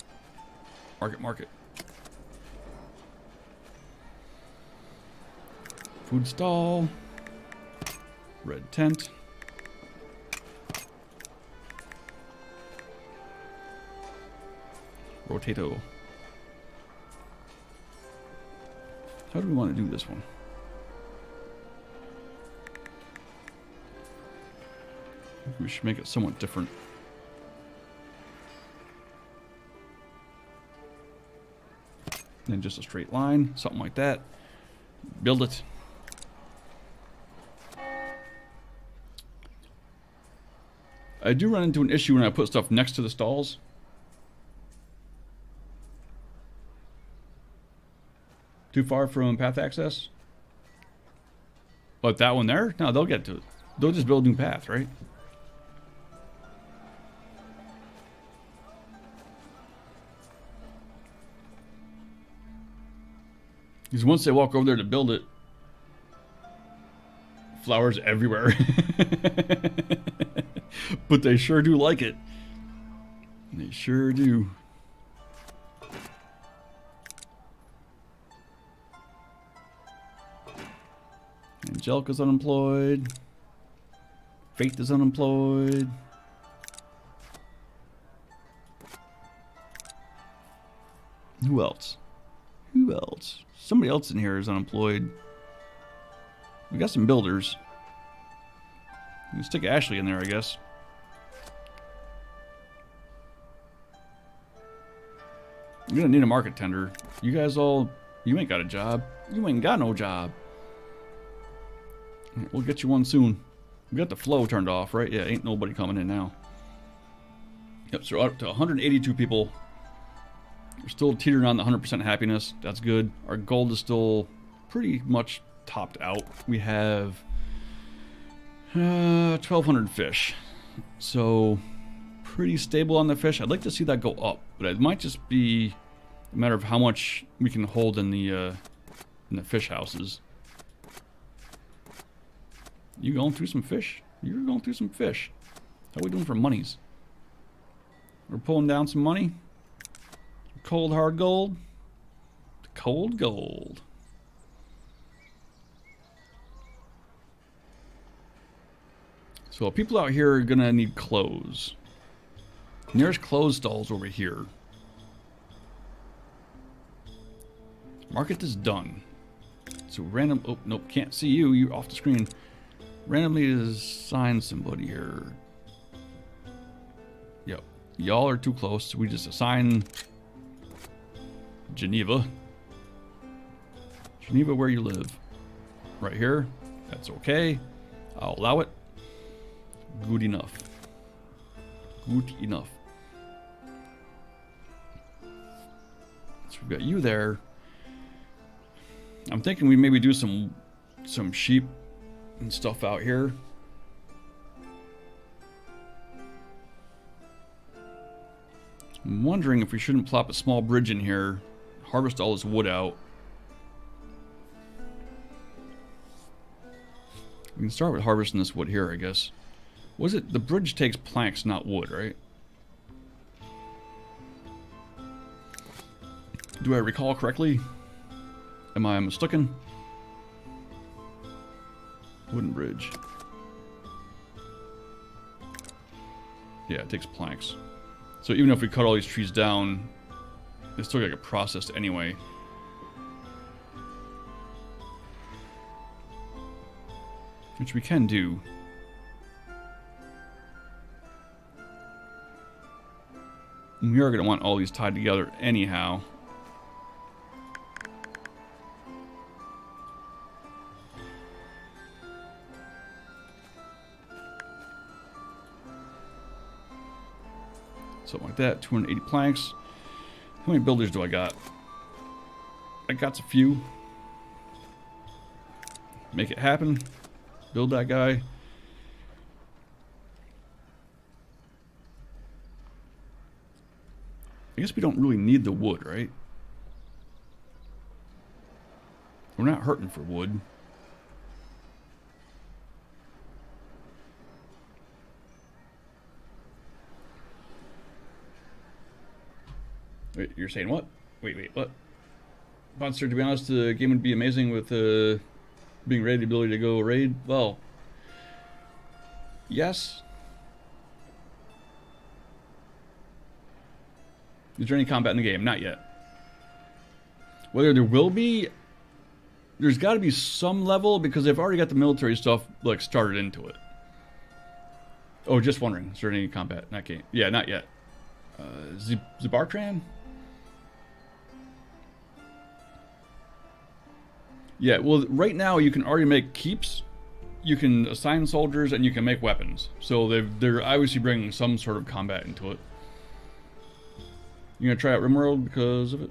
Market. Food stall. Red tent. Rotato. How do we want to do this one? We should make it somewhat different. Then just a straight line, something like that. Build it. I do run into an issue when I put stuff next to the stalls. Too far from path access? But that one there? No, they'll get to it. They'll just build a new path, right? Because once they walk over there to build it, flowers everywhere. But they sure do like it. They sure do. Angelica's unemployed. Faith is unemployed. Who else? Who else? Somebody else in here is unemployed. We got some builders. We can stick Ashley in there, I guess. You're gonna need a market tender. You guys all, you ain't got a job. You ain't got no job. We'll get you one soon. We got the flow turned off, right? Yeah, ain't nobody coming in now. Yep, so we're up to 182 people. We're still teetering on the 100% happiness. That's good. Our gold is still pretty much topped out. We have 1,200 fish. So, pretty stable on the fish. I'd like to see that go up, but it might just be a matter of how much we can hold in the fish houses. You going through some fish? You're going through some fish. How are we doing for monies? We're pulling down some money. Cold hard gold. Cold gold. So people out here are gonna need clothes. Nearest clothes stalls over here. Market is done. So random. Oh nope, can't see you. You're off the screen. Randomly assign somebody here. Yep, y'all are too close. So we just assign Geneva. Geneva, where you live? Right here. That's okay. I'll allow it. Good enough. Good enough. So we've got you there. I'm thinking we maybe do some sheep and stuff out here. I'm wondering if we shouldn't plop a small bridge in here, harvest all this wood out. We can start with harvesting this wood here, I guess. Was it the bridge takes planks, not wood, right? Do I recall correctly? Am I mistaken? Wooden bridge. Yeah, it takes planks. So even if we cut all these trees down, they still gotta get processed anyway. Which we can do. We are gonna want all these tied together anyhow. Something like that. 280 planks. How many builders do I got? I got a few. Make it happen. Build that guy. I guess we don't really need the wood, right? We're not hurting for wood. Wait, you're saying what? Wait, what? Monster, to be honest, the game would be amazing with being ready, the ability to go raid. Well, yes. Is there any combat in the game? Not yet. Whether there will be, there's got to be some level because they've already got the military stuff like started into it. Oh, just wondering, is there any combat in that game? Yeah, not yet. Zibartran? Yeah, well, right now you can already make keeps, you can assign soldiers, and you can make weapons. So they're obviously bringing some sort of combat into it. You gonna try out RimWorld because of it?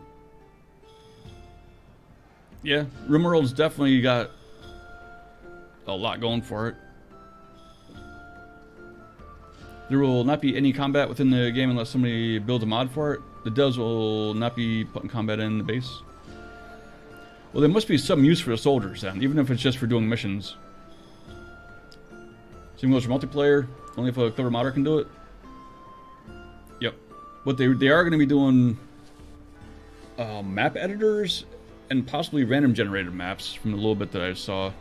Yeah, RimWorld's definitely got a lot going for it. There will not be any combat within the game unless somebody builds a mod for it. The devs will not be putting combat in the base. Well, there must be some use for the soldiers then, even if it's just for doing missions. Same goes for multiplayer. Only if a clever modder can do it. Yep. But they are going to be doing map editors and possibly random generated maps from the little bit that I saw.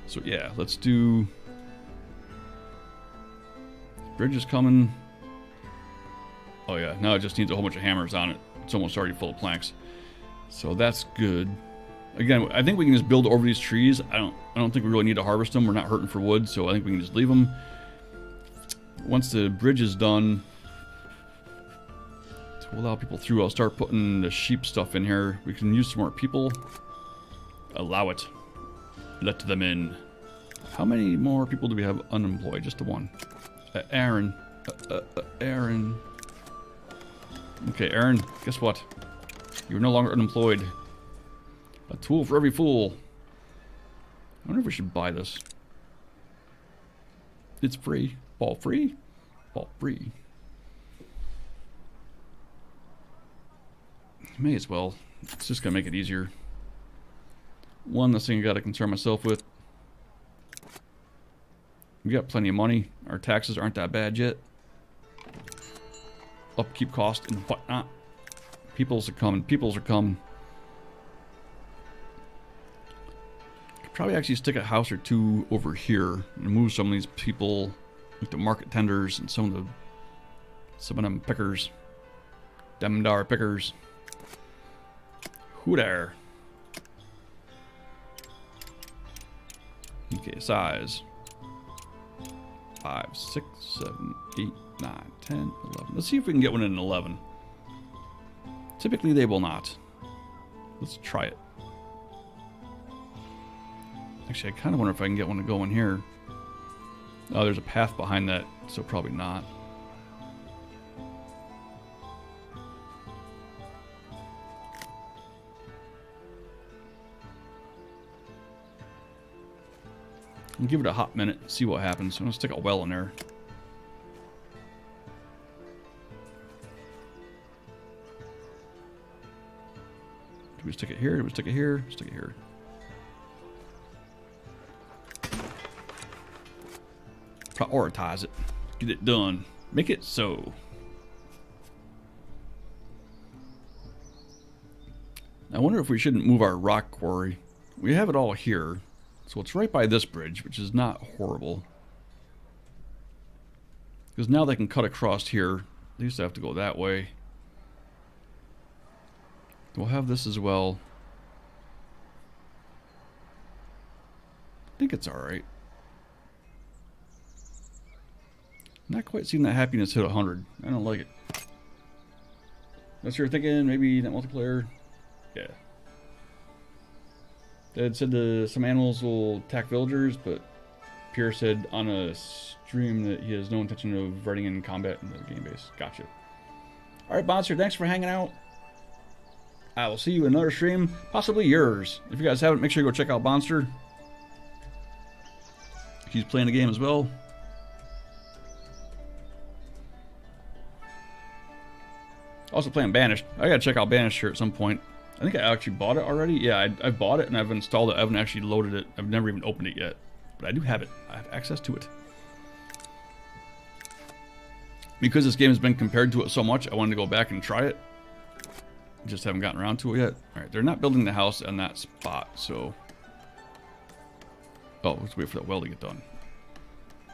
So yeah, let's do... Bridge is coming. Oh yeah, now it just needs a whole bunch of hammers on it. It's almost already full of planks. So that's good. Again, I think we can just build over these trees. I don't think we really need to harvest them. We're not hurting for wood, so I think we can just leave them. Once the bridge is done, to allow people through, I'll start putting the sheep stuff in here. We can use some more people. Allow it. Let them in. How many more people do we have unemployed? Just the one. Aaron. Aaron. Okay, Aaron, guess what? You're no longer unemployed. A tool for every fool. I wonder if we should buy this. It's free. Ball free? Ball free. May as well. It's just gonna make it easier. One less thing I gotta concern myself with. We got plenty of money. Our taxes aren't that bad yet. Upkeep cost and whatnot. Peoples are coming. Peoples are coming. Could probably actually stick a house or two over here and move some of these people, like the market tenders and some of them pickers. Them dar pickers. Who there? Okay, size. 5, 6, 7, 8, 9, 10, 11. Let's see if we can get one in an 11. Typically they will not. Let's try it. Actually, I kind of wonder if I can get one to go in here. Oh, there's a path behind that, so probably not. I'll give it a hot minute, see what happens. I'm gonna stick a well in there. Do we stick it here? Do we stick it here? Stick it here. Prioritize it. Get it done. Make it so. I wonder if we shouldn't move our rock quarry. We have it all here. So it's right by this bridge, which is not horrible. Because now they can cut across here. They used to have to go that way. We'll have this as well. I think it's alright. Not quite seeing that happiness hit 100. I don't like it. Unless you're thinking maybe that multiplayer. Yeah. Dad said some animals will attack villagers, but Pierre said on a stream that he has no intention of writing in combat in the game base. Gotcha. Alright, Monster, thanks for hanging out. I will see you in another stream, possibly yours. If you guys haven't, make sure you go check out Monster. He's playing the game as well. Also playing Banished. I gotta check out Banished here at some point. I think I actually bought it already. Yeah, I've bought it and I've installed it. I haven't actually loaded it. I've never even opened it yet. But I do have it. I have access to it. Because this game has been compared to it so much, I wanted to go back and try it. Just haven't gotten around to it yet. Alright, they're not building the house on that spot, so... Oh, let's wait for that well to get done.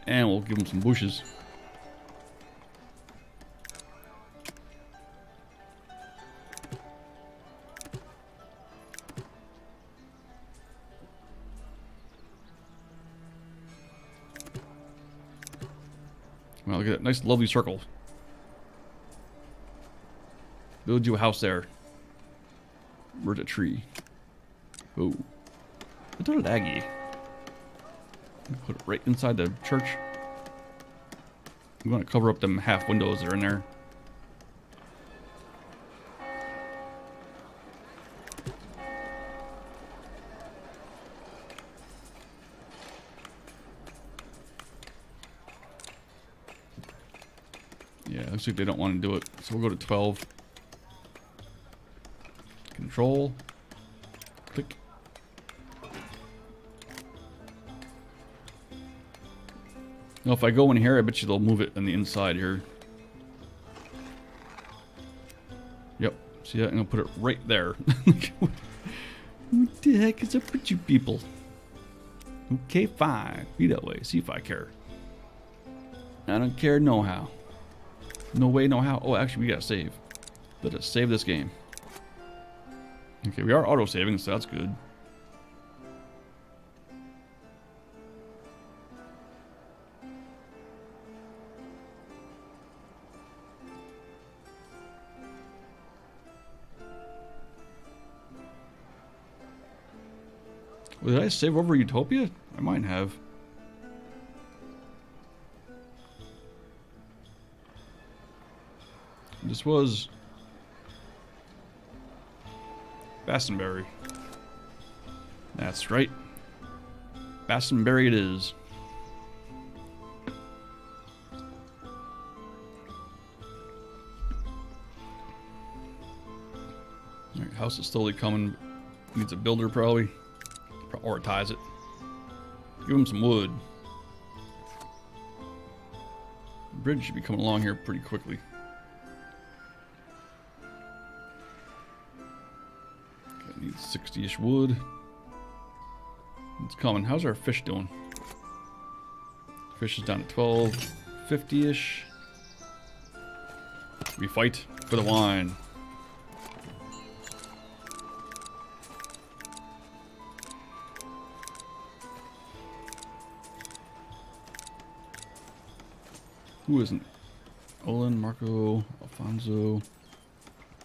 And we'll give them some bushes. Well, look at that nice, lovely circle. Build you a house there. Where's a tree? Oh. It's a little laggy. Put it right inside the church. I'm going to cover up them half windows that are in there. Yeah, looks like they don't want to do it. So we'll go to 12. Control. Click. Now if I go in here, I bet you they'll move it on the inside here. Yep. See that? I'm going to put it right there. What the heck is up with you people? Okay, fine. Be that way. See if I care. I don't care no how. No way, no how. Oh, actually, we gotta save. Let us save this game. Okay, we are auto-saving, so that's good. Well, did I save over Utopia? I might have. This was Bassenberry. That's right. Bassenberry it is. Alright, house is slowly coming. Needs a builder probably. Prioritize it. Give him some wood. The bridge should be coming along here pretty quickly. Need 60-ish wood. It's coming. How's our fish doing? Fish is down to 12. 50-ish. We fight for the wine. Who isn't? Olin, Marco, Alfonso,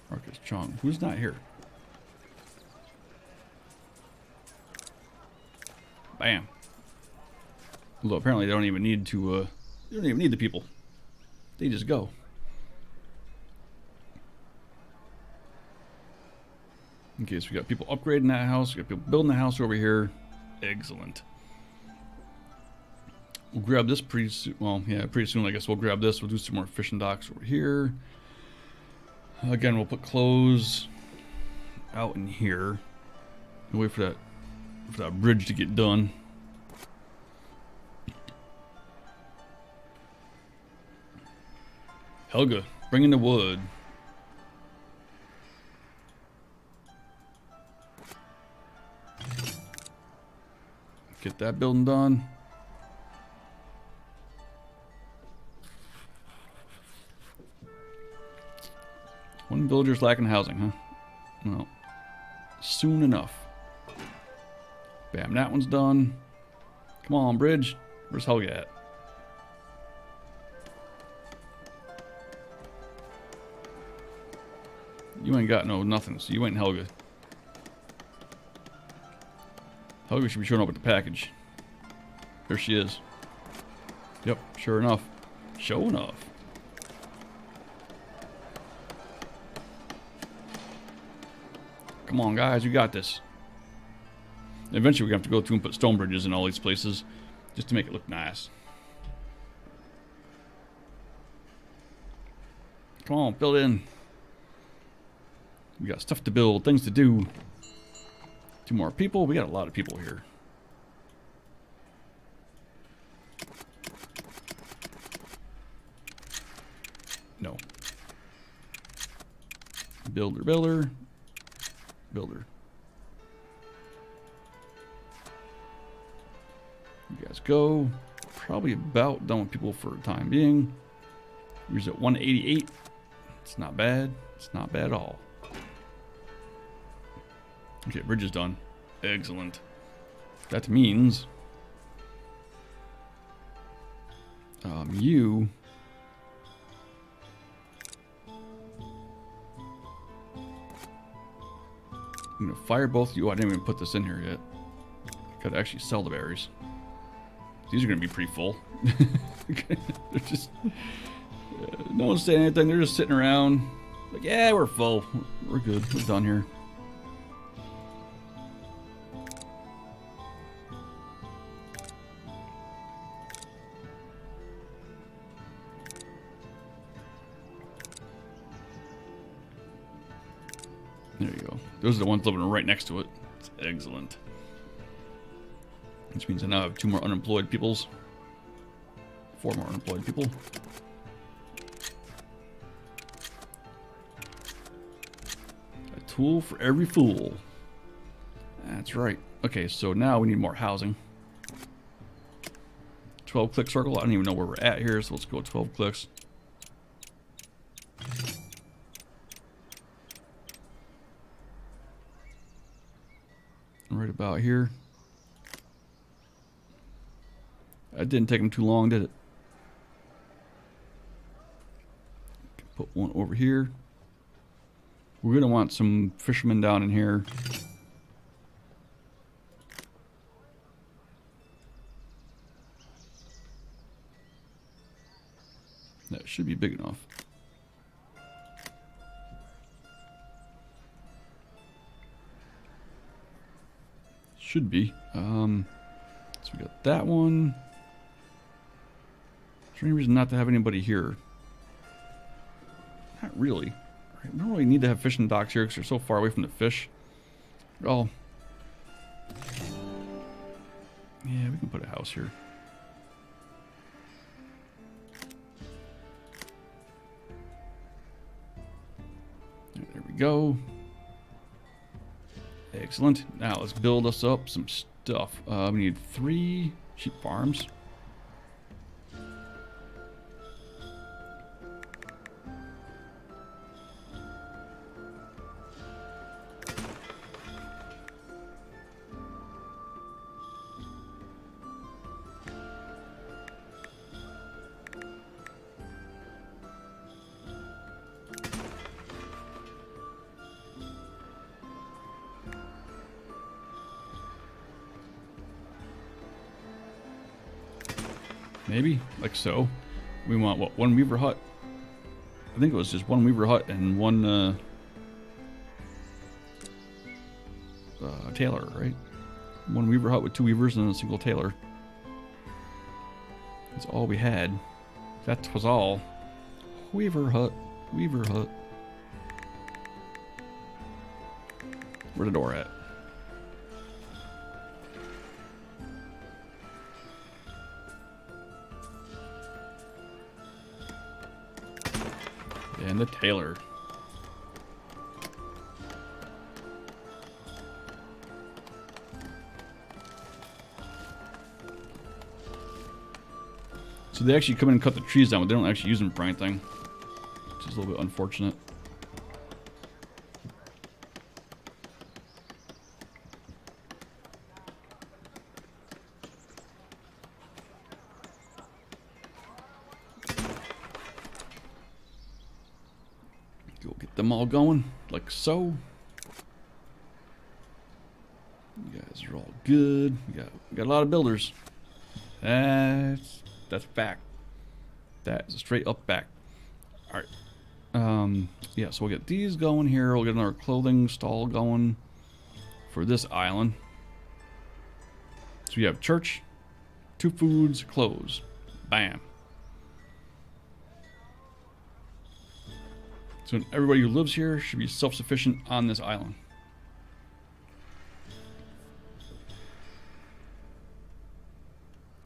Marcus Chong. Who's not here? Bam. Although apparently they don't even need to, they don't even need the people. They just go. Okay, so we got people upgrading that house. We got people building the house over here. Excellent. We'll grab this pretty soon. Well, yeah, pretty soon I guess we'll grab this. We'll do some more fishing docks over here. Again, we'll put clothes out in here. We'll wait for that bridge to get done. Helga, bring in the wood. Get that building done. One villager's lacking housing, huh? Well, soon enough. Bam, that one's done. Come on, bridge. Where's Helga at? You ain't got no nothing, so you ain't Helga. Helga should be showing up with the package. There she is. Yep, sure enough. Sure enough. Come on, guys, you got this. Eventually, we have to go through and put stone bridges in all these places just to make it look nice. Come on, build in. We got stuff to build, things to do. 2 more people. We got a lot of people here. No. Builder, builder. Builder. You guys go. Probably about done with people for the time being. We're at 188. It's not bad. It's not bad at all. Okay, bridge is done. Excellent. That means you I'm gonna fire both you. I didn't even put this in here yet. Gotta actually sell the berries. These are gonna be pretty full. They're just no one's saying anything. They're just sitting around like, yeah, we're full. We're good. We're done here. There you go. Those are the ones living right next to it. It's excellent. Which means I now have 2 more unemployed peoples. 4 more unemployed people. A tool for every fool. That's right. Okay, so now we need more housing. 12 click circle. I don't even know where we're at here, so let's go 12 clicks. Right about here. That didn't take them too long, did it? Put one over here. We're going to want some fishermen down in here. That should be big enough. Should be. So we got that one. Is there any reason not to have anybody here? Not really. We don't really need to have fishing docks here because they're so far away from the fish. Oh. Yeah, we can put a house here. There we go. Excellent. Now let's build us up some stuff. We need 3 sheep farms. Maybe, like so. We want, what, 1 weaver hut? I think it was just 1 weaver hut and 1 tailor, right? 1 weaver hut with 2 weavers and a single tailor. That's all we had. That was all. Weaver hut, weaver hut. Where's the door at? And the tailor. So they actually come in and cut the trees down, but they don't actually use them for anything, which is a little bit unfortunate. Go get them all going, like so. You guys are all good. We got a lot of builders. That's fact. That is a straight up fact. All right. Yeah. So we'll get these going here. We'll get another clothing stall going for this island. So we have church, 2 foods, clothes. Bam. So everybody who lives here should be self-sufficient on this island.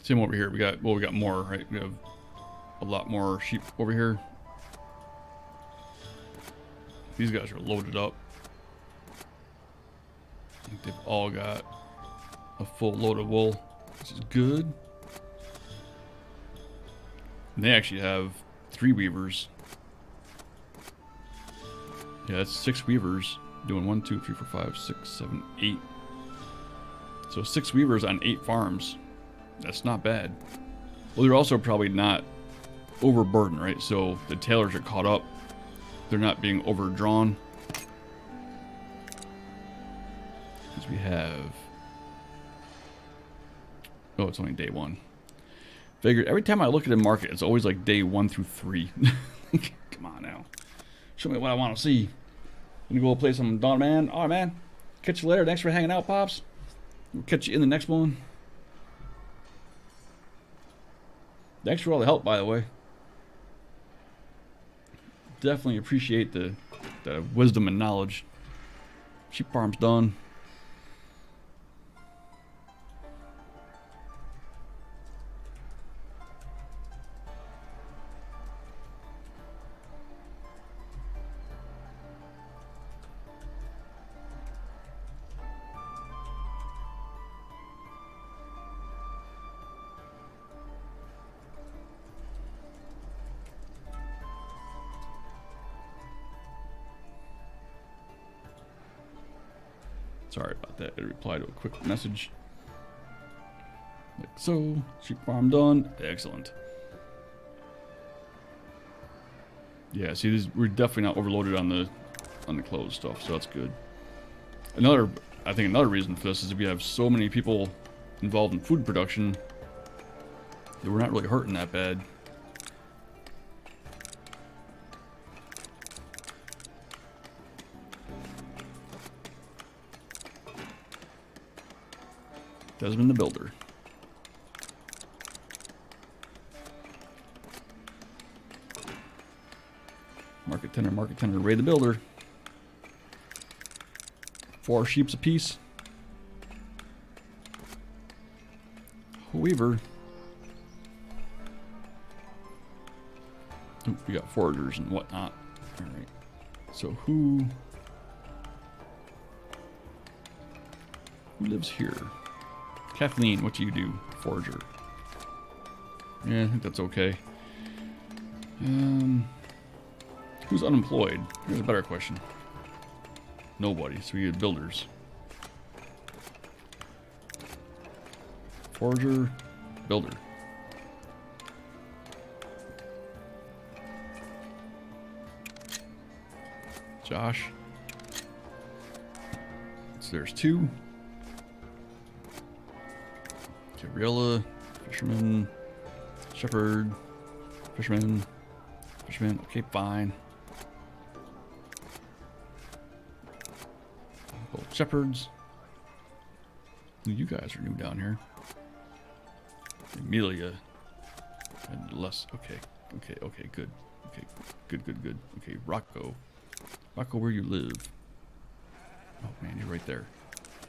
Same over here. We got more, right? We have a lot more sheep over here. These guys are loaded up. I think they've all got a full load of wool, which is good. And they actually have 3 weavers. Yeah, that's 6 weavers doing 1, 2, 3, 4, 5, 6, 7, 8. So 6 weavers on 8 farms. That's not bad. Well, they're also probably not overburdened, right? So the tailors are caught up. They're not being overdrawn. Because we have... Oh, it's only day 1. Figured every time I look at a market, it's always like day 1 through 3. Come on now. Show me what I want to see. I'm gonna go play some Dawn Man. Alright, man. Catch you later. Thanks for hanging out, Pops. We'll catch you in the next one. Thanks for all the help, by the way. Definitely appreciate the wisdom and knowledge. Sheep farm's done. Sorry about that. It replied to a quick message. Like so. Sheep farm done. Excellent. Yeah, see, we're definitely not overloaded on the clothes stuff, so that's good. I think another reason for this is if you have so many people involved in food production, that we're not really hurting that bad. Desmond the Builder. Market tender, Ray the Builder. 4 sheeps apiece. Weaver. Ooh, we got foragers and whatnot. Alright. So who lives here? Kathleen, what do you do? Forager. Yeah, I think that's okay. Who's unemployed? Here's a better question. Nobody, so we get builders. Forager, builder. Josh. So there's 2. Gabriella, fisherman, shepherd, fisherman, okay, fine. Both shepherds. You guys are new down here. Amelia. And less, okay, good. Okay, good. Okay, Rocco. Rocco, where you live? Oh man, you're right there.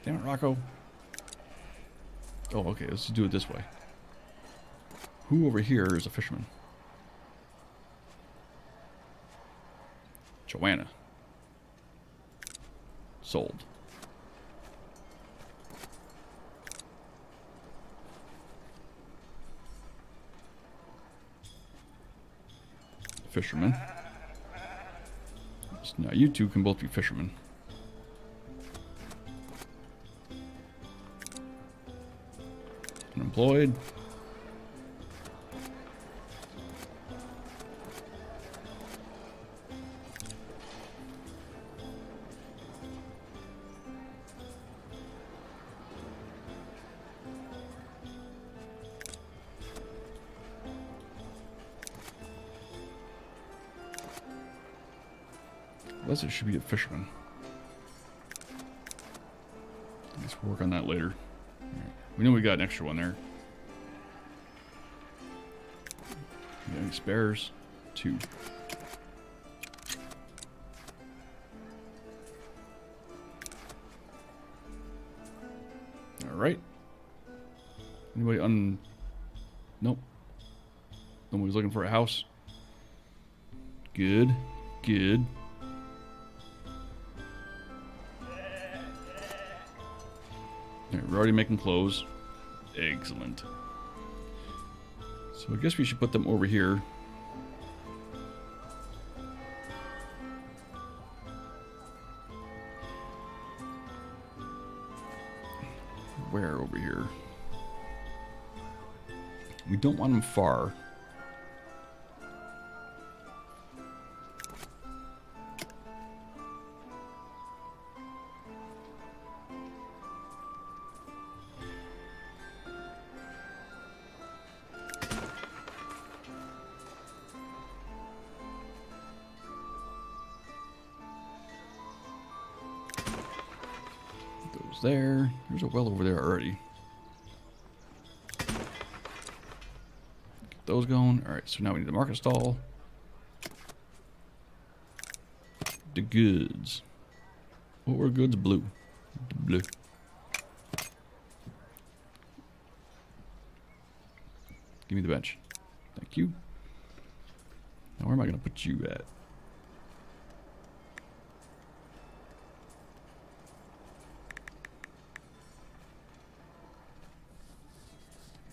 Damn it, Rocco. Oh, okay, let's do it this way. Who over here is a fisherman? Joanna. Sold. Fisherman. So now you two can both be fishermen. Unemployed. Unless it should be a fisherman. I guess we'll work on that later. Right. We know we got an extra one there. You got any spares? 2. Alright. Anybody Nope. Nobody's looking for a house. Good. Alright, we're already making clothes. Excellent. So I guess we should put them over here. Where over here? We don't want them far. There. There's a well over there already. Get those going. Alright, so now we need the market stall. The goods. What were goods? Blue. Blue. Give me the bench. Thank you. Now where am I going to put you at?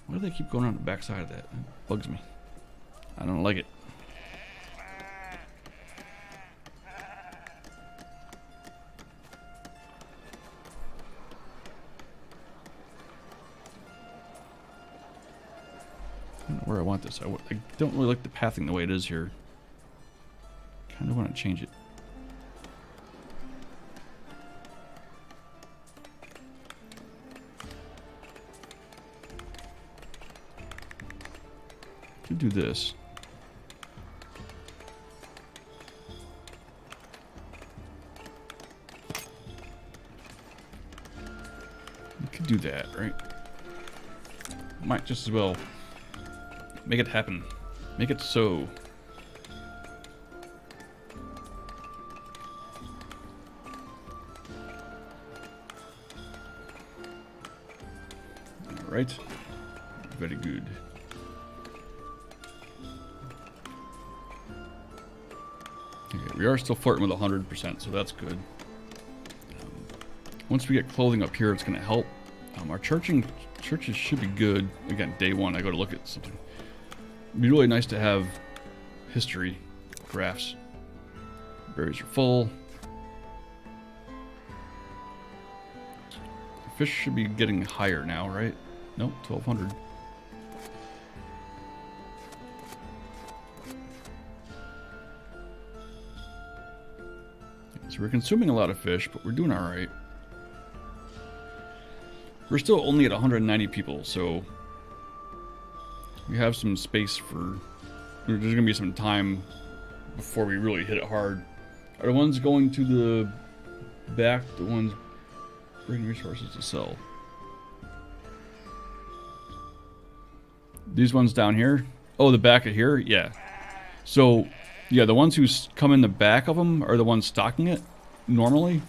Why do they keep going on the back side of that? It bugs me. I don't like it. I don't know where I want this. I don't really like the pathing the way it is here. Kind of want to change it. Could do this. We could do that, right? Might just as well make it happen. Make it so. All right. Very good. Okay, we are still flirting with 100%, so that's good. Once we get clothing up here, it's going to help. Our churches should be good. Again, day one, I go to look at something. It'd be really nice to have history graphs. Berries are full. Fish should be getting higher now, right? Nope, 1,200. So we're consuming a lot of fish, but we're doing all right. We're still only at 190 people, so we have some space for... There's going to be some time before we really hit it hard. Are the ones going to the back the ones bringing resources to sell? These ones down here? Oh, the back of here? Yeah. So, yeah, the ones who come in the back of them are the ones stocking it normally.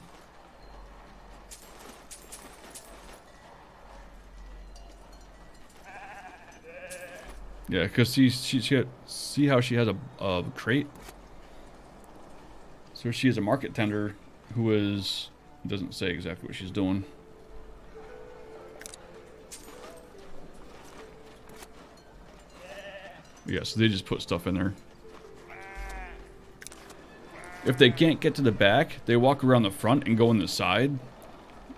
Yeah, because see how she has a crate? So she is a market tender who is... doesn't say exactly what she's doing. Yeah, so they just put stuff in there. If they can't get to the back, they walk around the front and go in the side.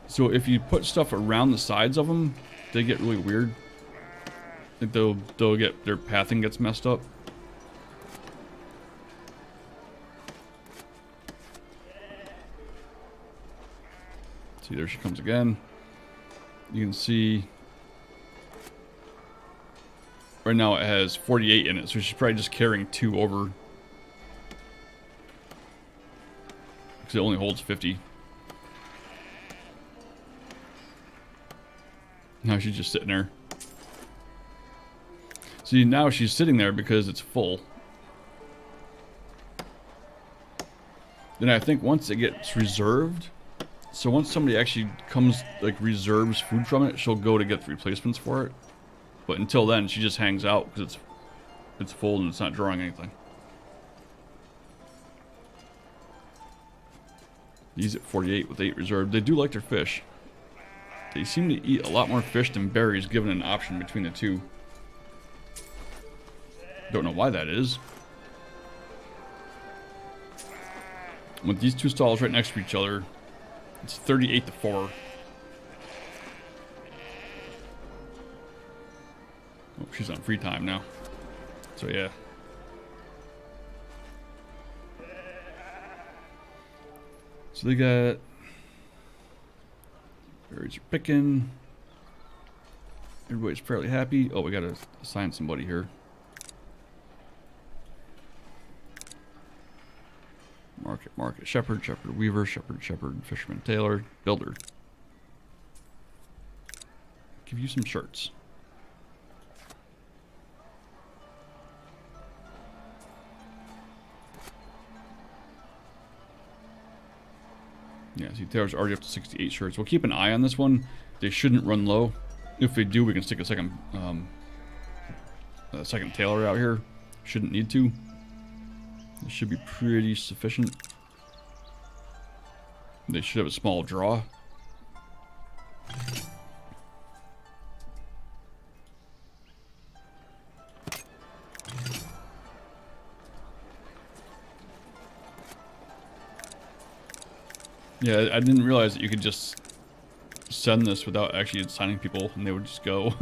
So if you put stuff around the sides of them, they get really weird. I think they'll get... their pathing gets messed up. See, there she comes again. You can see right now it has 48 in it, so she's probably just carrying 2 over. Because it only holds 50. Now she's just sitting there. See, now she's sitting there because it's full. Then I think once it gets reserved, so once somebody actually comes, like, reserves food from it, she'll go to get the replacements for it. But until then, she just hangs out because it's full and it's not drawing anything. These at 48 with 8 reserved. They do like their fish. They seem to eat a lot more fish than berries, given an option between the two. Don't know why that is. With these two stalls right next to each other, it's 38 to 4. Oh, she's on free time now. So yeah. So they got... berries are picking. Everybody's fairly happy. Oh, we gotta assign somebody here. Market, shepherd, weaver, shepherd, fisherman, tailor, builder. Give you some shirts. Yeah, see, Taylor's already up to 68 shirts. We'll keep an eye on this one. They shouldn't run low. If they do, we can stick a second tailor out here. Shouldn't need to. This should be pretty sufficient. They should have a small draw. Yeah, I didn't realize that you could just send this without actually assigning people and they would just go.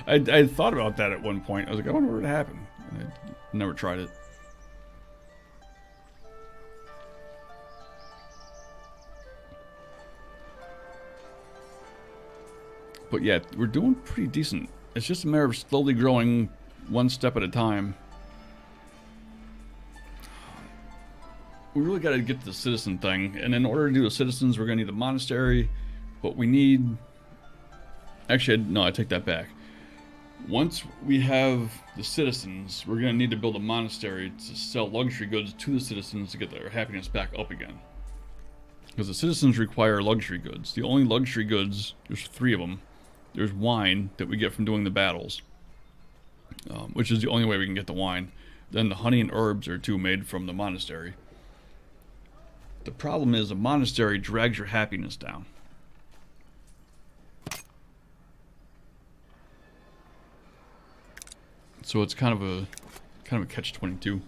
I thought about that at one point. I was like, I wonder what would happen. And I never tried it. But yeah, we're doing pretty decent. It's just a matter of slowly growing one step at a time. We really got to get to the citizen thing, and in order to do the citizens, we're going to need a monastery, but we need... Actually, no, I take that back. Once we have the citizens, we're going to need to build a monastery to sell luxury goods to the citizens to get their happiness back up again. Because the citizens require luxury goods. The only luxury goods, there's 3 of them. There's wine that we get from doing the battles, which is the only way we can get the wine. Then the honey and herbs are 2 made from the monastery. The problem is a monastery drags your happiness down. So it's kind of a catch-22.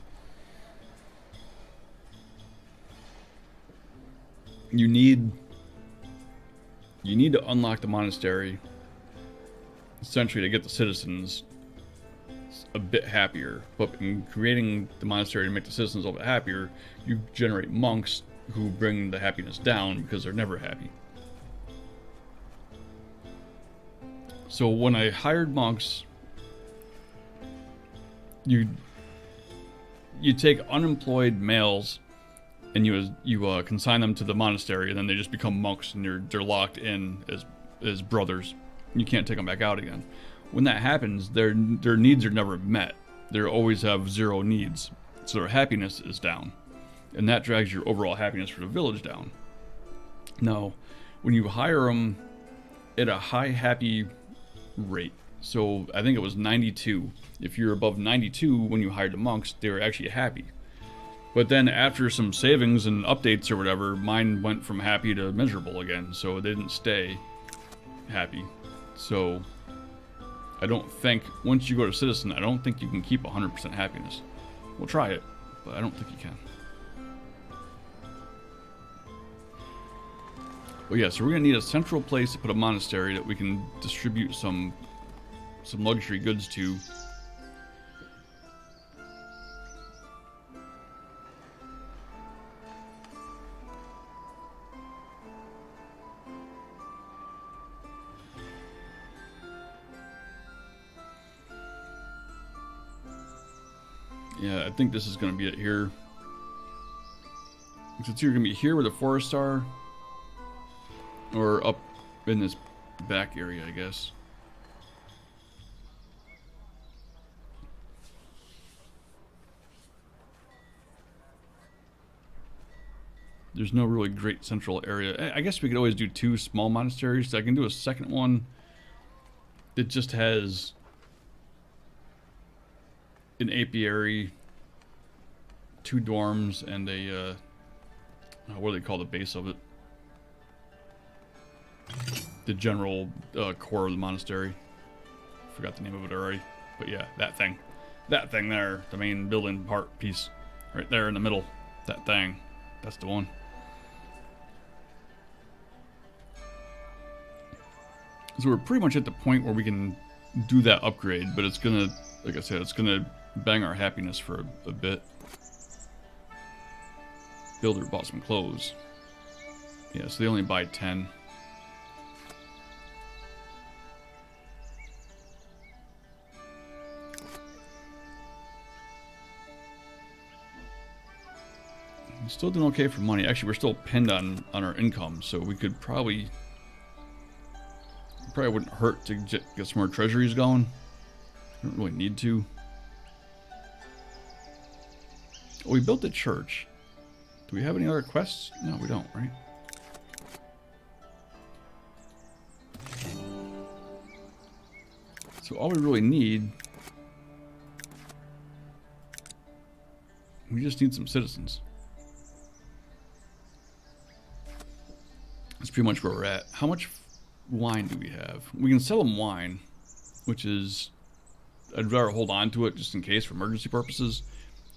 You need to unlock the monastery essentially to get the citizens a bit happier. But in creating the monastery to make the citizens a little bit happier, you generate monks who bring the happiness down because they're never happy. So when I hired monks, you take unemployed males and you consign them to the monastery, and then they just become monks, and they're locked in as brothers. You can't take them back out again. When that happens, their needs are never met. They always have 0 needs, so their happiness is down. And that drags your overall happiness for the village down. Now, when you hire them at a high happy rate, so I think it was 92. If you're above 92 when you hired the monks, they were actually happy. But then after some savings and updates or whatever, mine went from happy to miserable again, so they didn't stay happy. So I don't think, once you go to citizen, I don't think you can keep 100% happiness. We'll try it, but I don't think you can. But yeah, so we're going to need a central place to put a monastery that we can distribute some luxury goods to. Yeah, I think this is going to be it here. It's either going to be here where the forests are, or up in this back area, I guess. There's no really great central area. I guess we could always do 2 small monasteries. So I can do a second one that just has an apiary, 2 dorms, and a what do they call the base of it? The general core of the monastery. Forgot the name of it already, but yeah, that thing there, the main building part piece, right there in the middle. That thing, that's the one. So we're pretty much at the point where we can do that upgrade, but it's gonna, like I said, it's gonna bang our happiness for a bit. Builder bought some clothes. Yeah, so they only buy 10. We're still doing okay for money. Actually, we're still pinned on our income, so we could probably wouldn't hurt to get some more treasuries going. We don't really need to. Oh, we built a church. Do we have any other quests? No, we don't, right? So all we really need, we just need some citizens. That's pretty much where we're at. How much wine do we have? We can sell them wine, which is, I'd rather hold on to it just in case for emergency purposes.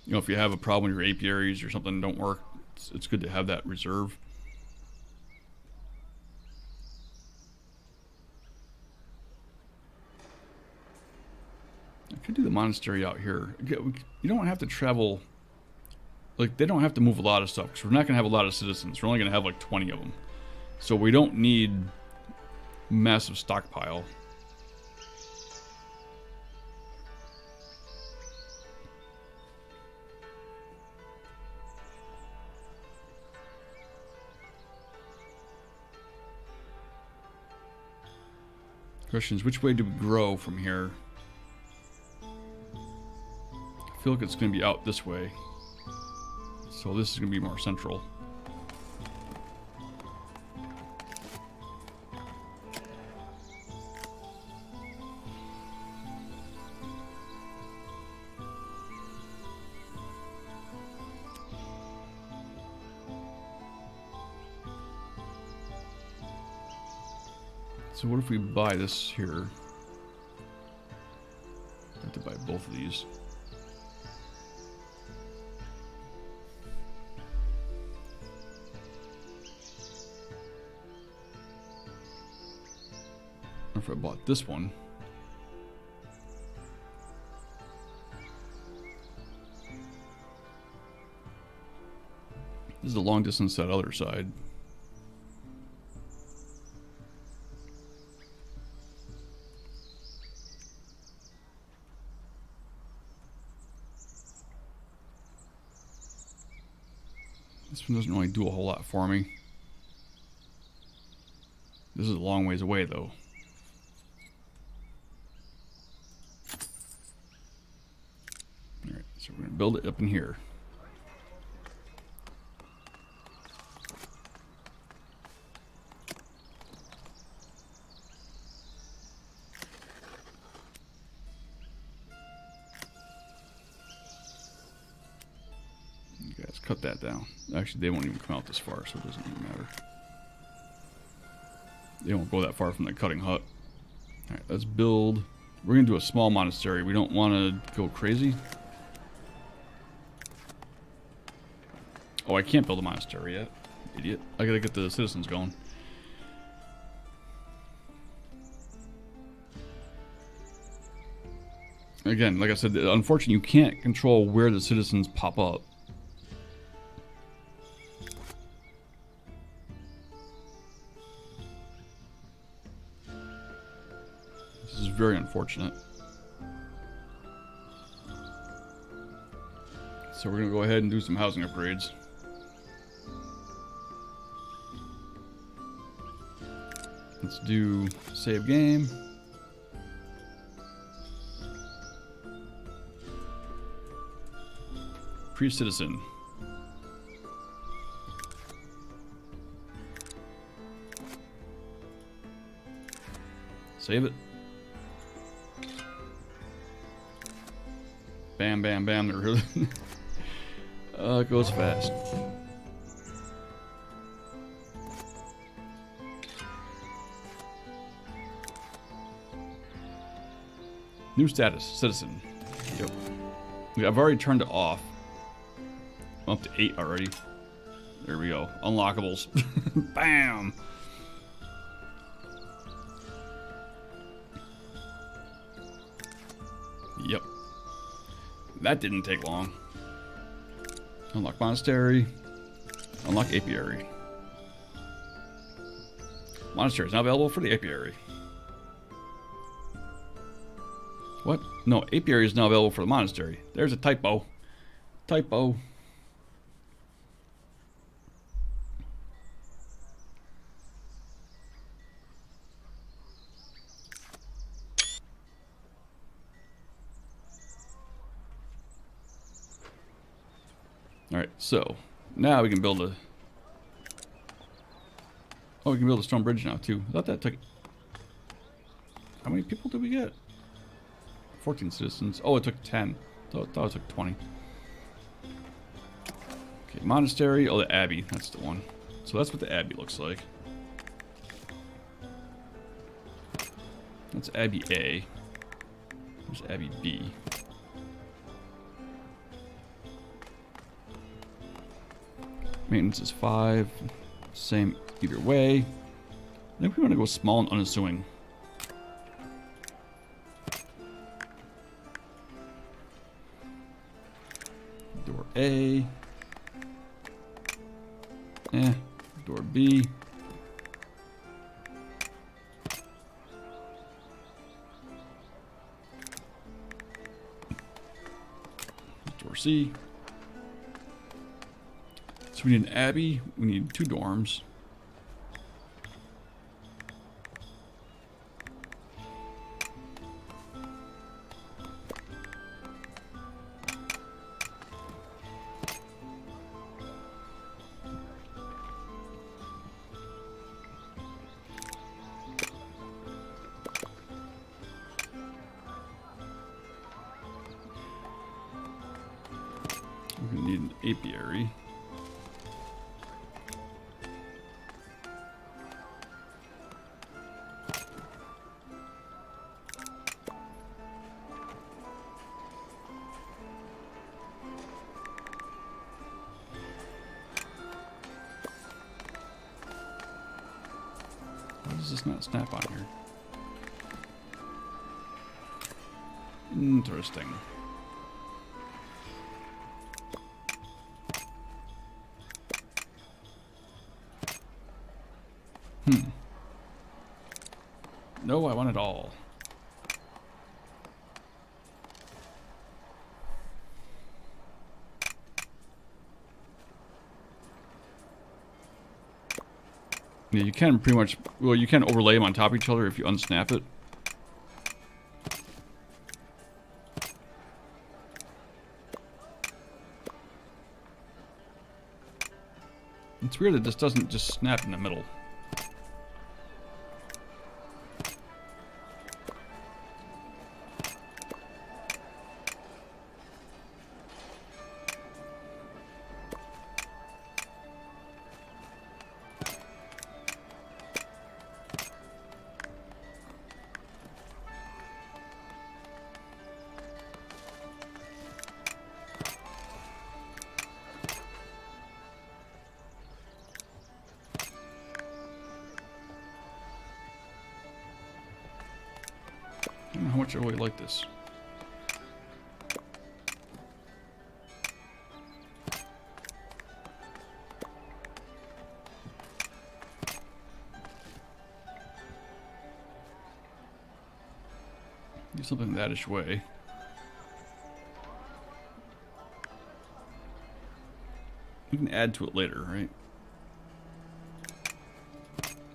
You know, if you have a problem with your apiaries or something don't work, it's good to have that reserve. I could do the monastery out here. You don't have to travel, like they don't have to move a lot of stuff because we're not going to have a lot of citizens. We're only going to have like 20 of them. So we don't need massive stockpile. Question is, which way do we grow from here? I feel like it's going to be out this way. So this is going to be more central. So what if we buy this here? I have to buy both of these. Or if I bought this one. This is the long distance that other side. This one doesn't really do a whole lot for me. This is a long ways away though. Alright, so we're going to build it up in here. Guys, cut that down. Actually, they won't even come out this far, so it doesn't even matter. They won't go that far from the cutting hut. Alright, let's build. We're going to do a small monastery. We don't want to go crazy. Oh, I can't build a monastery yet. Idiot. I gotta get the citizens going. Again, like I said, unfortunately, you can't control where the citizens pop up. This is very unfortunate. So we're going to go ahead and do some housing upgrades. Let's do save game. Pre-citizen. Save it. Bam, bam, bam. They're really it goes fast. New status, citizen. Yep. I've already turned it off. I'm up to 8 already. There we go. Unlockables. Bam! Yep. That didn't take long. Unlock monastery. Unlock apiary. Monastery is now available for the apiary. What? No, apiary is now available for the monastery. There's a typo. Typo. Alright, so Now we can build a... Oh, we can build a stone bridge now, too. I thought that took... How many people did we get? 14 citizens. Oh, it took 10. I thought it took 20. Okay, monastery. Oh, the abbey. That's the one. So that's what the abbey looks like. That's Abbey A. There's Abbey B. Maintenance is 5. Same either way. I think we want to go small and unassuming. Door A. Door B. Door C. So we need an abbey. We need 2 dorms. We're going to need an apiary. Why does this not snap on here? Interesting. No, I want it all. Yeah, you can pretty much, well, you can overlay them on top of each other if you unsnap it. It's weird that this doesn't just snap in the middle. I don't know how much I really like this. Do something that-ish way. We can add to it later, right?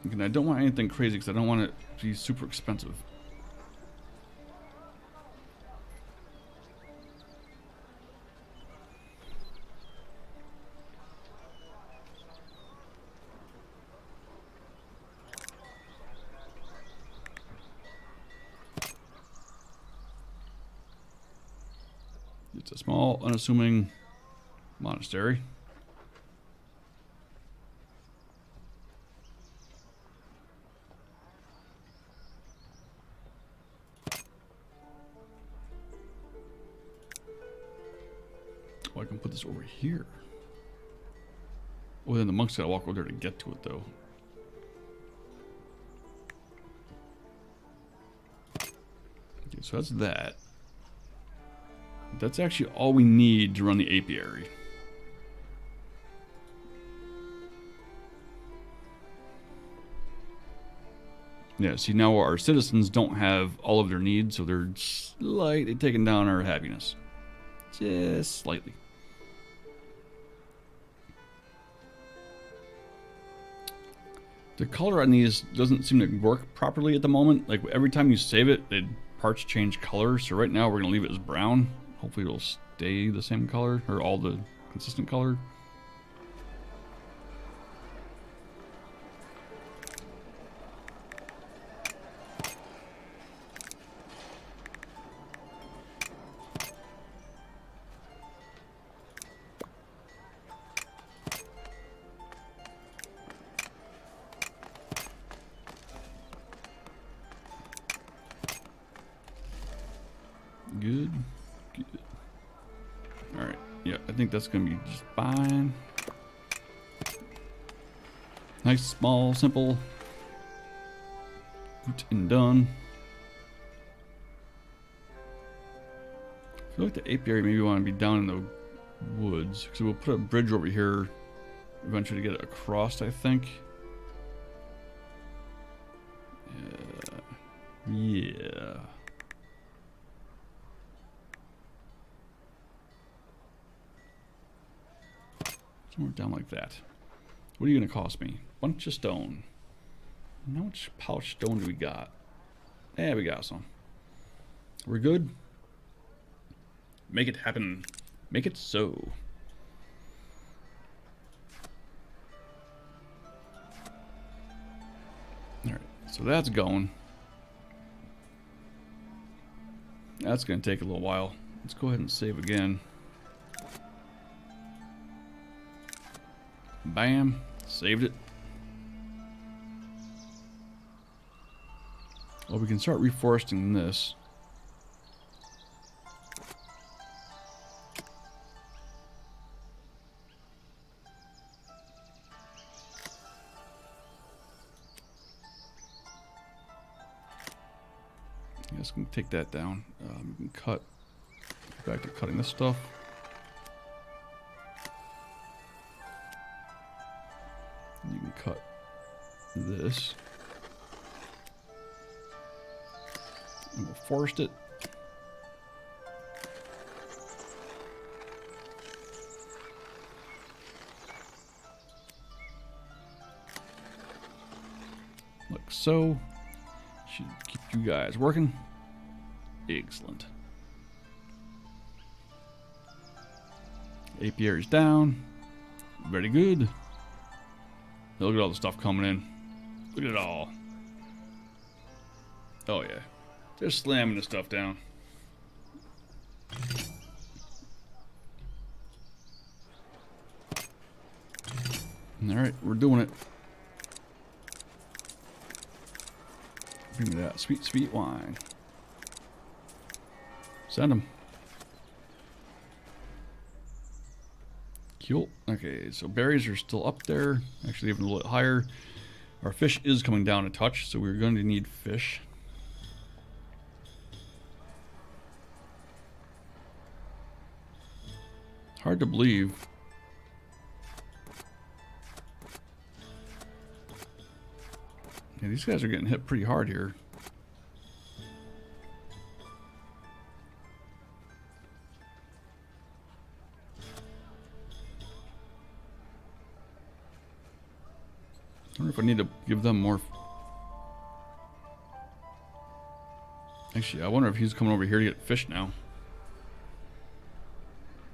Again, I don't want anything crazy because I don't want it to be super expensive. It's a small, unassuming monastery. Oh, I can put this over here. Oh, then the monks gotta walk over there to get to it, though. Okay, so that's that. That's actually all we need to run the apiary. Yeah, see, now our citizens don't have all of their needs, so they're slightly taking down our happiness. Just slightly. The color on these doesn't seem to work properly at the moment. Like, every time you save it, parts change color. So right now we're going to leave it as brown. Hopefully it'll stay the same color, or all the consistent color. that's going to be just fine. Nice, small, simple. Good and done. I feel like the apiary maybe want to be down in the woods. Because we'll put a bridge over here eventually to get it across, I think. Yeah. Somewhere down like that. What are you going to cost me? Bunch of stone. How much polished stone do we got? Yeah, we got some. We're good. Make it happen. Make it so. Alright, so that's going. That's going to take a little while. Let's go ahead and save again. Bam. Saved it. Well, we can start reforesting this. I guess we can take that down. We can cut. Back to cutting this stuff. You can cut this. And we'll forest it. Like so. Should keep you guys working. Excellent. Apiary's down. Very good. Look at all the stuff coming in. Look at it all. Oh yeah. Just slamming the stuff down. Alright, we're doing it. Bring me that sweet, sweet wine. Send them. Cool. Okay, so berries are still up there. Actually, even a little bit higher. Our fish is coming down a touch, so we're going to need fish. Hard to believe. Yeah, these guys are getting hit pretty hard here. I wonder if I need to give them more. Actually, I wonder if he's coming over here to get fish now.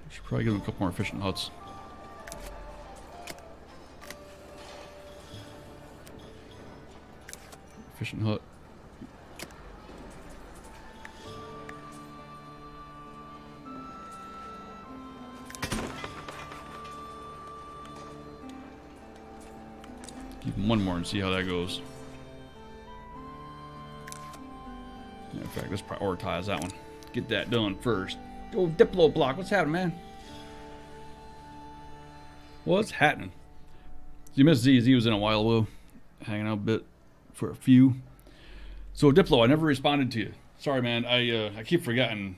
I should probably give him a couple more fishing huts. Fishing hut. Give him one more and see how that goes. Yeah, in fact, let's prioritize that one. Get that done first. Oh, Diplo block. What's happening, man? What's happening? You missed Z. Z was in a while ago, hanging out a bit for a few. So Diplo, I never responded to you. Sorry, man. I keep forgetting.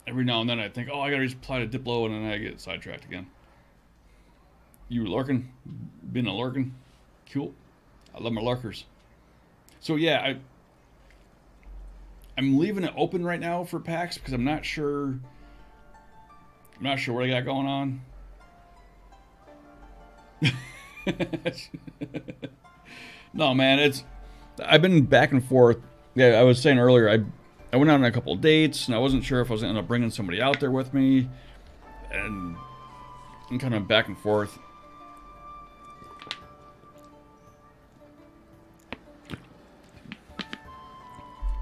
Every now and then I think, oh, I gotta reply to Diplo, and then I get sidetracked again. You were lurking? Been a lurking? Cool. I love my lurkers. So yeah, I'm leaving it open right now for packs because I'm not sure what I got going on. No, man, I've been back and forth. Yeah, I was saying earlier, I went on a couple of dates, and I wasn't sure if I was going to end up bringing somebody out there with me, and I'm kind of back and forth.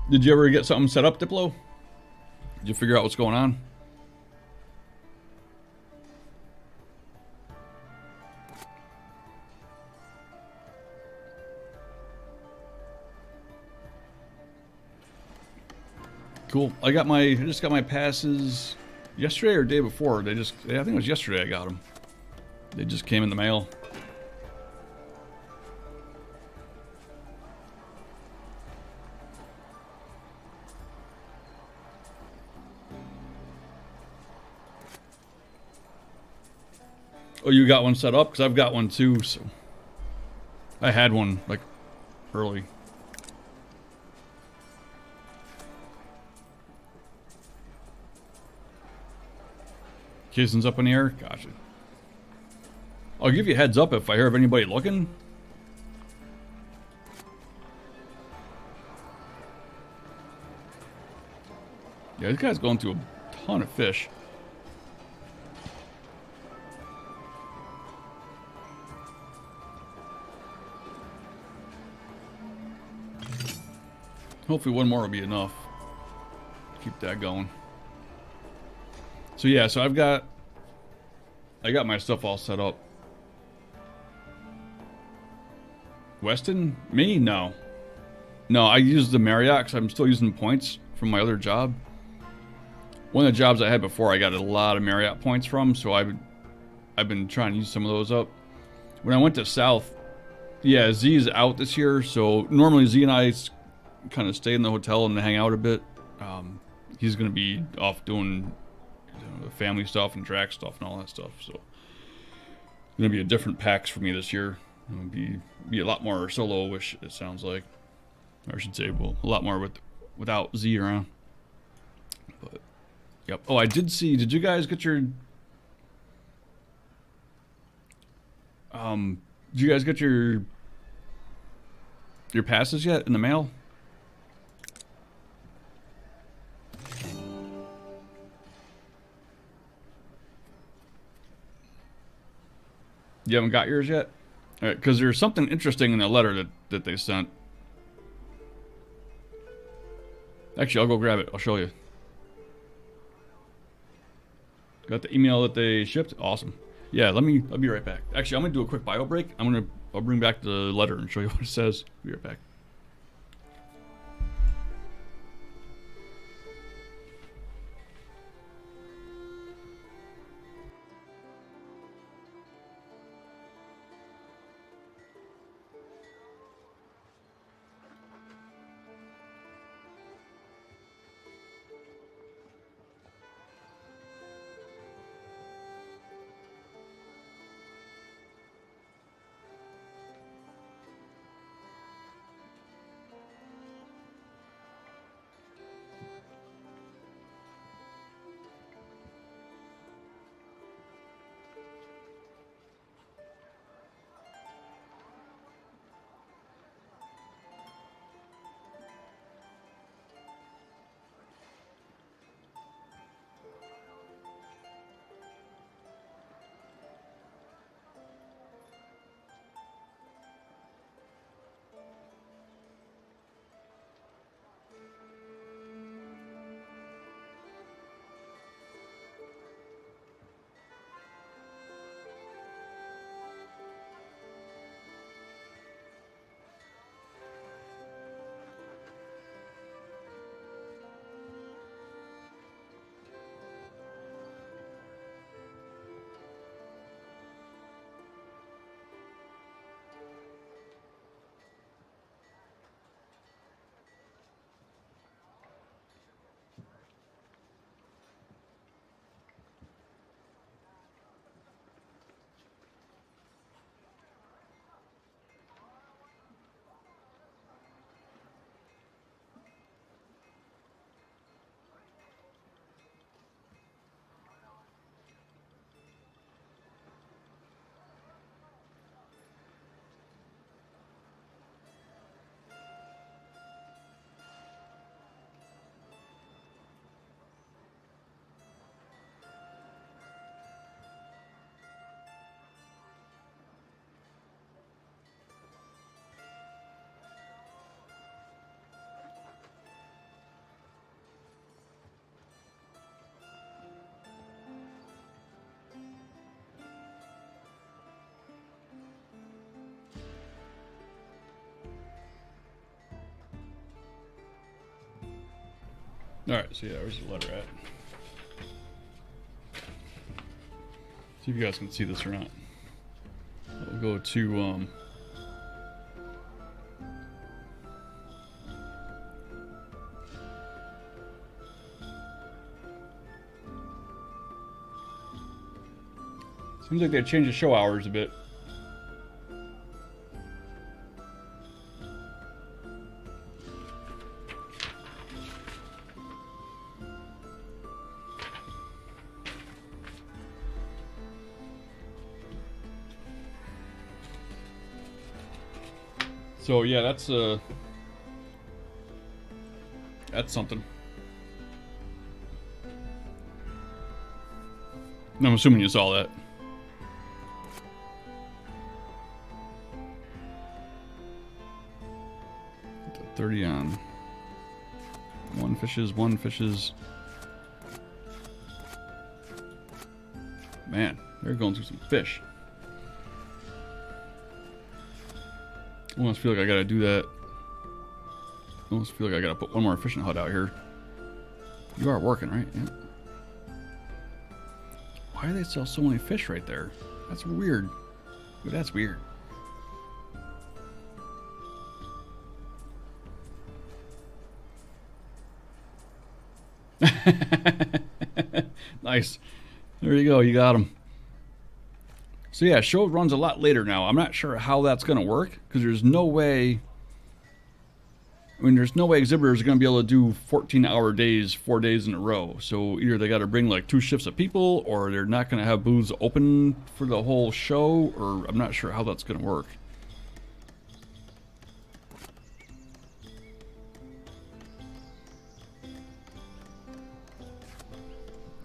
Did you ever get something set up, Diplo? Did you figure out what's going on? Cool. I just got my passes yesterday or day before. I think it was yesterday I got them. They just came in the mail. Oh, you got one set up? Because I've got one too, so... I had one, like, early. Jason's up in the air? Gotcha. I'll give you a heads up if I hear of anybody looking. Yeah, this guy's going through a ton of fish. Hopefully one more will be enough. Keep that going. So yeah, so I got my stuff all set up. Weston? Me? No. No, I used the Marriott because I'm still using points from my other job. One of the jobs I had before, I got a lot of Marriott points from, so I've been trying to use some of those up. When I went to South, yeah, Z is out this year, so normally Z and I kind of stay in the hotel and hang out a bit. He's going to be off doing the family stuff and track stuff and all that stuff, so it's going to be a different PAX for me this year. It'll be a lot more solo-ish, it sounds like. Or I should say, well, a lot more without Z around. But, yep. Oh, I did see, did you guys get your... did you guys get your passes yet in the mail? You haven't got yours yet? All right, because there's something interesting in the letter that they sent. Actually, I'll go grab it. I'll show you. Got the email that they shipped? Awesome. Yeah, I'll be right back. Actually, I'm gonna do a quick bio break. I'll bring back the letter and show you what it says. Be right back. All right, so yeah, where's the letter at? See if you guys can see this or not. We'll go to seems like they changed the show hours a bit. So yeah, that's something. I'm assuming you saw that. 30 on one fishes. Man, they're going through some fish. I almost feel like I gotta do that. I almost feel like I gotta put one more fishing hut out here. You are working, right? Yeah. Why do they sell so many fish right there? That's weird. Dude, that's weird. Nice. There you go. You got them. So yeah, show runs a lot later now. I'm not sure how that's going to work because there's no way. I mean, there's no way exhibitors are going to be able to do 14-hour days, 4 days in a row. So either they got to bring like 2 shifts of people, or they're not going to have booths open for the whole show, or I'm not sure how that's going to work.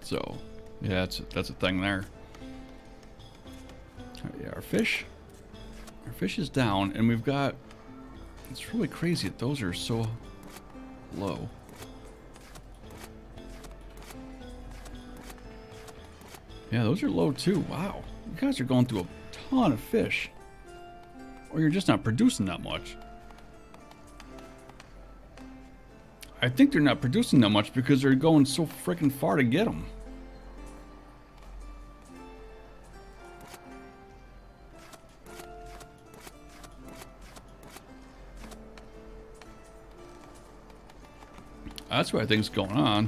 So, yeah, that's a thing there. Yeah, our fish is down, and we've got. It's really crazy that those are so low. Yeah, those are low too. Wow, you guys are going through a ton of fish, or you're just not producing that much. I think they're not producing that much because they're going so freaking far to get them. That's what I think is going on.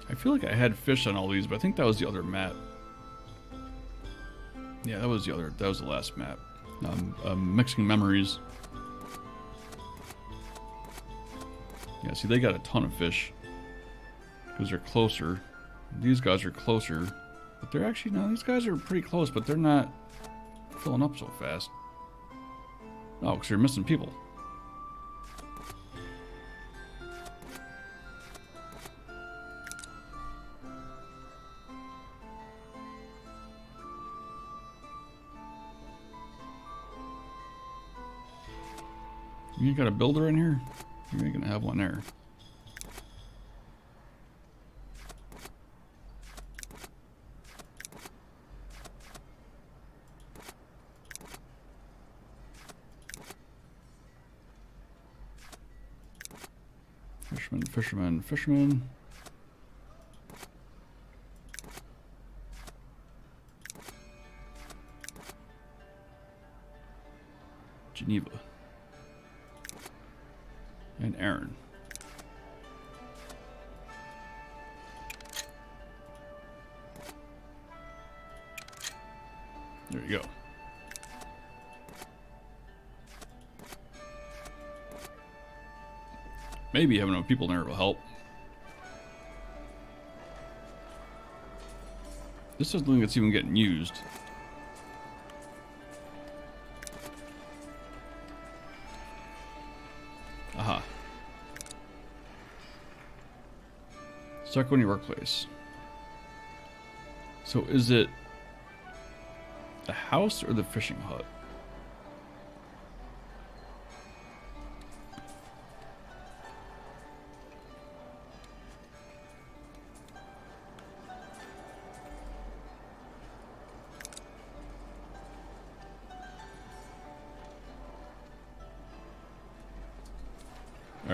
I feel like I had fish on all these, but I think that was the other map. Yeah, that was the last map. Mixing memories. Yeah, see, they got a ton of fish because they're closer. These guys are closer, but they're actually, no, these guys are pretty close, but they're not filling up so fast. Oh, because they're missing people. You ain't got a builder in here? You ain't gonna have one there. Fisherman. Geneva. And Aaron. There you go. Maybe having enough people in there will help. This doesn't look like it's even getting used. Aha. Stuck on your workplace. So is it the house or the fishing hut?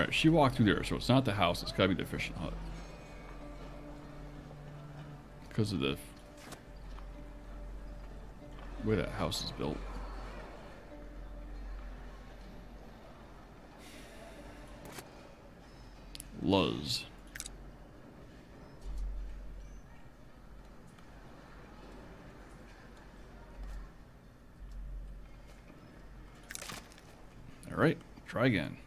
Alright, she walked through there, so it's not the house, it's gotta be the fishing hut. Because of the way that house is built. Luz. Alright, try again.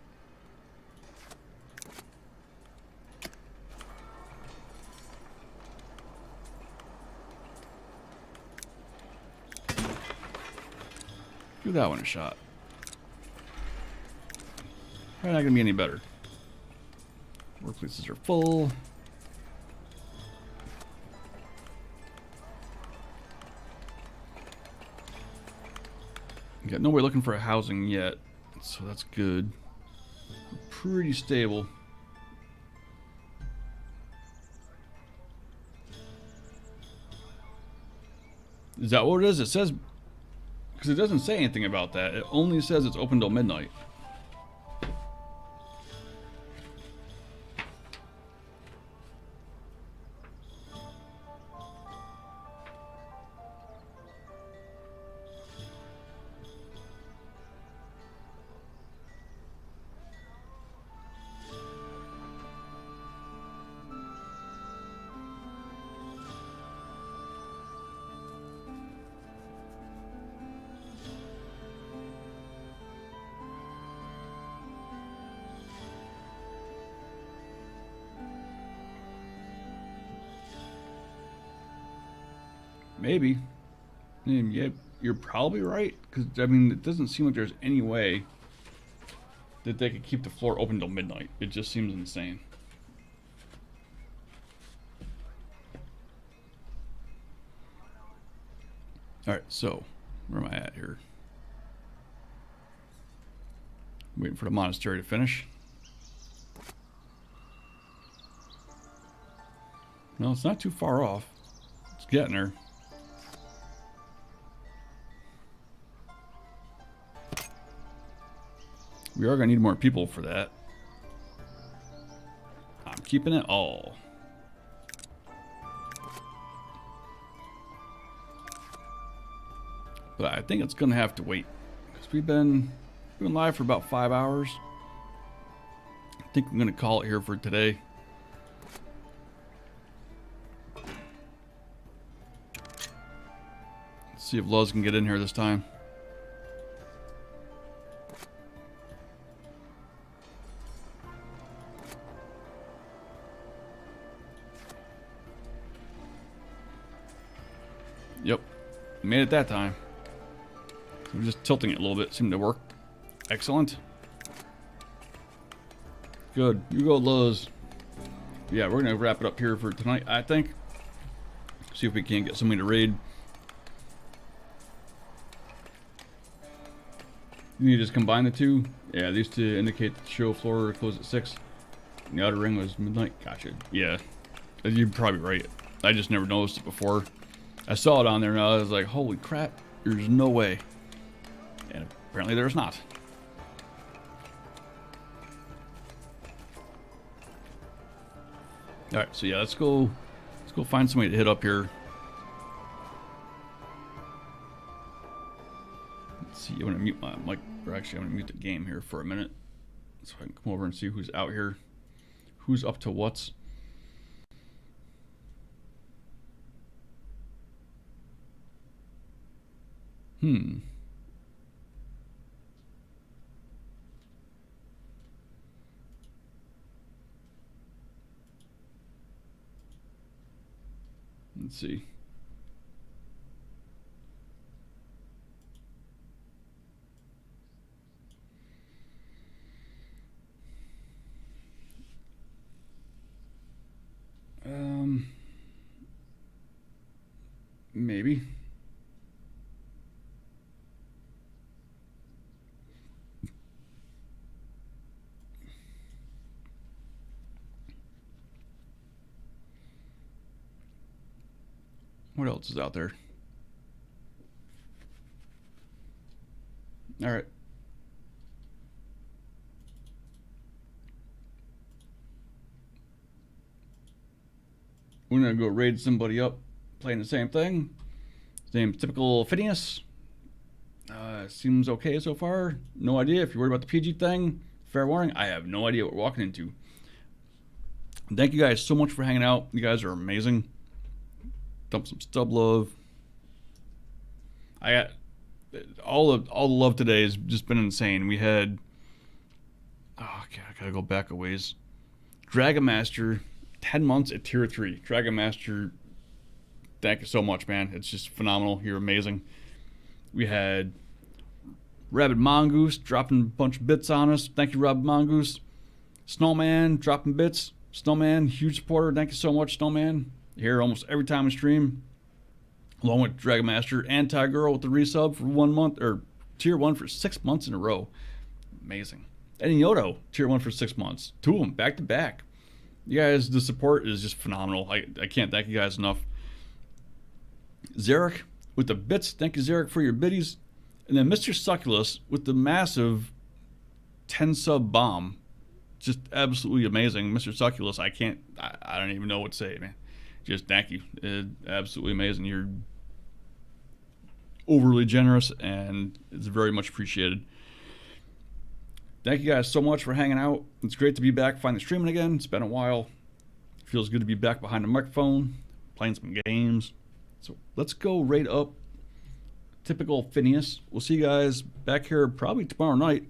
Give that one a shot. Probably not gonna be any better. Workplaces are full. Got nobody looking for a housing yet, so that's good. Pretty stable. Is that what it is? It says, because it doesn't say anything about that. It only says it's open till midnight. Maybe. Yeah, you're probably right. Because, I mean, it doesn't seem like there's any way that they could keep the floor open till midnight. It just seems insane. Alright, so, where am I at here? Waiting for the monastery to finish. No, it's not too far off. It's getting there. We are going to need more people for that. I'm keeping it all. But I think it's going to have to wait. Because we've been live for about 5 hours. I think I'm going to call it here for today. Let's see if Luz can get in here this time. Yep, made it that time. So we're just tilting it a little bit. Seemed to work. Excellent. Good. You go, Luz. Yeah, we're gonna wrap it up here for tonight, I think. See if we can get somebody to raid. You need to just combine the two. Yeah, these two indicate that the show floor closed at 6. And the outer ring was midnight. Gotcha. Yeah, you're probably right. I just never noticed it before. I saw it on there and I was like, holy crap, there's no way. And apparently there's not. Alright, so yeah, let's go find somebody to hit up here. Let's see, I'm gonna mute my mic, or actually I'm gonna mute the game here for a minute. So I can come over and see who's out here. Who's up to what's. Let's see. Maybe. What else is out there? All right. We're gonna go raid somebody up, playing the same thing. His name's typical Phineas. Seems okay so far. No idea if you're worried about the PG thing. Fair warning, I have no idea what we're walking into. Thank you guys so much for hanging out. You guys are amazing. Dump some Stub love. I got all the love today has just been insane. We had, oh okay, I gotta go back a ways. Dragon Master, 10 months at tier 3. Dragon Master, thank you so much, man. It's just phenomenal. You're amazing. We had Rabid Mongoose dropping a bunch of bits on us. Thank you, Rabid Mongoose. Snowman dropping bits. Snowman, huge supporter. Thank you so much, Snowman. Here almost every time we stream. Along with Dragon Master and Ty Girl with the resub for 1 month, or tier 1 for 6 months in a row. Amazing. And Yodo, tier 1 for 6 months. 2 of them back to back. You guys, the support is just phenomenal. I can't thank you guys enough. Zarek with the bits. Thank you, Zarek, for your biddies. And then Mr. Succulus with the massive 10 sub bomb. Just absolutely amazing. Mr. Succulus, I don't even know what to say, man. Just thank you. Absolutely amazing. You're overly generous, and it's very much appreciated. Thank you guys so much for hanging out. It's great to be back finally streaming again. It's been a while. It feels good to be back behind the microphone, playing some games. So let's go raid up typical Phineas. We'll see you guys back here probably tomorrow night.